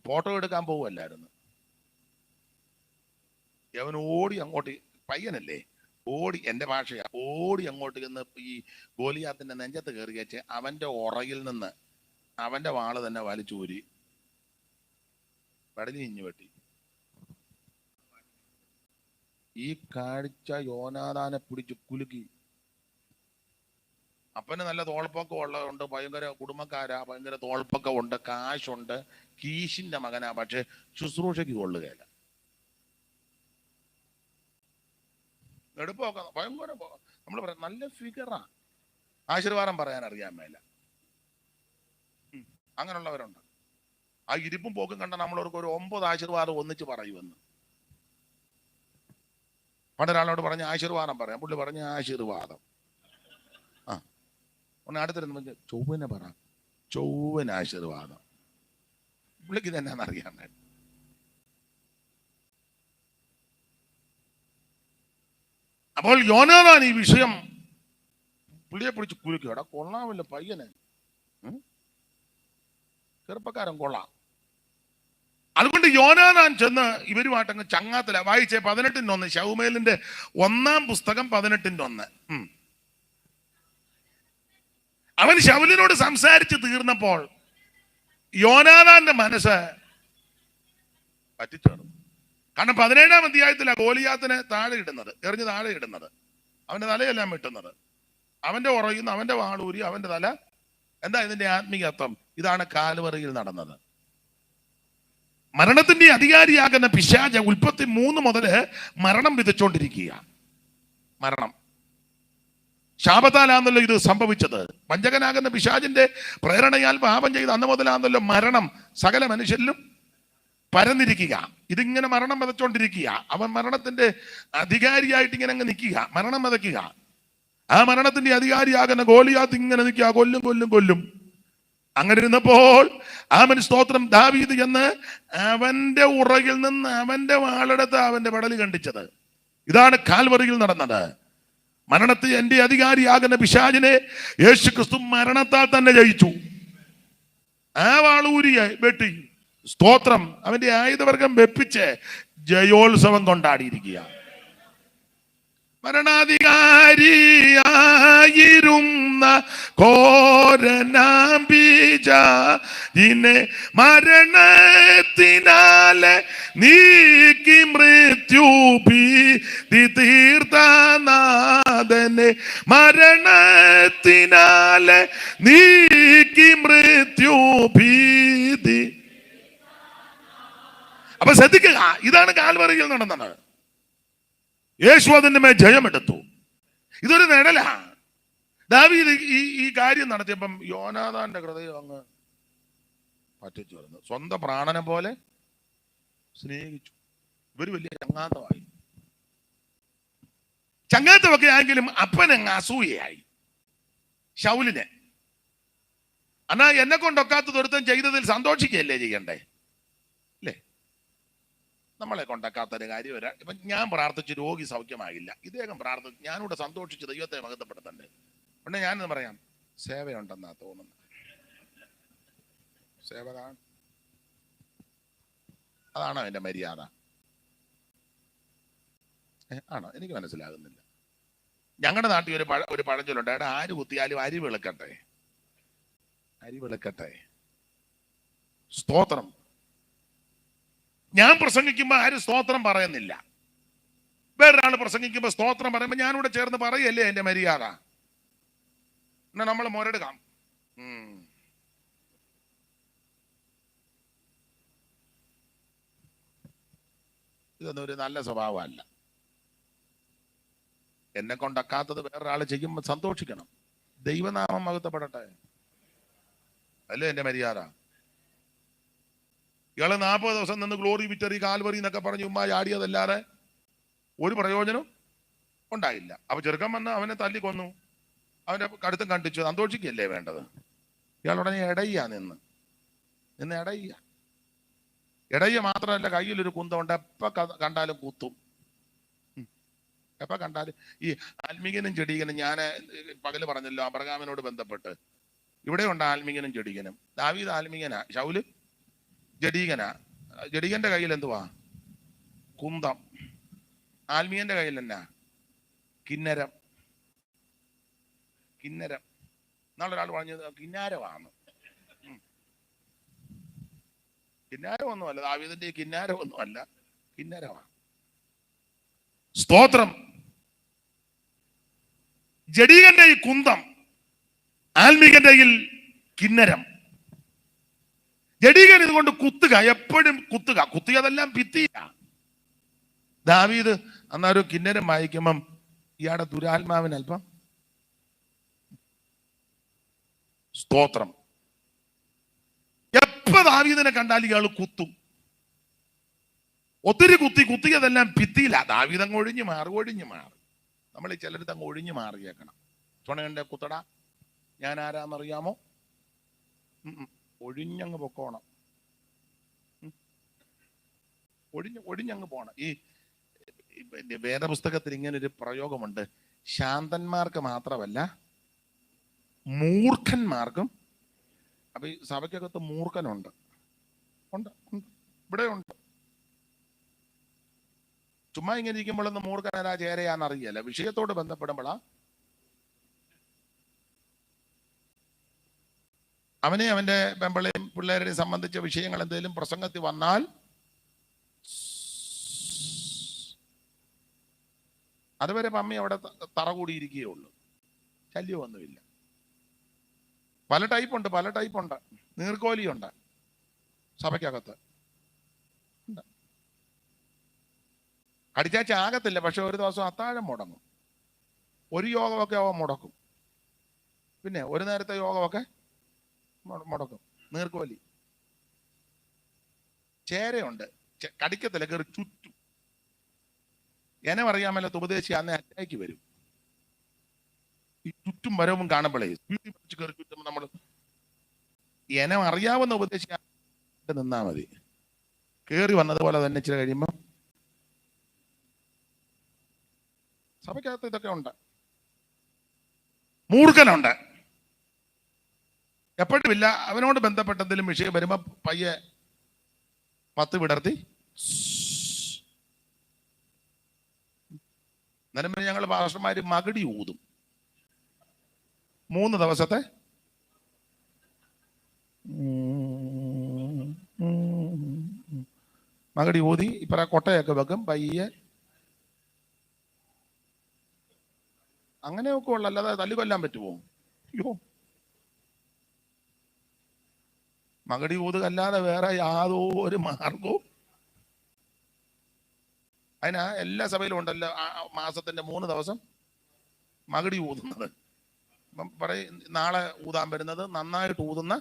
ഫോട്ടോ എടുക്കാൻ പോവല്ലായിരുന്നു. അവൻ ഓടി അങ്ങോട്ട്, പയ്യനല്ലേ, ഓടി, എന്റെ ഭാഷയാ, ഓടി അങ്ങോട്ട് ചെന്ന് ഈ ഗോലിയാത്തിന്റെ നെഞ്ചത്ത് കയറി വെച്ച് അവന്റെ ഉറയിൽ നിന്ന് അവന്റെ വാള് തന്നെ വലിച്ചൂരി പടലിഞ്ഞു വെട്ടി. ഈ കാഴ്ച യോനാഥാനെ പിടിച്ച് കുലുക്കി. അപ്പന് നല്ല തോൾപ്പൊക്കം ഉള്ളതുണ്ട്, ഭയങ്കര കുടുംബക്കാരാ, ഭയങ്കര തോൾപ്പൊക്കം ഉണ്ട്, കാശുണ്ട്, കീശിന്റെ മകനാ, പക്ഷെ ശുശ്രൂഷയ്ക്ക് കൊള്ളുകയില്ല. എടുപ്പൊക്കെ ഭയങ്കര, നമ്മൾ പറയാം നല്ല ഫിഗറാ, ആശീർവാദം പറയാൻ അറിയാൻ മേല, അങ്ങനെയുള്ളവരുണ്ട്. ആ ഇരിപ്പും പോക്കും കണ്ട നമ്മളവർക്ക് ഒരു 9 ആശീർവാദം ഒന്നിച്ച് പറയുമെന്ന്. പണ്ടൊരാളോട് പറഞ്ഞ ആശീർവാദം പറയാം, പുള്ളി പറഞ്ഞ ആശീർവാദം. ഒന്ന് അടുത്തിരുന്ന് ചൊവ്വനെ പറ, ചൊവ്വൻ ആശീർവാദം. പുള്ളിക്ക് ഇതെന്നാന്ന് അറിയാൻ വേണ്ടി. അപ്പോൾ യോനാഥാൻ ഈ വിഷയം പുള്ളിയെ പിടിച്ച് കുലുക്കി. എടാ കൊള്ളാമല്ലോ പയ്യനെ, ചെറുപ്പക്കാരൻ കൊള്ളാം. അതുകൊണ്ട് യോനാഥാൻ ചെന്ന് ഇവരുമായിട്ടങ്ങ് ചങ്ങാത്തില. വായിച്ചേ 18:1, ശൗമേലിന്റെ 1-ാം പുസ്തകം 18:1. അവൻ ശൗലിനോട് സംസാരിച്ച് തീർന്നപ്പോൾ യോനാഥാന്റെ മനസ്സ് പറ്റിച്ചേർന്നു. കാരണം 17-ാം അധ്യായത്തിലാണ് ഗോലിയാത്തിനെ താഴെ ഇടുന്നത്, എറിഞ്ഞ് താഴെ ഇടുന്നത്, അവന്റെ തലയെല്ലാം വെട്ടുന്നത്, അവന്റെ ഉറയുന്ന, അവന്റെ വാളൂരി, അവന്റെ തല. എന്താ ഇതിന്റെ ആത്മീയത്വം? ഇതാണ് കാൽവറിയിൽ നടന്നത്. മരണത്തിന്റെ അധികാരിയാകുന്ന പിശാച് ഉൽപ്പത്തി 3 മുതൽ മരണം വിതച്ചോണ്ടിരിക്കുക. മരണം ശാപത്താലാന്നല്ലോ ഇത് സംഭവിച്ചത്. വഞ്ചകനാകുന്ന പിശാചിന്റെ പ്രേരണയാൽ പാപം ചെയ്ത് അന്ന് മുതലാന്നല്ലോ മരണം സകല മനുഷ്യരിലും പരന്നിരിക്കുക. ഇതിങ്ങനെ മരണം വിതച്ചോണ്ടിരിക്കുക. അവൻ മരണത്തിന്റെ അധികാരിയായിട്ട് ഇങ്ങനെ അങ്ങ് നിൽക്കുക, മരണം വിതയ്ക്കുക. ആ മരണത്തിന്റെ അധികാരിയാകുന്ന ഗോലിയാത്ത് ഇങ്ങനെ നിൽക്കുക, കൊല്ലും കൊല്ലും കൊല്ലും. അങ്ങനെ ഇരുന്നപ്പോൾ അവൻ സ്തോത്രം ദാവീദ് എന്ന് അവന്റെ ഉറകിൽ നിന്ന് അവന്റെ വാളെടുത്ത് അവന്റെ പടല് കണ്ടിച്ചത്. ഇതാണ് കാൽവറിയിൽ നടന്നത്. മരണത്തെ എന്റെ അധികാരിയാകുന്ന പിശാചിനെ യേശു ക്രിസ്തു മരണത്താൽ തന്നെ ജയിച്ചു. ആ വാളൂരിയെ വെട്ടി സ്തോത്രം അവന്റെ ആയുധവർഗം വെപ്പിച്ച് ജയോത്സവം കൊണ്ടാടിയിരിക്കുക. മരണാധികാരിയായിരുന്ന ഘോരനാംബിജാതിനെ മരണത്തിനാലെ നീക്കി മൃത്യുഭീതി തീർത്തനാഥനെ മരണത്തിനാലെ നീക്കി മൃത്യുഭീതി. അപ്പൊ ശ്രദ്ധിക്കുക, ഇതാണ് കാൽവറിയിൽ നടന്നത്. യേശു അതിന്റെ മേൽ ജയമെടുത്തു. ഇതൊരു നിഴലാണ്. ദാവീദ് ഈ കാര്യം നടത്തിയപ്പം യോനാഥാന്റെ ഹൃദയം അങ്ങ് പറ്റിച്ചു വരുന്നു. സ്വന്തം പ്രാണനെ പോലെ സ്നേഹിച്ചു. ഇവര് വലിയ ചങ്ങാത്തമായി. ചങ്ങാത്തമൊക്കെ ആയെങ്കിലും അപ്പനങ്ങ് അസൂയയായി ശൗലിനെ. എന്നാ എന്നെ കൊണ്ടൊക്കാത്തത് ഒരുത്തൻ ചെയ്തതിൽ സന്തോഷിക്കുകയല്ലേ ചെയ്യണ്ടേ? അല്ലേ? നമ്മളെ കൊണ്ടാക്കാത്തൊരു കാര്യം വരാം. ഇപ്പൊ ഞാൻ പ്രാർത്ഥിച്ച് രോഗി സൗഖ്യമായില്ല, ഇദ്ദേഹം പ്രാർത്ഥിച്ച് ഞാനിവിടെ സന്തോഷിച്ച് ദൈവത്തെ മഹത്വപ്പെടുത്തണ്ടേ? പിന്നെ ഞാനെന്ന് പറയാം സേവയുണ്ടെന്നാ തോന്നുന്നത്. സേവ അതാണോ എന്റെ മര്യാദ? ആണോ? എനിക്ക് മനസ്സിലാകുന്നില്ല. ഞങ്ങളുടെ നാട്ടിൽ ഒരു പഴഞ്ചൊല്ലുണ്ട്, അവിടെ ആര് കുത്തിയാലും അരി വെളുക്കട്ടെ, അരി വെളുക്കട്ടെ. സ്തോത്രം. ഞാൻ പ്രസംഗിക്കുമ്പോ ആരും സ്തോത്രം പറയുന്നില്ല, വേറൊരാൾ പ്രസംഗിക്കുമ്പോ സ്തോത്രം പറയുമ്പോ ഞാനിവിടെ ചേർന്ന് പറയല്ലേ എന്റെ മര്യാദ? എന്നാ നമ്മൾ മുരടുക്കാം. ഇതൊന്നും ഒരു നല്ല സ്വഭാവമല്ല. എന്നെ കൊണ്ടക്കാത്തത് വേറൊരാൾ ചെയ്യുമ്പോൾ സന്തോഷിക്കണം. ദൈവനാമം മഹത്വപ്പെടട്ടെ, അല്ലേ എന്റെ മര്യാദ? ഇയാള് 40 ദിവസം നിന്ന് ഗ്ലോറി വിക്ടറി കാൽവറി എന്നൊക്കെ പറഞ്ഞ് ഉമ്മ ചാടിയതല്ലാതെ ഒരു പ്രയോജനം ഉണ്ടായില്ല. അപ്പൊ ചെറുക്കൻ വന്ന് അവനെ തല്ലിക്കൊന്നു, അവന്റെ കടുത്തും കണ്ടിച്ചു, സന്തോഷിക്കല്ലേ വേണ്ടത്? ഇയാളുടനെ ഇടയ്യ നിന്ന് ഇടയ്യ മാത്രമല്ല, കയ്യിലൊരു കുന്തമുണ്ട്, എപ്പ കണ്ടാലും കുത്തും. എപ്പ കണ്ടാലും ഈ ആത്മീകനും ജഡീകനും, ഞാൻ പകല് പറഞ്ഞല്ലോ അബ്രഹാമിനോട് ബന്ധപ്പെട്ട്, ഇവിടെ ഉണ്ട് ആത്മീകനും ജഡീകനും. ദാവീദ് ആത്മീകനാ, ശൗല് ജഡീകനാ. ജഡീകന്റെ കയ്യിൽ എന്തുവാ? കുന്തം. ആത്മീയന്റെ കയ്യിൽ എന്നാ? കിന്നരം. നാളൊരാൾ പറഞ്ഞത് കിന്നാരമാണ്. കിന്നാരമൊന്നുമല്ല, ദാവീദിന്റെ കിന്നാരമൊന്നുമല്ല, കിന്നരമാണ്. സ്തോത്രം. ജഡീകന്റെ ഈ കുന്തം, ആത്മീകന്റെ കയ്യിൽ കിന്നരം. ജഡീകൻ ഇതുകൊണ്ട് കുത്തുക, എപ്പോഴും കുത്തിയതെല്ലാം ഭിത്തിയ. ദാവീദ് അന്നൊരു കിന്നരം വായിക്കുമ്പം ഇയാളുടെ ദുരാത്മാവിന് അല്പം. സ്തോത്രം. എപ്പോ ദാവീദിനെ കണ്ടാൽ ഇയാൾ കുത്തും. ഒത്തിരി കുത്തിയതെല്ലാം ഭിത്തിയില്ല. ദാവീദ് അങ്ങ് ഒഴിഞ്ഞു മാറി. നമ്മൾ ഈ ചിലർ അങ്ങ് ഒഴിഞ്ഞു മാറിയേക്കണം. ചുണകന്റെ കുത്തട, ഞാൻ ആരാന്നറിയാമോ? ഒഴിഞ്ഞങ്ങ് പൊക്കോണം, ഒഴിഞ്ഞങ്ങ് പോണം. ഈ വേദപുസ്തകത്തിൽ ഇങ്ങനൊരു പ്രയോഗമുണ്ട്, ശാന്തന്മാർക്ക് മാത്രമല്ല മൂർഖന്മാർക്കും. അപ്പൊ ഈ സഭയ്ക്കകത്ത് മൂർഖനുണ്ട്, ഇവിടെ ഉണ്ട്. ചുമ്മാ ഇങ്ങനെ ഇരിക്കുമ്പോഴൊന്നും മൂർഖനരാ ചേരയാന്നറിയല്ല, വിഷയത്തോട് ബന്ധപ്പെടുമ്പോഴാ അവനെ അവന്റെ പെമ്പളെയും പിള്ളേരെയും സംബന്ധിച്ച വിഷയങ്ങൾ എന്തെങ്കിലും പ്രസംഗത്തിൽ വന്നാൽ അതുവരെ പമ്മി അവിടെ തറ കൂടിയിരിക്കുകയുള്ളൂ, ശല്യമൊന്നുമില്ല. പല ടൈപ്പുണ്ട്. നീർക്കോലിയുണ്ട് സഭയ്ക്കകത്ത്. കടിച്ചാച്ച ആകത്തില്ല, പക്ഷെ ഒരു ദിവസം അത്താഴം മുടങ്ങും. ഒരു യോഗമൊക്കെ അവൻ മുടക്കും, പിന്നെ ഒരു നേരത്തെ യോഗമൊക്കെ മുടക്കും. നീർക്കോലി. ചേരയുണ്ട്, കടിക്കത്തില്ല, കയറി ചുറ്റും. എന്നെ പറയാമല്ലോ, ഉപദേശി അന്ന് അറ്റാക്ക് വരും. ഈ ചുറ്റും വരവും കാണുമ്പോഴേ സ്പീഡിൽ പിടിച്ച് കയറി ചുറ്റും നമ്മൾ എന്നെ അറിയാവുന്ന ഉപദേശി നിന്നാ മതി. കയറി വന്നതുപോലെ തന്നെ ഇച്ചിരി കഴിയുമ്പോൾ സഭയ്ക്കകത്ത് ഇതൊക്കെ ഉണ്ട്. മൂർഖനുണ്ട്, എപ്പോഴും ഇല്ല. അവനോട് ബന്ധപ്പെട്ട എന്തെങ്കിലും വിഷയം വരുമ്പോ പയ്യെ 10 വിടർത്തി. അന്നേരം ഞങ്ങൾ പാസ്റ്റർമാര് മകടി ഊതും. 3 ദിവസത്തെ മകടി ഊതി ഇപ്പറ കൊട്ടയൊക്കെ വെക്കും പയ്യെ. അങ്ങനെയൊക്കെ ഉള്ള, അല്ലാതെ തല്ലുകൊല്ലാൻ പറ്റുമോ? അയ്യോ, മകടി ഊതുകല്ലാതെ വേറെ യാതൊരു മാർഗവും. അതിനാ എല്ലാ സഭയിലും ഉണ്ടല്ലോ മാസത്തിന്റെ 3 ദിവസം മകടി ഊതുന്നത്. പറയും നാളെ ഊതാൻ വരുന്നത് നന്നായിട്ട് ഊതുന്ന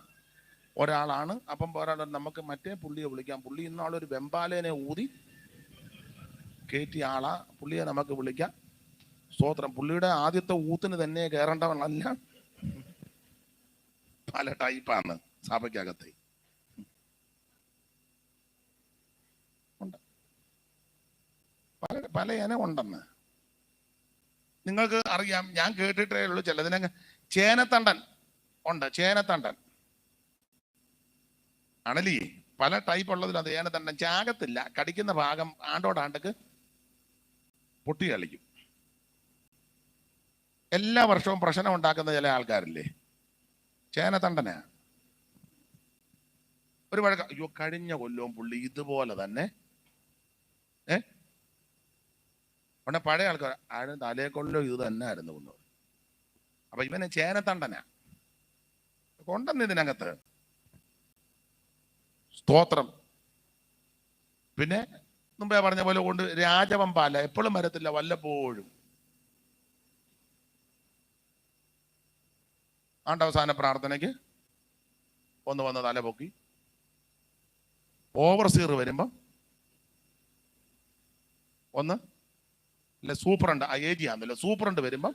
ഒരാളാണ്. അപ്പം പോരാ, നമുക്ക് മറ്റേ പുള്ളിയെ വിളിക്കാം, പുള്ളി ഇന്നാളൊരു വെമ്പാലേനെ ഊതി കയറ്റിയ ആളാ, പുള്ളിയെ നമുക്ക് വിളിക്കാം. സ്തോത്രം. പുള്ളിയുടെ ആദ്യത്തെ ഊത്തിന് തന്നെ കയറേണ്ടവനല്ല. പല ടൈപ്പാണ് സഭയ്ക്കകത്ത്. പല ഇനം ഉണ്ടെന്ന് നിങ്ങൾക്ക് അറിയാം. ഞാൻ കേട്ടിട്ടേ ഉള്ളൂ. ചിലതിനങ്ങ് ചേനത്തണ്ടൻ ഉണ്ട്. ചേനത്തണ്ടൻ അണലി പല ടൈപ്പ് ഉള്ളതിലും അത് ചേനത്തണ്ടൻ ചാകത്തില്ല. കടിക്കുന്ന ഭാഗം ആണ്ടോടാണ്ടക്ക് പൊട്ടി കളിക്കും. എല്ലാ വർഷവും പ്രശ്നം ഉണ്ടാക്കുന്ന ചില ആൾക്കാരില്ലേ, ചേനത്തണ്ടനാ. ഒരു വഴക്ക, അയ്യോ കഴിഞ്ഞ കൊല്ലവും പുള്ളി ഇതുപോലെ തന്നെ ഉടനെ പഴയ ആൾക്കാർ ആരും തലേക്കൊല്ലോ ഇത് തന്നെ ആയിരുന്നു കൊണ്ടു. അപ്പൊ ഇവനെ ചേനത്തണ്ടനാ കൊണ്ടെന്ന് ഇതിനകത്ത്. സ്തോത്രം. പിന്നെ മുമ്പേ പറഞ്ഞ പോലെ കൊണ്ട് രാജവമ്പാല എപ്പോഴും വരത്തില്ല, വല്ലപ്പോഴും. ആണ്ടവസാന പ്രാർത്ഥനയ്ക്ക് ഒന്ന് വന്ന് തല പൊക്കി. ഓവർസീർ വരുമ്പം ഒന്ന് അല്ല, സൂപ്രണ്ട് ഏജി ആണല്ലോ, സൂപ്രണ്ട് വരുമ്പോ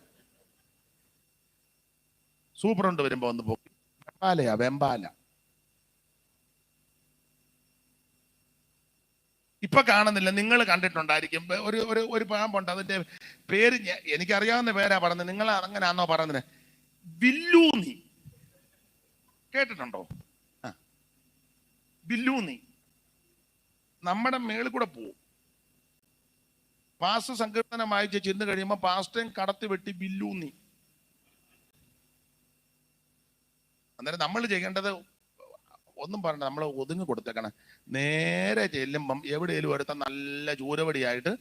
ഒന്ന് പൊക്കി. വെമ്പാലയാ, വെമ്പാല. ഇപ്പൊ കാണുന്നില്ല, നിങ്ങൾ കണ്ടിട്ടുണ്ടായിരിക്കും. ഒരു പാമ്പുണ്ട്, അതിന്റെ പേര് എനിക്കറിയാവുന്ന പേരാ പറഞ്ഞത്. നിങ്ങൾ അങ്ങനെയാണോ പറഞ്ഞത്? വില്ലൂന്നി കേട്ടിട്ടുണ്ടോ? വില്ലൂന്നി നമ്മുടെ മേളിൽ കൂടെ പോവും. പാസ്റ്റർ സങ്കീർത്തനം വായിച്ച് ചെന്ന് കഴിയുമ്പോൾ പാസ്റ്റയും കടത്തി വെട്ടി വില്ലൂന്നി. അന്നേരം നമ്മൾ ചെയ്യേണ്ടത് ഒന്നും പറഞ്ഞ നമ്മൾ ഒതുങ്ങി കൊടുത്തേക്കണം. നേരെ ചെല്ലുമ്പം എവിടെയെങ്കിലും എടുത്ത നല്ല ചൂരവടിയായിട്ട്,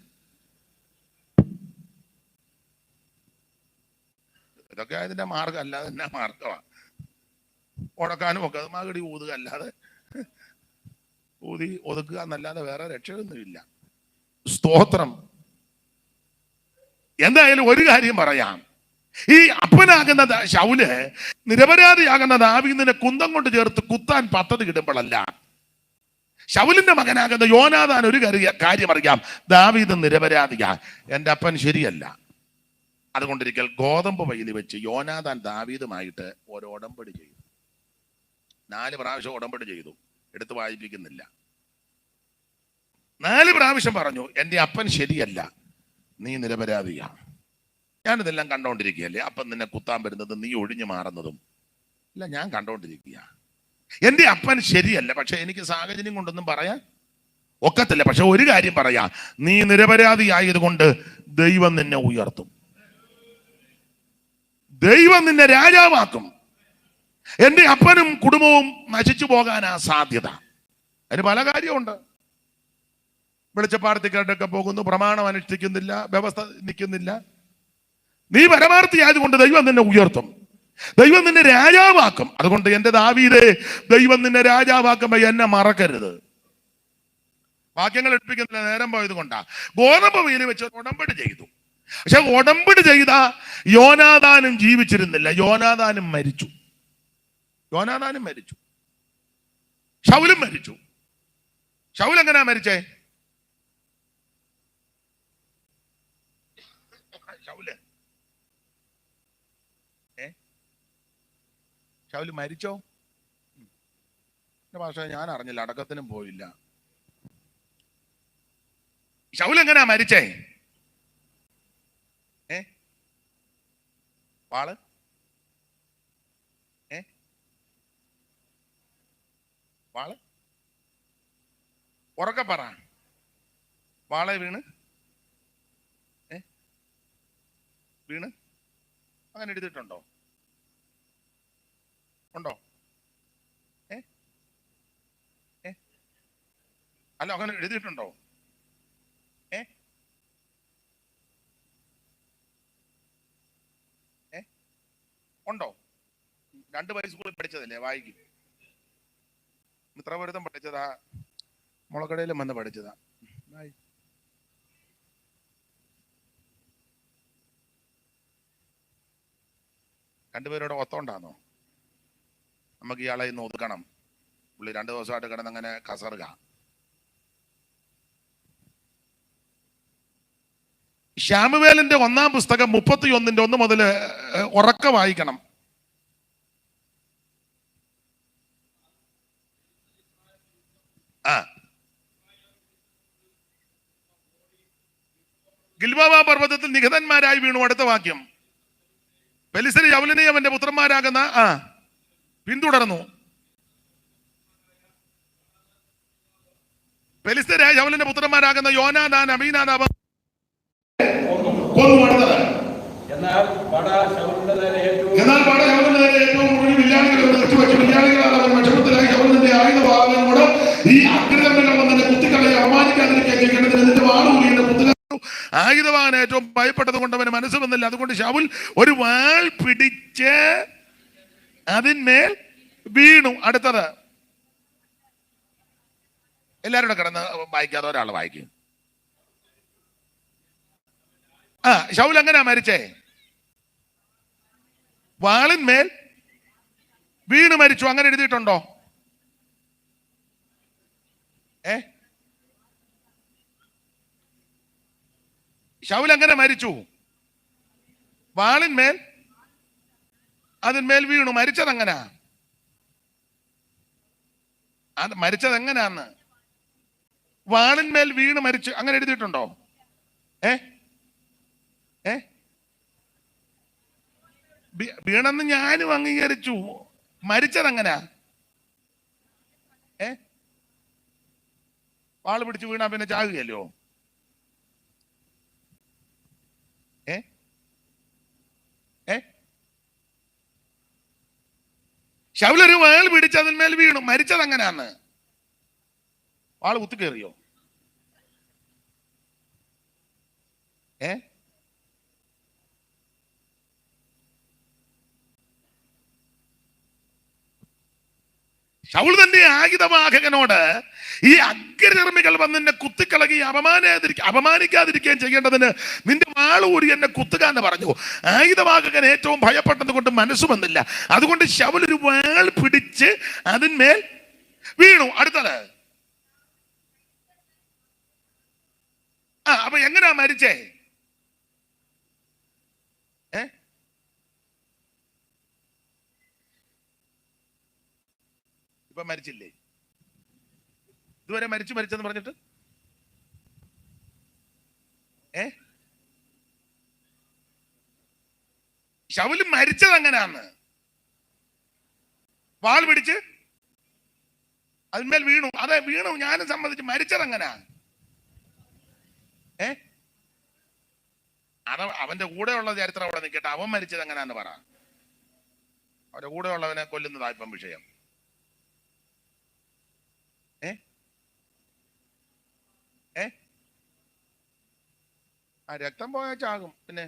ഇതൊക്കെ അതിന്റെ മാർഗം, അല്ലാതെ എന്നാ മാർഗമാണ്? ഉടക്കാനും ഒക്കെ അത് മകടി ഊതുക അല്ലാതെ, ഊതി ഒതുക്കുക എന്നല്ലാതെ വേറെ രക്ഷയൊന്നുമില്ല. സ്തോത്രം. എന്തായാലും ഒരു കാര്യം പറയാം, ഈ അപ്പനാകുന്ന ശൗല് നിരപരാധിയാകുന്ന ദാവീദിനെ കുന്തം കൊണ്ട് ചേർത്ത് കുത്താൻ പദ്ധതി കിട്ടുമ്പോഴല്ല, ശൗലിന്റെ മകനാകുന്ന യോനാഥാൻ ഒരു കാര്യം അറിയാം, ദാവീദ് നിരപരാധിയാ, എൻ്റെ അപ്പൻ ശരിയല്ല. അതുകൊണ്ടിരിക്കൽ ഗോതമ്പ് വയലിൽ വെച്ച് യോനാഥാൻ ദാവീദുമായിട്ട് ഒരു ഉടമ്പടി ചെയ്തു. 4 പ്രാവശ്യം ഉടമ്പടി ചെയ്തു. എടുത്ത് വായിപ്പിക്കുന്നില്ല. 4 പ്രാവശ്യം പറഞ്ഞു, എൻ്റെ അപ്പൻ ശരിയല്ല, നീ നിരപരാധിയാ. ഞാനിതെല്ലാം കണ്ടോണ്ടിരിക്കുകയല്ലേ, അപ്പം നിന്നെ കുത്താൻ വരുന്നത് നീ ഒഴിഞ്ഞു മാറുന്നതും ഇല്ല, ഞാൻ കണ്ടോണ്ടിരിക്കുക. എൻ്റെ അപ്പൻ ശരിയല്ല, പക്ഷെ എനിക്ക് സാഹചര്യം കൊണ്ടൊന്നും പറയാൻ ഒക്കത്തില്ല. പക്ഷെ ഒരു കാര്യം പറയാം, നീ നിരപരാധിയായതുകൊണ്ട് ദൈവം നിന്നെ ഉയർത്തും, ദൈവം നിന്നെ രാജാവാക്കും. എൻ്റെ അപ്പനും കുടുംബവും നശിച്ചു പോകാനാ സാധ്യത. അതിന് പല കാര്യമുണ്ട്. വെളിച്ചപ്പാടത്തിക്കാട്ടൊക്കെ പോകുന്നു, പ്രമാണം അനുഷ്ഠിക്കുന്നില്ല, വ്യവസ്ഥ നിൽക്കുന്നില്ല. നീ പരമാർത്ഥിയായതുകൊണ്ട് ദൈവം നിന്നെ ഉയർത്തും, ദൈവം നിന്നെ രാജാവാക്കും. അതുകൊണ്ട് എൻ്റെ ദാവീദേ, ദൈവം നിന്നെ രാജാവാക്കുമ്പോ എന്നെ മറക്കരുത്. വാക്യങ്ങൾ എടുപ്പിക്കുന്നില്ല, നേരം പോയത് കൊണ്ടാ. ഗോതമ്പ് വെയിൽ വെച്ച് ഉടമ്പടി ചെയ്തു. പക്ഷെ ഉടമ്പടി ചെയ്ത യോനാഥാനും ജീവിച്ചിരുന്നില്ല, യോനാഥാനും മരിച്ചു. ശൗലും മരിച്ചു. ശൗൽ എങ്ങനെയാ മരിച്ചേ? ശൗല് മരിച്ചോ? പക്ഷേ ഞാൻ അറിഞ്ഞില്ല, അടക്കത്തിനും പോയില്ല. ശൗൽ എങ്ങനെയാ മരിച്ചേ? വാള് വാള് ഉറക്കെ പറ. വാളെ വീണ് അങ്ങനെ എഴുതിയിട്ടുണ്ടോ? ഉണ്ടോ? അല്ല, അങ്ങനെ എഴുതിയിട്ടുണ്ടോ? ഉണ്ടോ? 2 വയസ്സ് സ്കൂളിൽ പഠിച്ചതല്ലേ, വായിക്കും. മിത്രപുരത്തും പഠിച്ചതാ, മുളക്കടയിലും വന്ന് പഠിച്ചതാ. രണ്ടുപേരോടെ ഒത്തോണ്ടാന്നോ? നമുക്ക് ഇയാളെ ഇന്ന് ഒതുക്കണം. പുള്ളി 2 ദിവസമായിട്ട് കിടന്നങ്ങനെ കസറുക. ശാമുവേലിന്റെ 1-ാം പുസ്തകം 31-ന്റെ 1 മുതൽ ഉറക്ക വായിക്കണം. ഗിൽബോവ പർവ്വതത്തിൽ നിഹതന്മാരായി വീണു. അടുത്ത വാക്യം. ഫെലിസ്ത്യർ ശൗലിനെയും അവന്റെ പുത്രന്മാരാകുന്ന പിന്തുടർന്നു. ഫെലിസ്ത്യരായ ശൗലിന്റെ പുത്രന്മാരാകുന്ന യോനാദാൻ, അബീനാദാബ് കൊന്നു. അടുത്തത്. എന്നാൽ പട ശൗലിന്റെ നേരെ ഏറ്റവും വില്ലാളികളെ നിർത്തിവെച്ചു. വില്ലാളികളാൽ അവൻ വിഷമത്തിലായി. ശൗലിന്റെ ആയുധഭാഗം കൂടെ ഈ അഗ്രഹങ്ങൾ വന്നെ കുത്തിക്കളയെ അപമാനിക്കാതിരിക്കാൻ ചെയ്യേണ്ടതിന് നിന്റെ വാളുകൂലിയുടെ കുത്തുകൾ. ആയുധവാഹന ഏറ്റവും ഭയപ്പെട്ടത് കൊണ്ട് അവന് മനസ്സ് വന്നില്ല. അതുകൊണ്ട് ശൗൽ ഒരു വാൾ പിടിച്ച് അതിന്മേൽ വീണു. അടുത്തത്. എല്ലാവരും കിടന്ന് വായിക്കാതെ ഒരാൾ വായിക്കും. ശൗൽ എങ്ങനെയാ മരിച്ചേ? വാളിന്മേൽ വീണ് മരിച്ചു. അങ്ങനെ എഴുതിയിട്ടുണ്ടോ? ശൗൽ എങ്ങനെ മരിച്ചു? വാളിന്മേൽ അതിന്മേൽ വീണു. മരിച്ചത് എങ്ങനാ? മരിച്ചത് എങ്ങനാന്ന്? വാളിന്മേൽ വീണ് മരിച്ചു. അങ്ങനെ എഴുതിയിട്ടുണ്ടോ? വീണെന്ന് ഞാനും അംഗീകരിച്ചു. മരിച്ചത് എങ്ങനാ? വാള് പിടിച്ച് വീണാ പിന്നെ ചാകുകയല്ലോ. ശൗലൊരു വാൾ പിടിച്ച് അതിന്മേൽ വീണു. മരിച്ചത് എങ്ങനെയാന്ന്? വാള് കുത്തിക്കേറിയോ? ശൗൽ തന്റെ ആയുധവാഹകനോട് ഈ അഗ്രചർമ്മികൾ വന്ന് എന്നെ കുത്തിക്കളകി അപമാനിക്കാതിരിക്കുകയും ചെയ്യേണ്ടതിന് നിന്റെ വാളൂരി എന്നെ കുത്തുക എന്ന് പറഞ്ഞു. ആയുധവാഹകൻ ഏറ്റവും ഭയപ്പെട്ടത് കൊണ്ട് മനസ്സ് വന്നില്ല. അതുകൊണ്ട് ശൗൽ ഒരു വാൾ പിടിച്ച് അതിന്മേൽ വീണു. അടുത്തത്. അപ്പൊ എങ്ങനെയാ മരിച്ചേ? ഇപ്പൊ മരിച്ചില്ലേ? ഇതുവരെ മരിച്ചെന്ന് പറഞ്ഞിട്ട് ശൗൽ മരിച്ചത് എങ്ങനെയാന്ന്? വാൾ പിടിച്ച് അതിന്മേൽ വീണു. അതെ, വീണു. ഞാനും സമ്മതിച്ചു. മരിച്ചത് എങ്ങനെയാ? അവന്റെ കൂടെയുള്ള ചരിത്രം അവിടെ നിൽക്കട്ടെ. അവൻ മരിച്ചത് എങ്ങനെയാന്ന് പറ. അവന്റെ കൂടെ ഉള്ളവനെ കൊല്ലുന്നതാ ഇപ്പം വിഷയം. രക്തം പോയാൽ ചാകും. പിന്നെ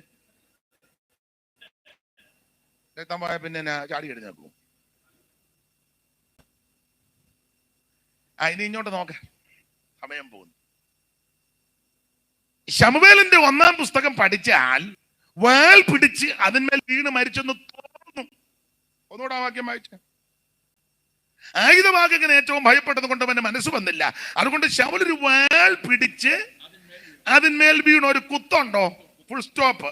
രക്തം പോയാൽ പിന്നെ ചാടി എഴുന്നേക്കും. ഇനി ഇങ്ങോട്ട് നോക്ക, സമയം പോകുന്നു. ശമൂവേലിന്റെ 1-ാം പുസ്തകം പഠിച്ചാൽ വാൾ പിടിച്ച് അതിന്മേൽ വീണ് മരിച്ചെന്ന് തോന്നുന്നു. ഒന്നുകൂടെ ആ വാക്യം വായിച്ച. ആയുധവാഹകൻ ഏറ്റവും ഭയപ്പെട്ടത് കൊണ്ട് അവന്റെ മനസ്സ് വന്നില്ല. അതുകൊണ്ട് ശൗൽ ഒരു വാൾ പിടിച്ച് അതിന്മേൽ വീണു. ഒരു കുത്തുണ്ടോ? Full stop.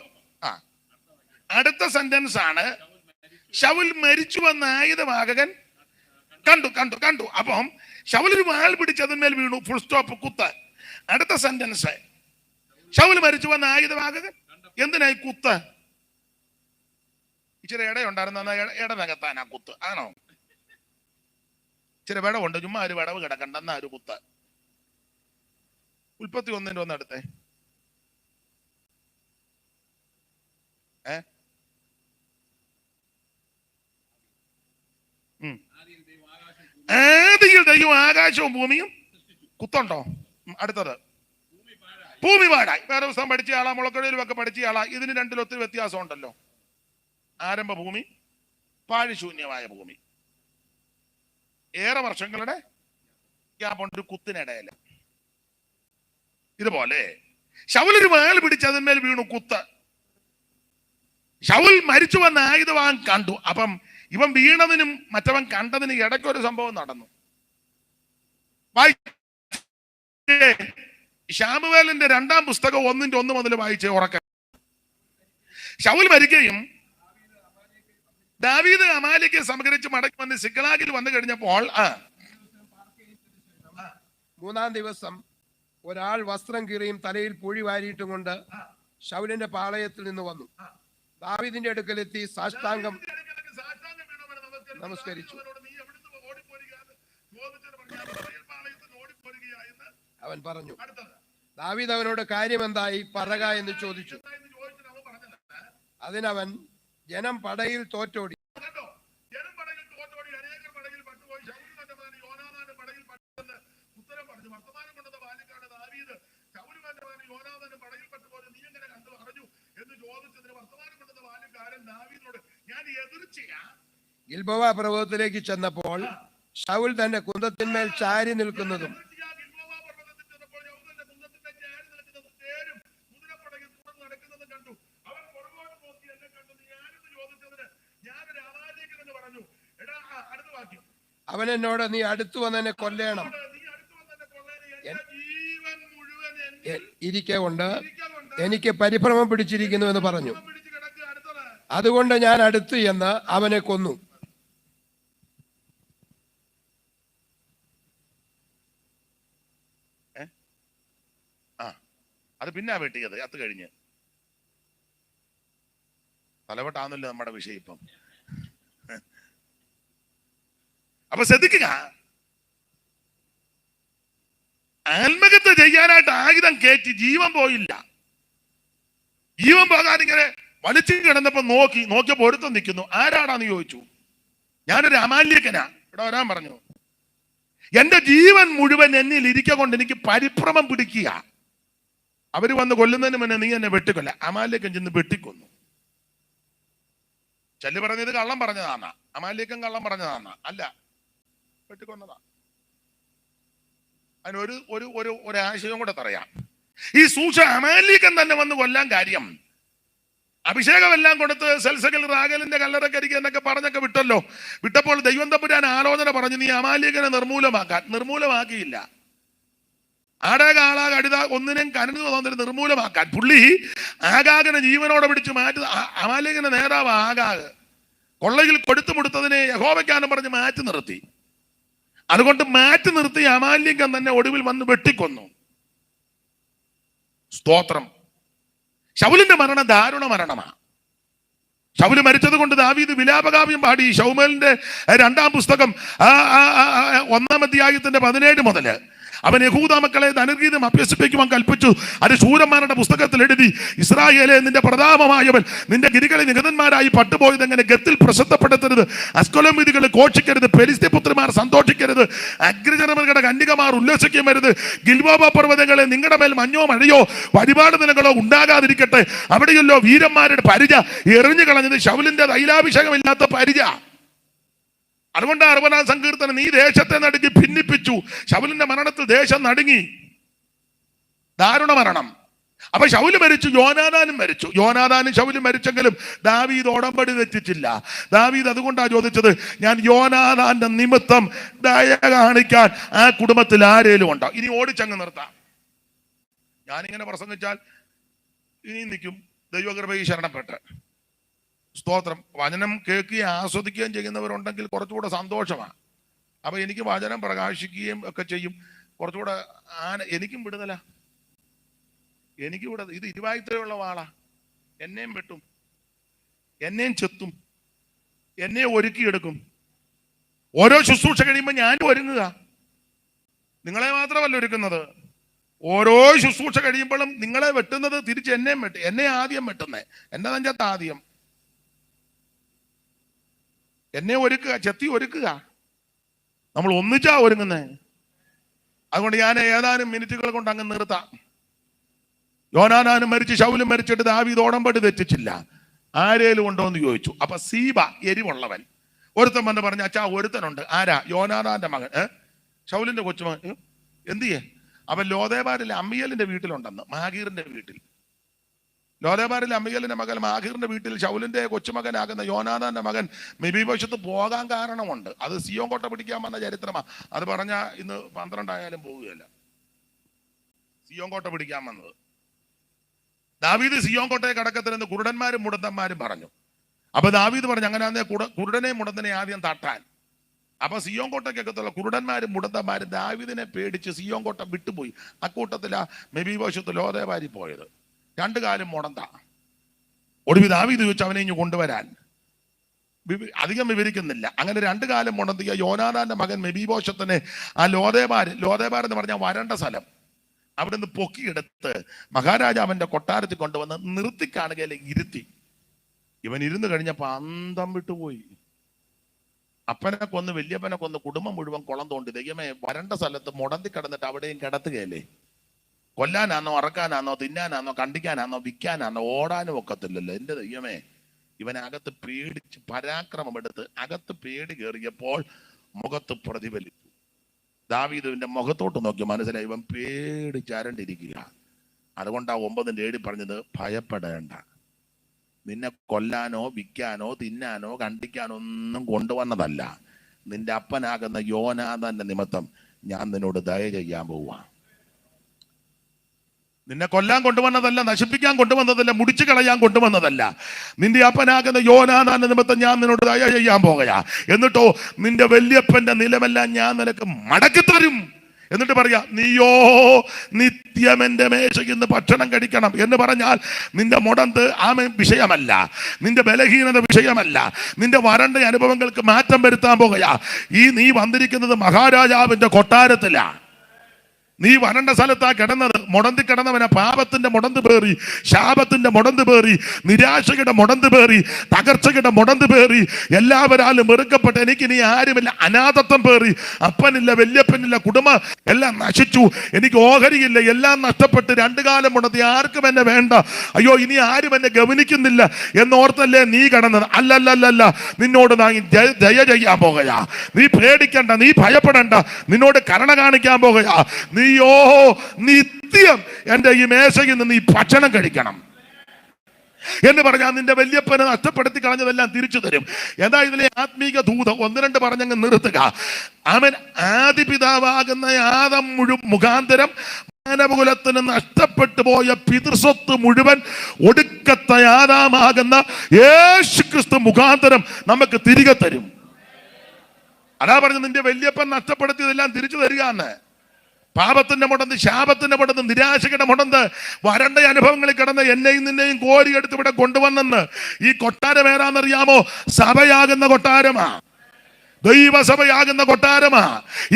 അടുത്ത സെന്റൻസ് ആണ് ശൗൽ മരിച്ചു വന്ന ആയുധവാഹകൻ കണ്ടു. അപ്പം ശൗൽ ഒരു വാൾ പിടിച്ച് അതിന്മേൽ വീണു. ഫുൾ സ്റ്റോപ്പ്, കുത്ത്. അടുത്ത സെന്റൻസ് ശൗൽ മരിച്ചു വന്ന ആയുധവാഹകൻ എന്തിനായി കുത്ത്? ഇച്ചിരി ഇടയുണ്ടായിരുന്ന ഇട നികത്താനാ കുത്ത് ആണോ? ഇച്ചിരി വിടവുണ്ട്, ചുമ്മാ ഒരു വിടവ് കിടക്കണ്ടെന്ന ഒരു കുത്ത്. ഉൽപ്പത്തി 1:1 എടുത്തേ. ആദിയിൽ ദൈവം ആകാശവും ഭൂമിയും. കുത്തുണ്ടോ? അടുത്തത്. ഭൂമി പാഴായി. വേറെ ദിവസം പഠിച്ച ആളാ, മുളക്കടയിലും ഒക്കെ പഠിച്ച ആളാ. ഇതിന് രണ്ടിലും ഒത്തിരി വ്യത്യാസം ഉണ്ടല്ലോ. ആരംഭ ഭൂമി, പാഴ്ശൂന്യമായ ഭൂമി. ഏറെ വർഷങ്ങളുടെ ഗ്യാപ്പുണ്ട് ഒരു കുത്തിനിടയില്. ഇതുപോലെ ശൗൽ ഒരു വാൾ പിടിച്ച് അതിന്മേൽ വീണു, കുത്ത്. ശൗൽ മരിച്ചു വന്ന ആയുധവാൻ കണ്ടു. അപ്പം ഇവൻ വീണതിനും മറ്റവൻ കണ്ടതിനും ഇടയ്ക്കൊരു സംഭവം നടന്നു. ശമൂവേലിന്റെ 2-ാം പുസ്തകം 1:1 മുതൽ വായിച്ചേ ഉറക്കെ. ശൗൽ മരിക്കുകയും ദാവീദ് അമാലിക്ക് സംഹരിച്ച് മടക്കി വന്ന് സിക്ലാഗിൽ വന്നു കഴിഞ്ഞപ്പോൾ 3-ാം ദിവസം ഒരാൾ വസ്ത്രം കീറിയും തലയിൽ പൊഴി വാരിയിട്ടും കൊണ്ട് ശൗലിന്റെ പാളയത്തിൽ നിന്ന് വന്നു. ദാവീദിന്റെ അടുക്കലെത്തി സാഷ്ടാംഗം നമസ്കരിച്ചു. അവൻ പറഞ്ഞു, ദാവീദ് അവനോട് കാര്യമെന്തായി പറക എന്ന് ചോദിച്ചു. അതിനവൻ, ജനം പടയിൽ തോറ്റോടി, ഗിൽബോവ പർവ്വതത്തിലേക്ക് ചെന്നപ്പോൾ ശൗൽ തന്റെ കുന്തത്തിന്മേൽ ചാരി നിൽക്കുന്നതും അവൻ എന്നോട്, നീ അടുത്തു വന്നെന്നെ കൊല്ലേണം ഇരിക്കെ കൊണ്ട് എനിക്ക് പരിഭ്രമം പിടിച്ചിരിക്കുന്നു എന്ന് പറഞ്ഞു. അതുകൊണ്ട് ഞാൻ അടുത്തു എന്ന് അവനെ കൊന്നു. അത് പിന്നെ വെട്ടിയത് അത് കഴിഞ്ഞ് തലവട്ടാന്നല്ലോ നമ്മുടെ വിഷയം ഇപ്പം. അപ്പൊ ശ്രദ്ധിക്കുക, ആത്മഹത്യ ചെയ്യാനായിട്ട് ആയുധം കയറ്റി ജീവൻ പോയില്ല. ജീവൻ പോകാൻ ഇങ്ങനെ വലിച്ചു കിടന്നപ്പോ നോക്കിയപ്പോ ഒരുത്തം നിൽക്കുന്നു. ആരാടാന്ന് ചോദിച്ചു. ഞാനൊരു അമാല്യക്കനാ, ഇവിടെ വരാൻ പറഞ്ഞു. എന്റെ ജീവൻ മുഴുവൻ എന്നിൽ ഇരിക്ക കൊണ്ട് എനിക്ക് പരിഭ്രമം പിടിക്കുക. അവര് വന്ന് കൊല്ലുന്നതിന് മുന്നേ നീ എന്നെ വെട്ടിക്കൊല്ല. അമാല്യക്കൻ ചെന്ന് വെട്ടിക്കൊന്നു. ചെല്ലു പറഞ്ഞത് കള്ളം പറഞ്ഞതാന്നാ, അമാല്യക്കൻ കള്ളം പറഞ്ഞതാന്നാ? അല്ല, വെട്ടിക്കൊന്നതാ. അതിനൊരു ഒരു ഒരു ഒരു ആശയം കൂടെ പറയാം. ഈ സൂക്ഷ അമാല്യക്കൻ തന്നെ വന്ന് കൊല്ലാൻ കാര്യം, അഭിഷേകം എല്ലാം കൊടുത്ത് സെൽസകൽ റാഗലിന്റെ കല്ലറക്കരിക്ക് എന്നൊക്കെ പറഞ്ഞൊക്കെ വിട്ടല്ലോ. വിട്ടപ്പോൾ ദൈവം തമ്പുരാൻ ആലോചന പറഞ്ഞു, നീ അമാല്യക്കനെ നിർമൂലമാക്കിയില്ല. ആട കാള കഴുത ഒന്നിനും കനന്നു തോന്നിട്ട് നിർമൂലമാക്കാൻ പുള്ളി ആഗാഗനെ ജീവനോടെ പിടിച്ച് മാറ്റി. അമാല്യക്കന്റെ നേതാവ് ആഗാഗ് കൊള്ളയിൽ കൊടുത്തു മുടുത്തതിനെ യഹോവയ്ക്കാനും പറഞ്ഞ് മാറ്റി നിർത്തി. അതുകൊണ്ട് മാറ്റി നിർത്തി അമാല്യക്കൻ തന്നെ ഒടുവിൽ വന്ന് വെട്ടിക്കൊന്നു. സ്തോത്രം. ശൗലിന്റെ മരണം ദാരുണ മരണമാണ്. ശൗല് മരിച്ചത് കൊണ്ട് ദാവീദ് വിലാപകാവ്യം പാടി. ശൗമേലിന്റെ 2-ാം പുസ്തകം 1-ാം അധ്യായത്തിന്റെ 17 മുതൽ അവൻ യഹൂദ മക്കളെ ധനുർഗീതം അഭ്യസിപ്പിക്കുവാൻ കൽപ്പിച്ചു. അത് ശൂരന്മാരുടെ പുസ്തകത്തിൽ എഴുതി, ഇസ്രായേലെ നിന്റെ പ്രതാപമായവൻ നിന്റെ ഗിരികളെ നിഹതന്മാരായി പട്ടുപോയത് എങ്ങനെ ഗത്തിൽ പ്രസിദ്ധപ്പെടുത്തരുത്, അസ്കലോൻ വീഥികൾ ഘോഷിക്കരുത്, പെലിസ്ത്യപുത്രിമാർ സന്തോഷിക്കരുത്, അഗ്രജനമകളുടെ കന്യകമാർ ഉല്ലസിക്കരുത്, ഗിൽബോവ പർവ്വതങ്ങളെ നിങ്ങളുടെ മേൽ മഞ്ഞോ മഴയോ വഴിപാട് നിലകളോ ഉണ്ടാകാതിരിക്കട്ടെ. അവിടെയല്ലോ വീരന്മാരുടെ പരിച എറിഞ്ഞു കളഞ്ഞത്, ശൗലിന്റെ തൈലാഭിഷേകമില്ലാത്ത പരിച. അതുകൊണ്ട് 60-ാം സങ്കീർത്തനം, നീ ദേശത്തെ നടുക്കി ഭിന്നിപ്പിച്ചു. ശൗലിന്റെ മരണത്തിൽ ദേശം നടുങ്ങി. ദാരുണ മരണം. അപ്പൊ ശൗല് മരിച്ചു, യോനാഥാനും മരിച്ചു. യോനാഥാനും ശൗലും മരിച്ചെങ്കിലും ദാവീദ് ഉടമ്പടി തെറ്റിച്ചില്ല. ദാവീദ് അതുകൊണ്ടാണ് ചോദിച്ചത്, ഞാൻ യോനാഥാന്റെ നിമിത്തം ദയ കാണിക്കാൻ ആ കുടുംബത്തിൽ ആരേലും ഉണ്ടോ? ഇനി ഓടിച്ചങ്ങ് നിർത്താം. ഞാനിങ്ങനെ പ്രസംഗിച്ചാൽ ഇനി നിൽക്കും. ദൈവകൃപയിൽ ശരണപ്പെട്ട്. സ്തോത്രം. വചനം കേൾക്കുകയും ആസ്വദിക്കുകയും ചെയ്യുന്നവരുണ്ടെങ്കിൽ കുറച്ചുകൂടെ സന്തോഷമാണ്. അപ്പൊ എനിക്ക് വചനം പ്രകാശിക്കുകയും ഒക്കെ ചെയ്യും. കുറച്ചുകൂടെ എനിക്കും വിടുതല. ഇത് ഇരുവായുത്തരമുള്ള വാളാ. എന്നെയും വെട്ടും, എന്നെയും ചെത്തും, എന്നെ ഒരുക്കിയെടുക്കും. ഓരോ ശുശ്രൂഷ കഴിയുമ്പോൾ ഞാനും ഒരുങ്ങുക. നിങ്ങളെ മാത്രമല്ല ഒരുക്കുന്നത്. ഓരോ ശുശ്രൂഷ കഴിയുമ്പോഴും നിങ്ങളെ വെട്ടുന്നത് തിരിച്ച് എന്നെയും വെട്ടും. എന്നെ ആദ്യം വെട്ടുന്നേ, എന്റെ നെഞ്ചത്ത് ആദ്യം എന്നെ ഒരുക്കുക, ചെത്തി ഒരുക്കുക. നമ്മൾ ഒന്നിച്ചാ ഒരുങ്ങുന്നേ. അതുകൊണ്ട് ഞാൻ ഏതാനും മിനിറ്റുകൾ കൊണ്ട് അങ്ങ് നിർത്താം. യോനാഥാനും മരിച്ച് ശൗലും മരിച്ചിട്ട് ദാവീദ് ഉടമ്പടി തെറ്റിച്ചില്ല. ആരേലും ഉണ്ടോ എന്ന് ചോദിച്ചു. അപ്പൊ സീബ എരിവുള്ളവൻ ഒരുത്തൻ വന്ന് പറഞ്ഞു, അച്ഛാ ഒരുത്തനുണ്ട്. ആരാ? യോനാഥാന്റെ മകൻ, ശൗലിന്റെ കൊച്ചുമകൻ. എന്ത് ചെയ്യേ? അവൻ ലോദേബാരിലെ അമ്മിയലിന്റെ വീട്ടിലുണ്ടെന്ന്, മാഗീറിന്റെ വീട്ടിൽ. ലോദേബാരിലെ അമ്മിയലിന്റെ മകൻ മാഗീറിന്റെ വീട്ടിൽ ശൗലിന്റെ കൊച്ചുമകനാകുന്ന യോനാഥാന്റെ മകൻ മെബീബോശത്ത് പോകാൻ കാരണമുണ്ട്. അത് സിയോൻ കോട്ട പിടിക്കാൻ വന്ന ചരിത്രമാണ്. അത് പറഞ്ഞ ഇന്ന് 12 ആയാലും പോവുകയല്ല. സിയോൻ കോട്ട പിടിക്കാൻ വന്നത്. ദാവീദ് സിയോൻ കോട്ടയെ കടക്കത്തിലെന്ന് കുരുടന്മാരും മുടന്തന്മാരും പറഞ്ഞു. അപ്പൊ ദാവീദ് പറഞ്ഞു, അങ്ങനെ കുരുടനെയും മുടന്തനെ ആദ്യം തട്ടാൻ. അപ്പൊ സിയോൻ കോട്ടയ്ക്കകത്തുള്ള കുരുടന്മാരും മുടന്തന്മാരും ദാവീദിനെ പേടിച്ച് സിയോൻ കോട്ട വിട്ടുപോയി. അക്കൂട്ടത്തിലാ മെഫീബോശത്ത് ലോദേവാരി പോയത്. രണ്ടു കാലം മുടന്ത. ഒടുവിൽ ദാവീദ് ചോദിച്ചു അവനെ ഇഞ്ഞു കൊണ്ടുവരാൻ. അധികം വിവരിക്കുന്നില്ല. അങ്ങനെ രണ്ടു കാലം മുടന്തിയ യോനാഥാന്റെ മകൻ മെഫീബോശത്തിനെ ആ ലോദേബാർ എന്ന് പറഞ്ഞാൽ വരണ്ട സ്ഥലം, അവിടുന്ന് പൊക്കിയെടുത്ത് മഹാരാജാവിന്റെ കൊട്ടാരത്തിൽ കൊണ്ടുവന്ന് നിർത്തി കാണുകയില്ല, ഇരുത്തി. ഇവൻ ഇരുന്ന് കഴിഞ്ഞപ്പോ അന്തം വിട്ടുപോയി. അപ്പനെ കൊന്ന് വല്യപ്പനെ കൊന്ന് കുടുംബം മുഴുവൻ കുളം തോണ്ടി. ദൈവമേ, വരണ്ട സ്ഥലത്ത് മുടന്തി കിടന്നിട്ട് അവിടെയും കിടത്തുകയല്ലേ? കൊല്ലാനാന്നോ അറക്കാനാന്നോ തിന്നാനാന്നോ കണ്ടിക്കാനാന്നോ വിൽക്കാനാന്നോ ഓടാനും ഒക്കത്തില്ലല്ലോ. എന്റെ ദൈവമേ, ഇവനകത്ത് പേടിച്ച് പരാക്രമം എടുത്ത് അകത്ത് പേടി കയറിയപ്പോൾ മുഖത്ത് പ്രതിഫലിച്ചു. ദാവീദിന്റെ മുഖത്തോട്ട് നോക്കി മനസ്സിലായി ഇവൻ പേടിച്ചരണ്ടിരിക്കുക. അതുകൊണ്ടാ 9:7 പറഞ്ഞത്, ഭയപ്പെടേണ്ട, നിന്നെ കൊല്ലാനോ വിൽക്കാനോ തിന്നാനോ കണ്ടിക്കാനോ ഒന്നും കൊണ്ടുവന്നതല്ല. നിന്റെ അപ്പനാകുന്ന യോനാഥാന്റെ നിമിത്തം ഞാൻ നിന്നോട് ദയ ചെയ്യാൻ പോവാ. നിന്നെ കൊല്ലാൻ കൊണ്ടുവന്നതല്ല, നശിപ്പിക്കാൻ കൊണ്ടുവന്നതല്ല, മുടിച്ചു കളയാൻ കൊണ്ടുവന്നതല്ല. നിന്റെ അപ്പനാകുന്ന യോനാഥാന്റെ നിമിത്തം ഞാൻ നിന്നോട് ദയ ചെയ്യാൻ പോകയാ. എന്നിട്ടോ നിന്റെ വല്യപ്പന്റെ നിലമെല്ലാം ഞാൻ നിനക്ക് മടക്കി തരും. എന്നിട്ട് പറയാ, നീയോ നിത്യം എന്റെ മേശയിൽ നിന്ന് ഭക്ഷണം കഴിക്കണം എന്ന് പറഞ്ഞാൽ നിന്റെ മുടന്ത് വിഷയമല്ല, നിന്റെ ബലഹീനത വിഷയമല്ല, നിന്റെ വരണ്ട അനുഭവങ്ങൾക്ക് മാറ്റം വരുത്താൻ പോകയാ. നീ വന്നിരിക്കുന്നത് മഹാരാജാവിന്റെ കൊട്ടാരത്തിലാ. നീ വരണ്ട സ്ഥലത്താ കിടന്നത്. മുടന്തി കിടന്നവനെ പാപത്തിന്റെ മുടന്ത് പേറി, ശാപത്തിന്റെ മുടന്ത് പേറി, നിരാശയുടെ മുടന്ത് പേറി, തകർച്ചയുടെ മുടന്ത് പേറി, എല്ലാവരാലും വെറുക്കപ്പെട്ട് എനിക്ക് ഇനി ആരുമില്ല, അനാഥത്വം പേറി, അപ്പനില്ല, വല്യപ്പനില്ല, കുടുംബം എല്ലാം നശിച്ചു, എനിക്ക് ഓഹരിയില്ല, എല്ലാം നഷ്ടപ്പെട്ട് രണ്ടു കാലം മുടന്തി, ആർക്കും എന്നെ വേണ്ട, അയ്യോ ഇനി ആരും എന്നെ ഗവനിക്കുന്നില്ല എന്നോർത്തല്ലേ നീ കിടന്നത്. അല്ലല്ലല്ല, നിന്നോട് ദയ ചെയ്യാൻ പോകയാ. നീ പേടിക്കണ്ട, നീ ഭയപ്പെടണ്ട, നിന്നോട് കരുണ കാണിക്കാൻ പോകയാ. നീയോ നിത്യം എന്റെ ഈ മേശയിൽ നിന്ന് നീ ഭക്ഷണം കഴിക്കണം എന്ന് പറഞ്ഞാൽ നിന്റെ വല്യപ്പനെ നഷ്ടപ്പെടുത്തി കളഞ്ഞതെല്ലാം തിരിച്ചു തരും. എന്താ ഇതിലെ ആത്മീക ദൂതം? 1-2 പറഞ്ഞങ്ങ് നിർത്തുക. അവൻ ആദിപിതാവാകുന്ന ആദം മുഖാന്തരം മാനവകുലത്തിന് നഷ്ടപ്പെട്ടു പോയ പിതൃസ്വത്ത് മുഴുവൻ ഒടുക്കത്തെ ആദാമാകുന്ന യേശുക്രിസ്തു മുഖാന്തരം നമുക്ക് തിരികെ തരും. അതാ പറഞ്ഞു നിന്റെ വല്യപ്പൻ നഷ്ടപ്പെടുത്തിയതെല്ലാം തിരിച്ചു തരിക എന്ന്. പാപത്തിന്റെ മുടന്ത്, ശാപത്തിന്റെ മുടന്ത്, നിരാശയുടെ മുടന്ത്, വരണ്ട അനുഭവങ്ങളിൽ കിടന്ന് എന്നെയും നിന്നെയും കോരിയെടുത്ത് ഇവിടെ കൊണ്ടുവന്നെന്ന്. ഈ കൊട്ടാരം ഏതാണെന്നറിയാമോ? സഭയാകുന്ന കൊട്ടാരമാ, ദൈവസഭയാകുന്ന കൊട്ടാരമാ.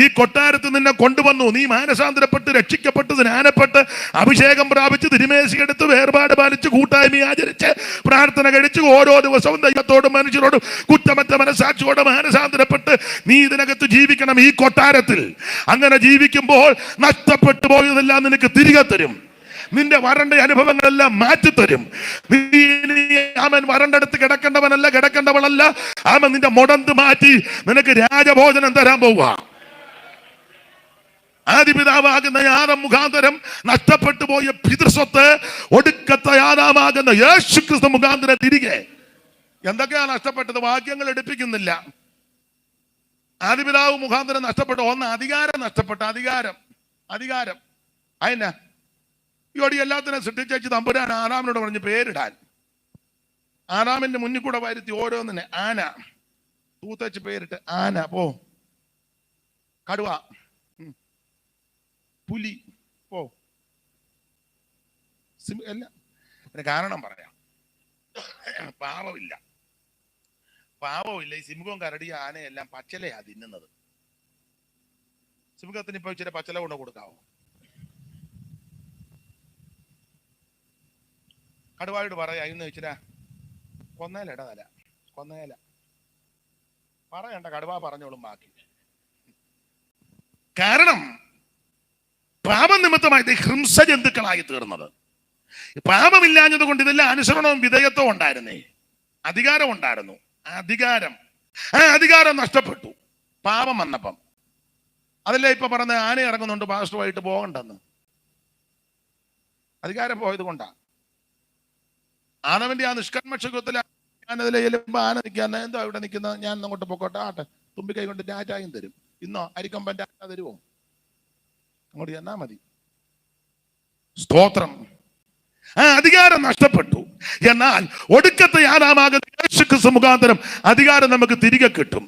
ഈ കൊട്ടാരത്തിൽ നിന്നെ കൊണ്ടുവന്നു. നീ മാനസാന്തരപ്പെട്ട് രക്ഷിക്കപ്പെട്ട് സ്നാനപ്പെട്ട് അഭിഷേകം പ്രാപിച്ച് തിരുമേശയെടുത്ത് വേർപാട് പാലിച്ച് കൂട്ടായ്മ ആചരിച്ച് പ്രാർത്ഥന കഴിച്ച് ഓരോ ദിവസവും ദൈവത്തോടും മനുഷ്യരോടും കുറ്റമറ്റ മനസാക്ഷിയോട് മാനസാന്തരപ്പെട്ട് നീ ഇതിനകത്ത് ജീവിക്കണം ഈ കൊട്ടാരത്തിൽ. അങ്ങനെ ജീവിക്കുമ്പോൾ നഷ്ടപ്പെട്ടു പോയതെല്ലാം നിനക്ക് തിരികെ തരും. നിന്റെ വരണ്ട അനുഭവങ്ങളെല്ലാം മാറ്റിത്തരും. അവൻ വരണ്ടടുത്ത് കിടക്കേണ്ടവളല്ല. അവൻ നിന്റെ മുടന്ത് മാറ്റി നിനക്ക് രാജഭോജനം തരാൻ പോവുക. ആദിപിതാവാകുന്ന ആദം മുഖാന്തരം നഷ്ടപ്പെട്ടു പോയ പിതൃസ്വത്ത് ഒടുക്കത്തെ ആദാമാകുന്ന യേശുക്രിസ്തു മുഖാന്തരം തിരികെ. എന്തൊക്കെയാണ് നഷ്ടപ്പെട്ടത്? വാക്യങ്ങൾ എടുപ്പിക്കുന്നില്ല. ആദിപിതാവ് മുഖാന്തരം നഷ്ടപ്പെട്ടു. ഒന്ന്, അധികാരം നഷ്ടപ്പെട്ട. അധികാരം അതിനാ ഈയോടി എല്ലാത്തിനും സൃഷ്ടിച്ചു തമ്പുരാൻ ആറാമിനോട് പറഞ്ഞ് പേരിടാൻ. ആറാമിന്റെ മുന്നിൽ കൂടെ വരുത്തി ഓരോന്നിനെ ആന തൂത്തച്ച് പേരിട്ട് ആന പോ, കടുവ, പുലി പോ, എല്ലാം. പിന്നെ കാരണം പറയാം, പാവമില്ല. ഈ സിംഹവും കരടിയ ആനയെല്ലാം പച്ചലയാ തിന്നുന്നത്. സിംഹത്തിന് ഇപ്പൊ ഇച്ചിരി പച്ചല കൊണ്ട് കൊടുക്കാവോ? കടുവായോട് പറയാ, ഇന്ന് ഇച്ചിരി കൊന്നേല പറയണ്ട, കടുവ പറഞ്ഞോളും ബാക്കി. കാരണം പാപം നിമിത്തമായിട്ട് ഹിംസജന്തുക്കളായി തീർന്നത്. പാപമില്ലാഞ്ഞത് കൊണ്ട് ഇതെല്ലാം അനുസരണവും വിധേയത്വവും ഉണ്ടായിരുന്നേ, അധികാരം ഉണ്ടായിരുന്നു. അധികാരം നഷ്ടപ്പെട്ടു പാപം വന്നപ്പം. അതല്ലേ ഇപ്പൊ പറഞ്ഞ ആന ഇറങ്ങുന്നുണ്ട് പാസ്റ്ററുമായിട്ട് പോകണ്ടെന്ന്. അധികാരം പോയത് കൊണ്ടാ. ആനവന്റെ ആ നിഷ്കർമ്മക്ഷത്വത്തിൽ ഞാനതിലെ ചെല്ലുമ്പോ ആന നിൽക്കാൻ, എന്തോ ഇവിടെ നിൽക്കുന്ന, ഞാൻ അങ്ങോട്ട് പൊക്കോട്ടെ, ആട്ടെ, തുമ്പിക്കൈ കൊണ്ട് ടാറ്റായും തരും. ഇന്നോ അരിക്കമ്പൻ ടാറ്റ തരുമോ? അങ്ങോട്ട് ചെന്നാ മതി. സ്തോത്രം. അധികാരം നഷ്ടപ്പെട്ടു. എന്നാൽ ഒടുക്കത്തെ ആദാമാകുന്ന യേശുക്രിസ്തു മുഖാന്തരം അധികാരം നമുക്ക് തിരികെ കിട്ടും.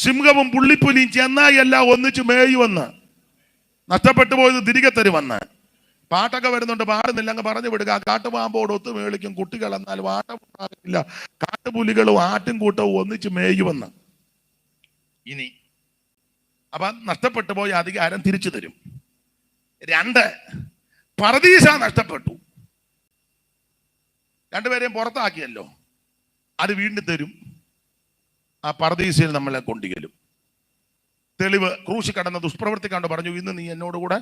സിംഹവും പുള്ളിപ്പുലിയും ചെന്നായി എല്ലാം ഒന്നിച്ച് മേയുവന്ന്, നഷ്ടപ്പെട്ടു പോയത് തിരികെ തരുമെന്ന്. പാട്ടൊക്കെ വരുന്നുണ്ട്, പാടുന്നില്ല, അങ്ങ് പറഞ്ഞു വിടുക. കാട്ടുപാമ്പോട് ഒത്തു മേളിക്കും കുട്ടികൾ, എന്നാൽ വാട്ടമില്ല കാട്ടുപുലികളും ആട്ടും കൂട്ടവും ഒന്നിച്ച് മേയുമെന്ന്. ഇനി അപ്പൊ നഷ്ടപ്പെട്ടു പോയ അധികാരം തിരിച്ചു തരും. 2, പറുദീസ നഷ്ടപ്പെട്ടു, രണ്ടുപേരെയും പുറത്താക്കിയല്ലോ, അത് വീണ്ടും തരും. ആ പറുദീസയിൽ നമ്മളെ കൊണ്ടുചെല്ലും. തെളിവ്, ക്രൂശിൽ കടന്ന ദുഷ്പ്രവൃത്തി കണ്ട് പറഞ്ഞു, ഇന്ന് നീ എന്നോടുകൂടെ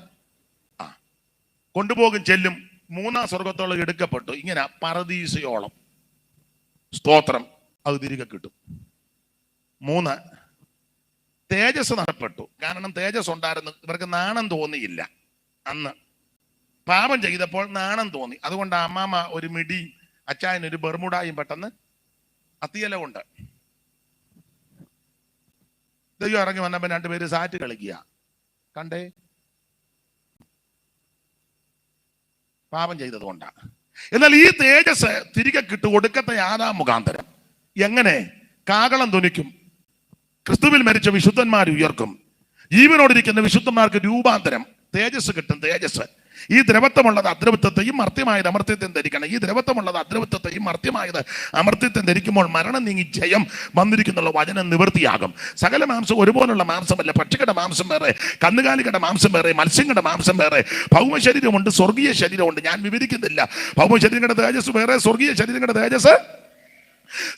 കൊണ്ടുപോകും, ചെല്ലും. 3-ാം സ്വർഗത്തോളം എടുക്കപ്പെട്ടു. ഇങ്ങനെ പറുദീസയോളം. സ്തോത്രം, അത് തിരികെ കിട്ടും. 3, തേജസ് നഷ്ടപ്പെട്ടു. കാരണം തേജസ് ഉണ്ടായിരുന്നു, ഇവർക്ക് നാണം തോന്നിയില്ല. അന്ന് പാപം ചെയ്തപ്പോൾ നാണം തോന്നി. അതുകൊണ്ട് അമ്മാമ ഒരു മിടിയും അച്ചായനൊരു ബർമുടായും പെട്ടെന്ന് അത്തിയല കൊണ്ട് ദൈവം ഇറങ്ങി വന്നപ്പോൾ 2 പേര് സാറ്റ് കളിക്കുക. കണ്ടേ, പാപം ചെയ്തത് കൊണ്ടാ. എന്നാൽ ഈ തേജസ് തിരികെ കിട്ടും ഒടുക്കത്തെ ആദാം മുഖാന്തരം. എങ്ങനെ? കാഹളം ധ്വനിക്കും, ക്രിസ്തുവിൽ മരിച്ച വിശുദ്ധന്മാർ ഉയർക്കും, ജീവനോടിരിക്കുന്ന വിശുദ്ധന്മാർക്ക് രൂപാന്തരം, തേജസ് കിട്ടും. തേജസ് ഈ ദ്രവത്വമുള്ളത് അദ്രവത്വത്തെയും മർത്യമായത് അമർത്യത്തെയും ധരിക്കണം. ഈ ദ്രവത്വമുള്ളത് അദ്രവത്വത്തെയും മർത്യമായത് അമർത്യത്തെയും ധരിക്കുമ്പോൾ മരണം നീങ്ങി ജയം വന്നിരിക്കുന്നുള്ള വചനം നിവൃത്തിയാകും. സകല മാംസം ഒരുപോലുള്ള മാംസമല്ല. പക്ഷികളുടെ മാംസം വേറെ, കന്നുകാലികളുടെ മാംസം വേറെ, മത്സ്യങ്ങളുടെ മാംസം വേറെ. ഭൗമ ശരീരമുണ്ട്, സ്വർഗീയ ശരീരമുണ്ട്. ഞാൻ വിവരിക്കുന്നില്ല. ഭൗമ ശരീരങ്ങളുടെ തേജസ് വേറെ, സ്വർഗീയ ശരീരങ്ങളുടെ തേജസ്.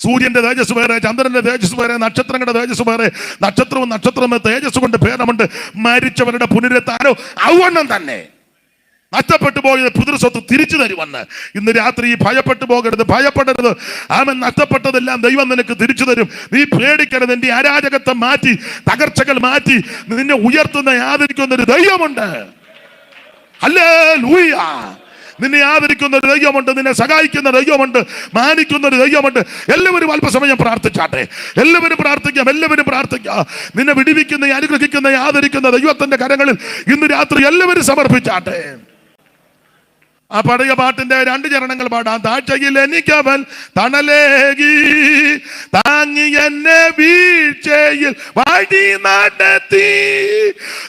സൂര്യന്റെ തേജസ് വേറെ, ചന്ദ്രന്റെ തേജസ് വേറെ, നക്ഷത്രങ്ങളുടെ തേജസ് വേറെ. നക്ഷത്രവും തേജസ് കൊണ്ട് ഭേദമുണ്ട്. മരിച്ചവരുടെ പുനരുത്ഥാനം ഔവണ്ണം തന്നെ. നഷ്ടപ്പെട്ടു പോയത് പിതൃസ്വത്ത് തിരിച്ചു തരുമെന്ന്. ഇന്ന് രാത്രി ഭയപ്പെട്ടു പോകരുത്, ഭയപ്പെടരുത്. ആമൻ, നഷ്ടപ്പെട്ടതെല്ലാം ദൈവം നിനക്ക് തിരിച്ചു തരും. നീ പേടിക്കരുത്. നിന്റെ അരാജകത്വം മാറ്റി, തകർച്ചകൾ മാറ്റി നിന്നെ ഉയർത്തുന്ന ആദരിക്കുന്ന ഒരു ദൈവമുണ്ട്. ഹല്ലേലൂയ. നിന്നെ ആദരിക്കുന്ന ഒരു ദൈവമുണ്ട്, നിന്നെ സഹായിക്കുന്ന ദൈവമുണ്ട്, മാനിക്കുന്ന ഒരു ദൈവമുണ്ട്. എല്ലാവരും അല്പസമയം പ്രാർത്ഥിച്ചാട്ടെ. എല്ലാവരും പ്രാർത്ഥിക്കാം. നിന്നെ വിടിവിക്കുന്ന, അനുഗ്രഹിക്കുന്ന, ആദരിക്കുന്ന ദൈവത്തിന്റെ കരങ്ങളിൽ ഇന്ന് രാത്രി എല്ലാവരും സമർപ്പിച്ചാട്ടെ. ആ പഴയ പാട്ടിന്റെ 2 ചരണങ്ങൾ പാടാം. താഴ്ചയിൽ എനിക്കവൻ തണലേകി, താങ്ങി എന്നെ വീഴ്ചയിൽ വഴി നടത്തി,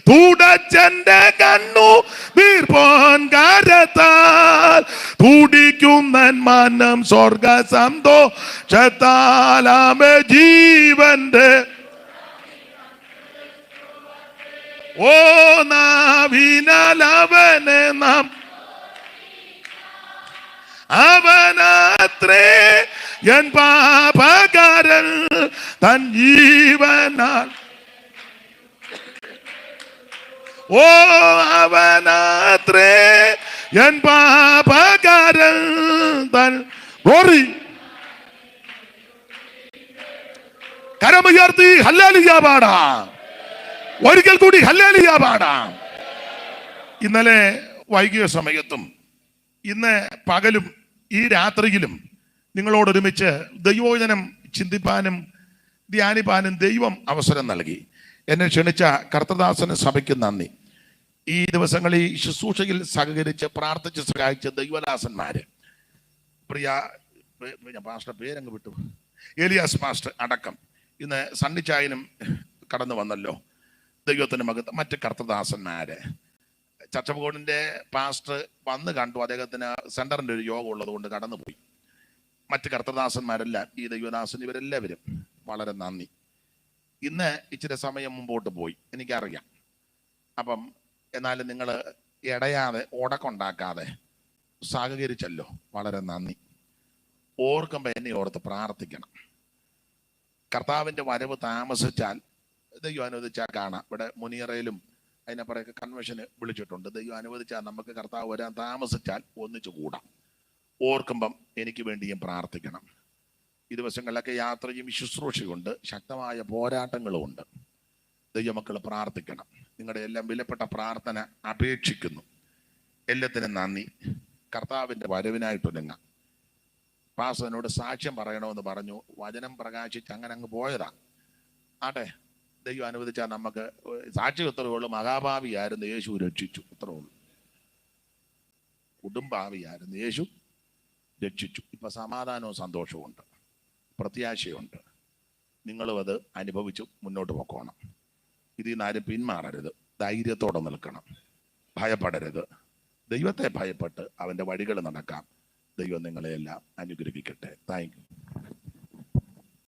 തുടച്ചെന്റെ കണ്ണു നീർപോൻ കരത്താൽ, തുടിക്കുന്ന മനം സ്വർഗ സന്തോഷത്താലാമേ ജീവന്റെ ഓ നാവിനാലവനെ നാം അവനത്രേ എൻ പാപകാരൻ തൻ ജീവനാൽ. ഓ അവനത്രേ എൻ പാപകാരൻ തൻ. ഗ്ലോറി. കരമുയർത്തി ഹല്ലേലൂയ പാടാം. ഒരിക്കൽ കൂടി ഹല്ലേലൂയ പാടാം. ഇന്നലെ വൈകിയ സമയത്തും ഇന്ന് പകലും ഈ രാത്രിയിലും നിങ്ങളോടൊരുമിച്ച് ദൈവവചനം ചിന്തിപ്പാനും ധ്യാനിപ്പാനും ദൈവം അവസരം നൽകി. എന്നെ ക്ഷണിച്ച കർത്തദാസന് സഭയ്ക്ക് നന്ദി. ഈ ദിവസങ്ങളിൽ ഈ ശുശ്രൂഷയിൽ സഹകരിച്ച് പ്രാർത്ഥിച്ച് സഹായിച്ച ദൈവദാസന്മാര്, പ്രിയ പാസ്റ്റർ പേരങ്ങ് വിട്ടു, ഏലിയാസ് പാസ്റ്റർ അടക്കം, ഇന്ന് സണ്ണിച്ചായനും കടന്നു വന്നല്ലോ. ദൈവത്തിന് മകത്ത് മറ്റ് കർത്തദാസന്മാര്, ചർച്ചബോർഡിന്റെ പാസ്റ്റർ വന്ന് കണ്ടു, അദ്ദേഹത്തിന് സെന്ററിന്റെ ഒരു യോഗം ഉള്ളത് കൊണ്ട് കടന്നുപോയി. മറ്റ് കർത്തദാസന്മാരെല്ലാം, ഈ ദൈവദാസൻ, ഇവരെല്ലാവരും വളരെ നന്ദി. ഇന്ന് ഇച്ചിരി സമയം മുമ്പോട്ട് പോയി, എനിക്കറിയാം. അപ്പം എന്നാലും നിങ്ങൾ ഇടയാതെ ഉടക്കുണ്ടാക്കാതെ സഹകരിച്ചല്ലോ, വളരെ നന്ദി. ഓർക്കുമ്പോൾ എന്നെ ഓർത്ത് പ്രാർത്ഥിക്കണം. കർത്താവിൻ്റെ വരവ് താമസിച്ചാൽ ദൈവം അനുവദിച്ചാൽ കാണാം. ഇവിടെ മുനിയറയിലും അതിനപ്പുറമൊക്കെ കൺവെൻഷന് വിളിച്ചിട്ടുണ്ട്. ദൈവം അനുവദിച്ചാൽ നമുക്ക് കർത്താവ് വരാൻ താമസിച്ചാൽ ഒന്നിച്ചു കൂടാം. ഓർക്കുമ്പം എനിക്ക് വേണ്ടിയും പ്രാർത്ഥിക്കണം. ഈ ദിവസങ്ങളിലൊക്കെ യാത്രയും ശുശ്രൂഷയുണ്ട്, ശക്തമായ പോരാട്ടങ്ങളും ഉണ്ട്. ദൈവമക്കൾ പ്രാർത്ഥിക്കണം. നിങ്ങളുടെ എല്ലാം വിലപ്പെട്ട പ്രാർത്ഥന അപേക്ഷിക്കുന്നു. എല്ലാത്തിനും നന്ദി. കർത്താവിൻ്റെ വരവിനായിട്ടൊരുങ്ങാം. പാസ്റ്ററിനോട് സാക്ഷ്യം പറയണമെന്ന് പറഞ്ഞു, വചനം പ്രകാശിച്ച് അങ്ങനെ അങ്ങ് പോയതാ. ആട്ടെ, ദൈവം അനുവദിച്ചാൽ നമുക്ക് സാക്ഷി ഇത്രയേ ഉള്ളൂ. മഹാഭാവിയായിരുന്നു, യേശു രക്ഷിച്ചു. ഇത്രേ ഉള്ളൂ. കുടുംബാവിയായിരുന്നു, യേശു രക്ഷിച്ചു. ഇപ്പൊ സമാധാനവും സന്തോഷവും ഉണ്ട്, പ്രത്യാശയുണ്ട്. നിങ്ങളും അത് അനുഭവിച്ചു മുന്നോട്ട് പോക്കോണം. ഇതിൽ നിന്ന് ആരും പിന്മാറരുത്. ധൈര്യത്തോടെ നിൽക്കണം, ഭയപ്പെടരുത്. ദൈവത്തെ ഭയപ്പെട്ട് അവൻ്റെ വഴികൾ നടക്കാം. ദൈവം നിങ്ങളെല്ലാം അനുഗ്രഹിക്കട്ടെ. Thank you.